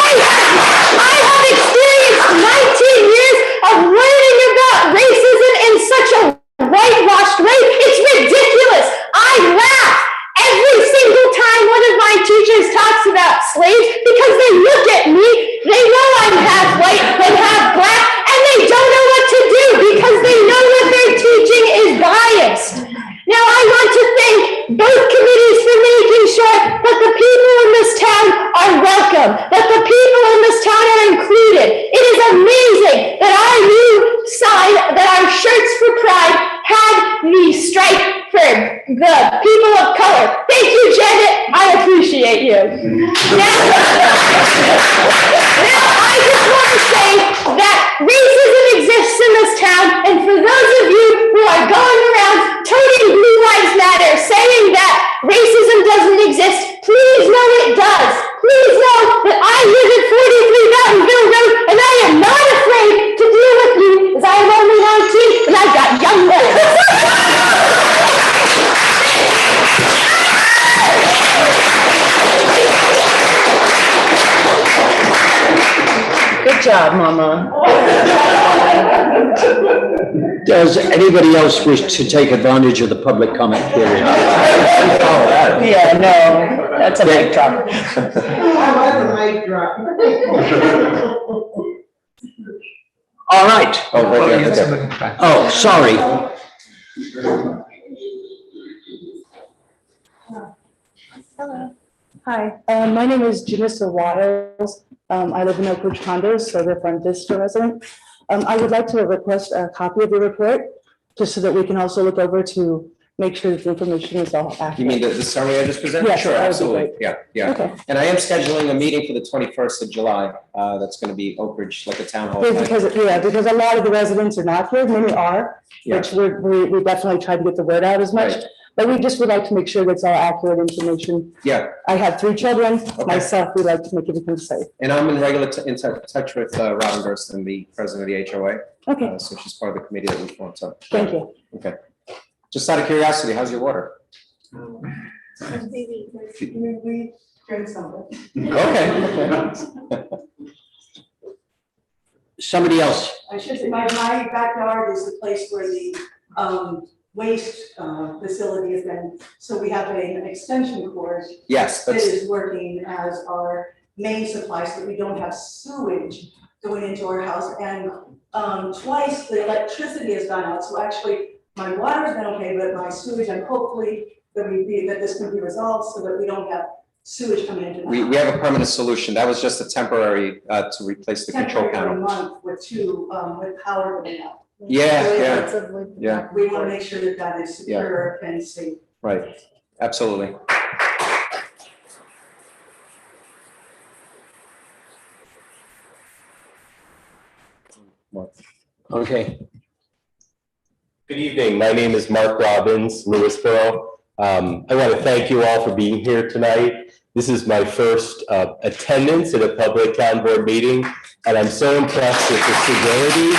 I have experienced 19 years of learning about racism in such a whitewashed way. It's ridiculous. I laugh every single time one of my teachers talks about slaves because they look at me, they know I'm half white and half black, and they don't know what to do because they know that their teaching is biased. Now, I want to thank both committees for making sure that the people in this town are welcome, that the people in this town are included. It is amazing that our new sign, that our shirts for Pride had the stripe for the people of color. Thank you, Janet. I appreciate you. Now, I just want to say that racism exists in this town, and for those of you who are going around toting Blue Lives Matter, saying that racism doesn't exist, please know it does. Please know that I live at 43 Mountainville Road, and I am not afraid to deal with you, as I am only 19, and I've got young legs. Good job, Mama. Does anybody else wish to take advantage of the public comment period? Yeah, no, that's a mic drop. I was a mic drop. All right. Oh, sorry. Hello. Hi, my name is Janissa Wiles. I live in Oak Ridge condos, so therefore I'm Vista resident. I would like to request a copy of your report, just so that we can also look over to make sure that the information is all accurate. You mean the summary I just presented? Yes, Sure, that would be absolutely. great. Yeah. Okay. And I am scheduling a meeting for the 21st of July. That's going to be Oak Ridge, like a town hall. Because a lot of the residents are not here, many are, which we definitely try to get the word out as much. Right. But we just would like to make sure that's all accurate information. Yeah. I have 3 children, myself, we like to make everything safe. And I'm in regular touch with Robin Gersten, the president of the HOA. Okay. So she's part of the committee that we formed. So. Thank you. Okay. Just out of curiosity, how's your water? We drink something. Okay. Somebody else. I should say, my backyard is the place where the waste facility has been. So we have an extension cord. Yes, That that's- is working as our main supply, so that we don't have sewage going into our house. And twice the electricity has gone out, so actually my water's been okay, but my sewage, and hopefully that this can be resolved so that we don't have sewage coming into. the We house. have a permanent solution. That was just a temporary, to replace the control Temporary panel. month with two, with power going out. Yeah. We want to make sure that that is secure and safe. Right, absolutely. Okay. Good evening. My name is Mark Robbins, Lewisboro. I want to thank you all for being here tonight. This is my first attendance at a public town board meeting, and I'm so impressed with the civility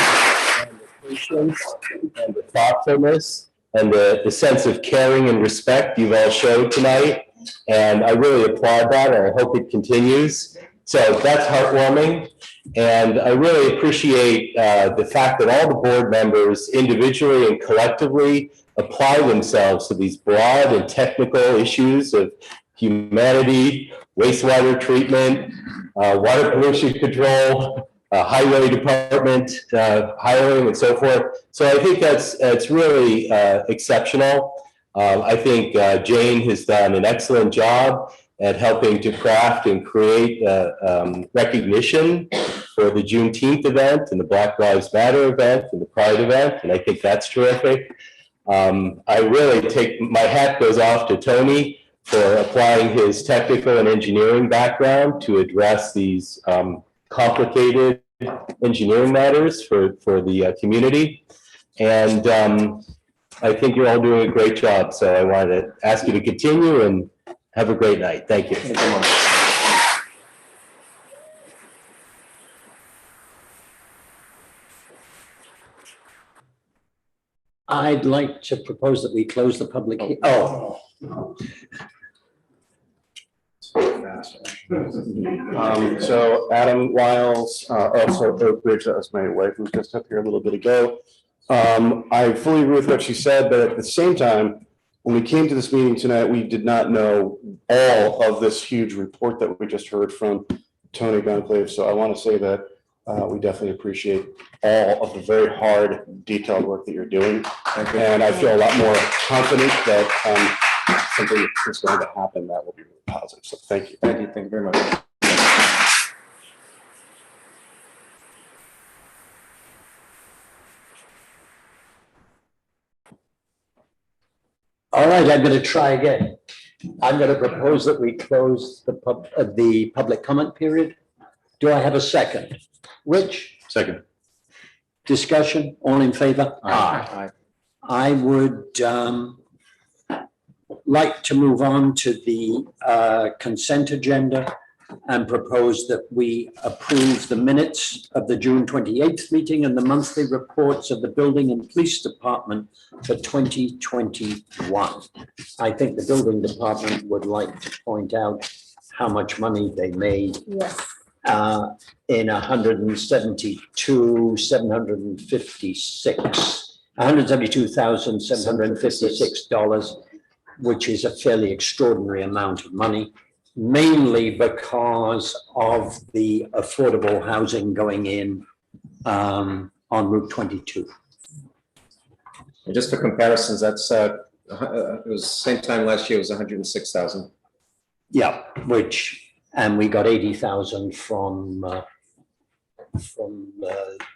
and the patience and the thoughtfulness and the sense of caring and respect you've all showed tonight. And I really applaud that, and I hope it continues. So that's heartwarming. And I really appreciate the fact that all the board members individually and collectively apply themselves to these broad and technical issues of humanity, wastewater treatment, water pollution control, highway department, hiring and so forth. So I think that's really exceptional. I think Jane has done an excellent job at helping to craft and create recognition for the Juneteenth event and the Black Lives Matter event and the Pride event, and I think that's terrific. I really my hat goes off to Tony for applying his technical and engineering background to address these complicated engineering matters for the community. And I think you're all doing a great job, so I wanted to ask you to continue and have a great night. Thank you. Thank you much. I'd like to propose that we close the public. So Adam Wiles, also Oak Ridge, that was my wife who was just up here a little bit ago. I fully agree with what she said, but at the same time, when we came to this meeting tonight, we did not know all of this huge report that we just heard from Tony Goncalves. So I want to say that we definitely appreciate all of the very hard, detailed work that you're doing. And I feel a lot more confident that something is going to happen that will be really positive. So thank you. Thank you very much. All right, I'm going to try again. I'm going to propose that we close the public comment period. Do I have a second? Rich? Second. Discussion, all in favor? Aye. I would like to move on to the consent agenda and propose that we approve the minutes of the June 28th meeting and the monthly reports of the Building and Police Department for 2021. I think the Building Department would like to point out how much money they made. Yes. In $172,756, which is a fairly extraordinary amount of money, mainly because of the affordable housing going in on Route 22. And just for comparisons, that's it was same time last year, it was 106,000. Yeah, and we got 80,000 from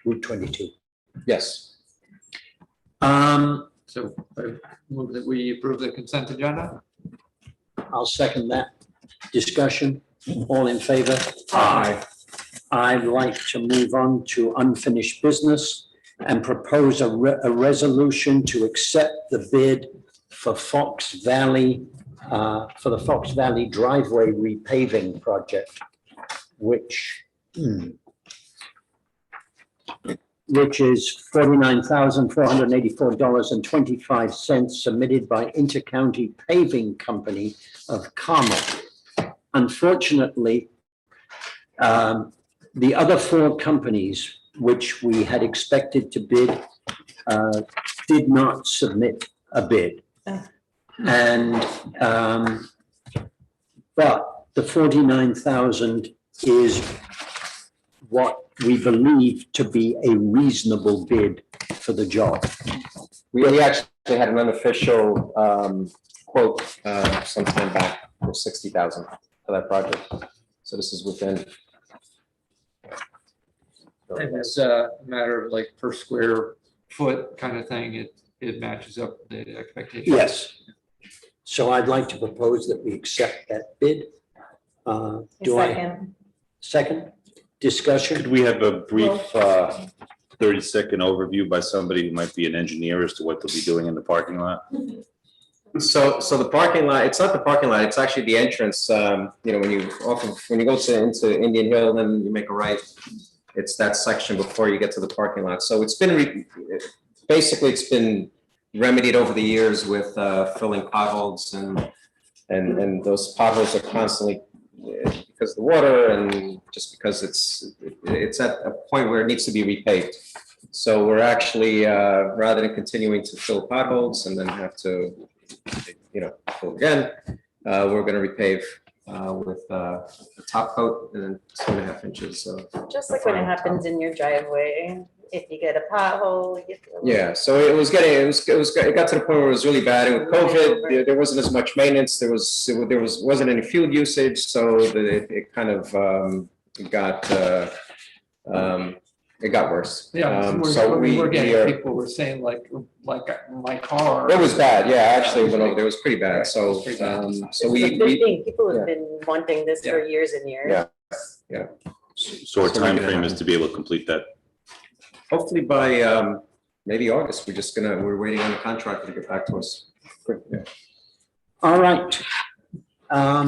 Route 22. Yes. So I move that we approve the consent agenda. I'll second that. Discussion, all in favor? Aye. I'd like to move on to unfinished business and propose a resolution to accept the bid for Fox Valley, for the Fox Valley driveway repaving project, which is $49,484.25 submitted by Intercounty Paving Company of Carmel. Unfortunately, the other four companies which we had expected to bid did not submit a bid. And but the 49,000 is what we believe to be a reasonable bid for the job. We actually actually had an unofficial quote sometime back for 60,000 for that project. So this is within. And it's a matter of like per square foot kind of thing, it matches up the expectations. Yes. So I'd like to propose that we accept that bid. Do I? Second. Second, discussion? Could we have a brief 30-second overview by somebody who might be an engineer as to what they'll be doing in the parking lot? So the parking lot, it's not the parking lot, it's actually the entrance. You know, when you go into Indian Hill, then you make a right. It's that section before you get to the parking lot. So it's been basically it's been remedied over the years with filling potholes, and those potholes are constantly because of the water and just because it's at a point where it needs to be repaved. So we're actually rather than continuing to fill potholes and then have to fill again, we're going to repave with a top coat and then 2.5 inches of. Just like when it happens in your driveway, if you get a pothole, you feel. Yeah, so it got to the point where it was really bad, and with COVID, there wasn't as much maintenance. There wasn't any fuel usage, so it kind of it got worse. Yeah, so we were getting people were saying like my car. It was bad. Yeah, actually went over there. It was pretty bad. So so It's a we good thing. People have been wanting this for years and years. Yeah. So our time frame is to be able to complete that. Hopefully by maybe August. We're waiting on the contractor to get back to us. Yeah. All right.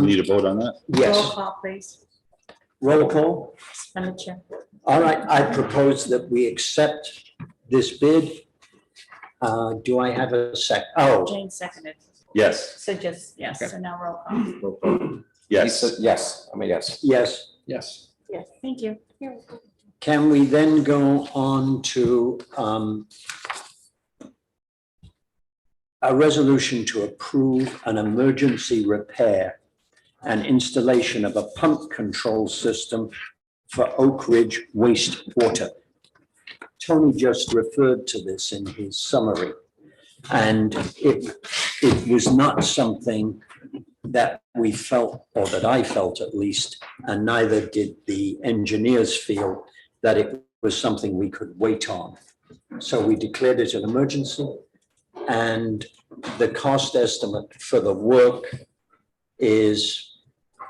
We need a vote on that? Yes. Roll call, please. Roll call. Expenditure. All right, I propose that we accept this bid. Do I have a sec? Oh, Jane seconded. Yes. So just, yes, Okay. so now roll call. Yes. Yes. I mean, yes. yes. Yes. Yes, thank you. You're welcome. Can we then go on to a resolution to approve an emergency repair and installation of a pump control system for Oak Ridge wastewater? Tony just referred to this in his summary, and it was not something that we felt, or that I felt at least, and neither did the engineers feel, that it was something we could wait on. So we declared it an emergency, and the cost estimate for the work is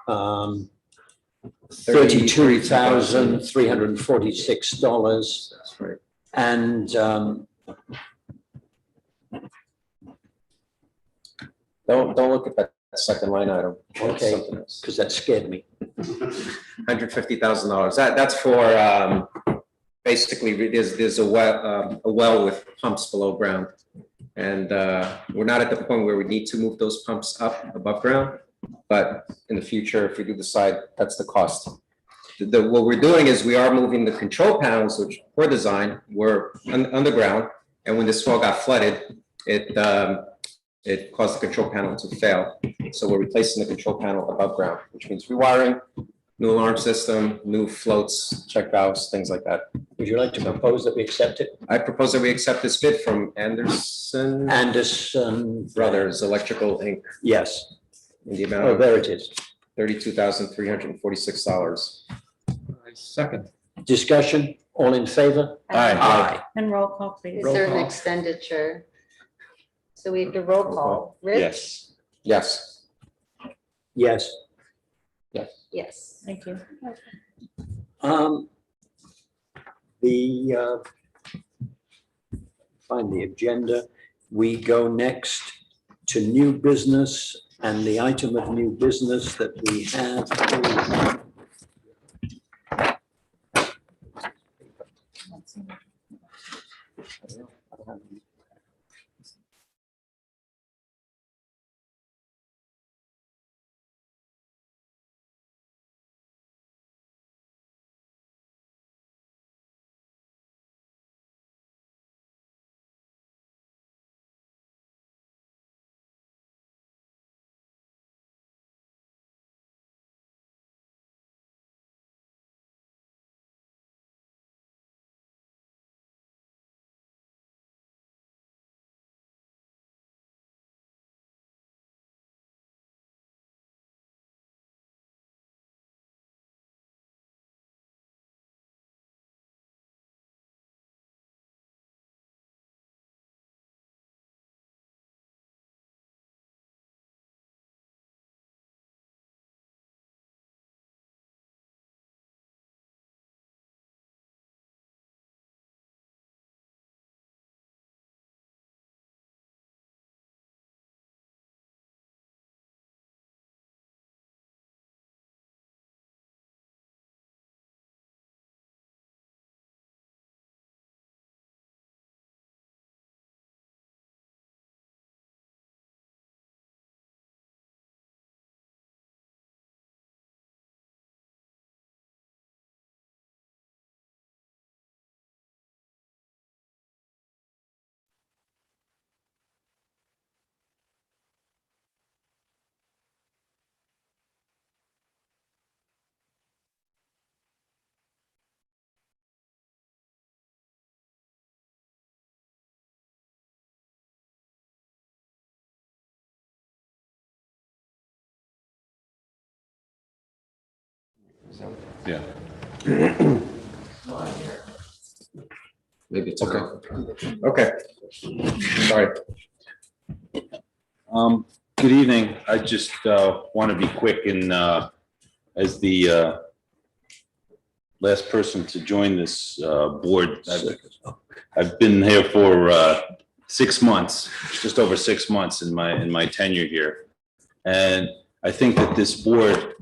$32,346. That's right. And Don't look at that second line item. okay, Something else. because that scared me. $150,000. That's for basically there's a well with pumps below ground, and we're not at the point where we need to move those pumps up above ground. But in the future, if we do decide, that's the cost. What we're doing is we are moving the control panels, which were designed, were underground, and when this well got flooded, it caused the control panel to fail. So we're replacing the control panel above ground, which means rewiring, new alarm system, new floats, check valves, things like that. Would you like to propose that we accept it? I propose that we accept this bid from Anderson Brothers Electrical Inc. Yes. In the amount Oh, of there it is. $32,346. Second. Discussion, all in favor? Aye. And roll call, please. Is there an expenditure? So we have to roll call. Rich? Yes. Yes. Yes. Yes. Thank you. Find the agenda. We go next to new business, and the item of new business that we have. Yeah. Maybe it's okay. Sorry. Good evening. I just want to be quick and as the last person to join this board, I've been here for 6 months, just over 6 months in my tenure here. And I think that this board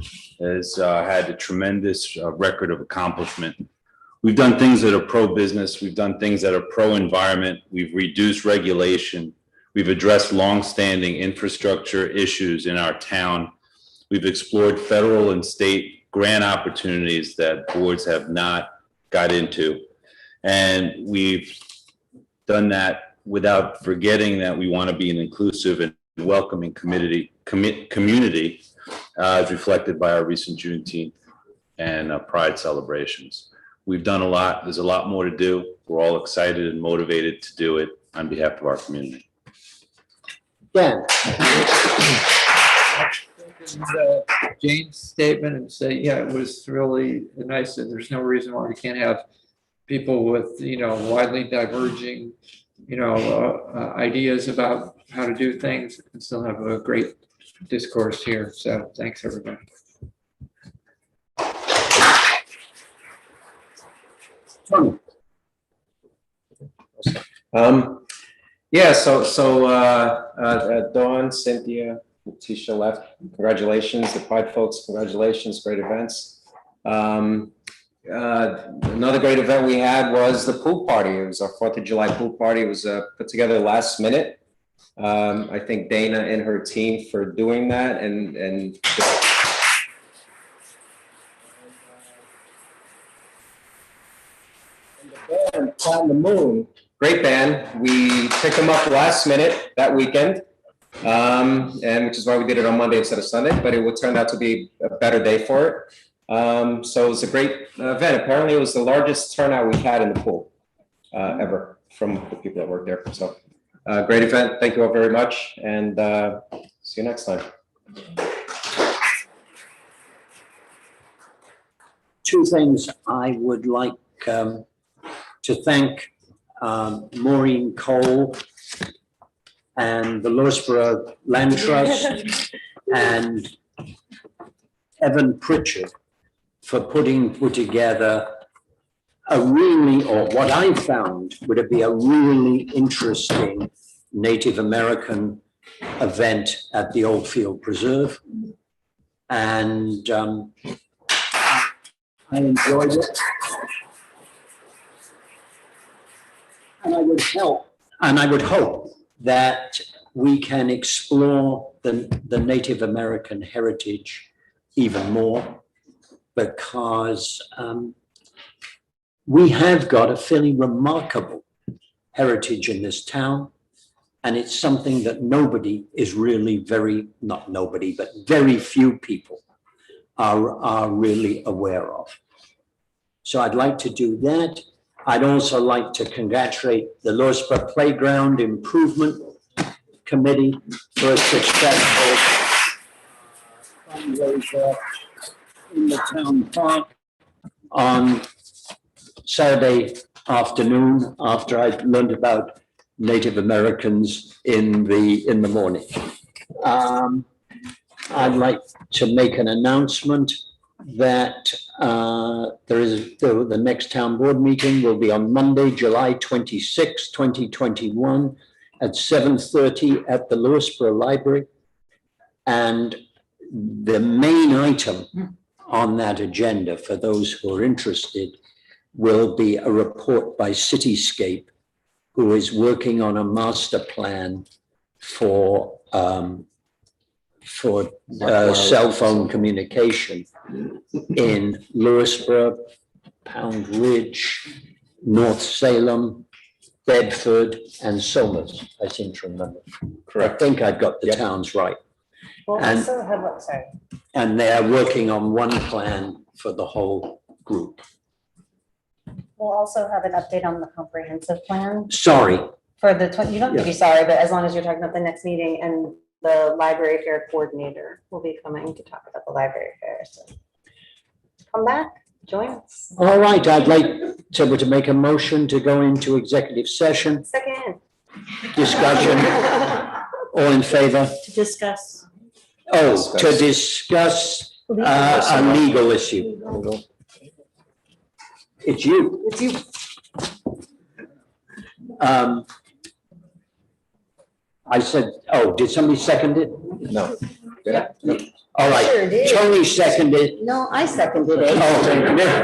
has had a tremendous record of accomplishment. We've done things that are pro-business. We've done things that are pro-environment. We've reduced regulation. We've addressed long-standing infrastructure issues in our town. We've explored federal and state grant opportunities that boards have not got into. And we've done that without forgetting that we want to be an inclusive and welcoming community as reflected by our recent Juneteenth and Pride celebrations. We've done a lot. There's a lot more to do. We're all excited and motivated to do it on behalf of our community. Dan. Jane's statement and say, yeah, it was really nice, and there's no reason why we can't have people with, widely diverging, ideas about how to do things and still have a great discourse here. So thanks, everybody. Yeah, so Dawn, Cynthia, Tisha left. Congratulations, the Pride folks, congratulations, great events. Another great event we had was the pool party. It was our 4th of July pool party. It was put together last minute. I think Dana and her team for doing that and the band on the moon. Great band. We picked them up last minute that weekend, and which is why we did it on Monday instead of Sunday, but it would turn out to be a better day for it. So it was a great event. Apparently it was the largest turnout we've had in the pool ever from the people that work there. So great event. Thank you all very much, and see you next time. Two things I would like to thank Maureen Cole and the Lewisboro Land Trust and Evan Pritchard for putting together a really, or what I found would be a really interesting Native American event at the Old Field Preserve. And I enjoyed it. And I would hope that we can explore the Native American heritage even more, because we have got a fairly remarkable heritage in this town, and it's something that nobody is really not nobody, but very few people are really aware of. So I'd like to do that. I'd also like to congratulate the Lewisboro Playground Improvement Committee for a successful fundraiser in the town park on Saturday afternoon after I'd learned about Native Americans in the morning. I'd like to make an announcement that the next town board meeting will be on Monday, July 26, 2021 at 7:30 at the Lewisboro Library. And the main item on that agenda, for those who are interested, will be a report by Cityscape, who is working on a master plan for cell phone communication in Lewisboro, Pound Ridge, North Salem, Bedford, and Somers, I seem to remember. Correct. I think I've got the towns right. We'll And- also have, what, sorry. And they're working on one plan for the whole group. We'll also have an update on the comprehensive plan. Sorry. For the, you don't have to be sorry, but as long as you're talking about the next meeting, and the library fair coordinator will be coming to talk about the library fair, so. Come back. join us. All right, I'd like to make a motion to go into executive session, Second. discussion, all in favor? To discuss. Oh, to discuss a legal issue. It's you. It's you. I said, oh, did somebody second it? No. All right, Sure did. Tony seconded. No, I seconded it. Oh,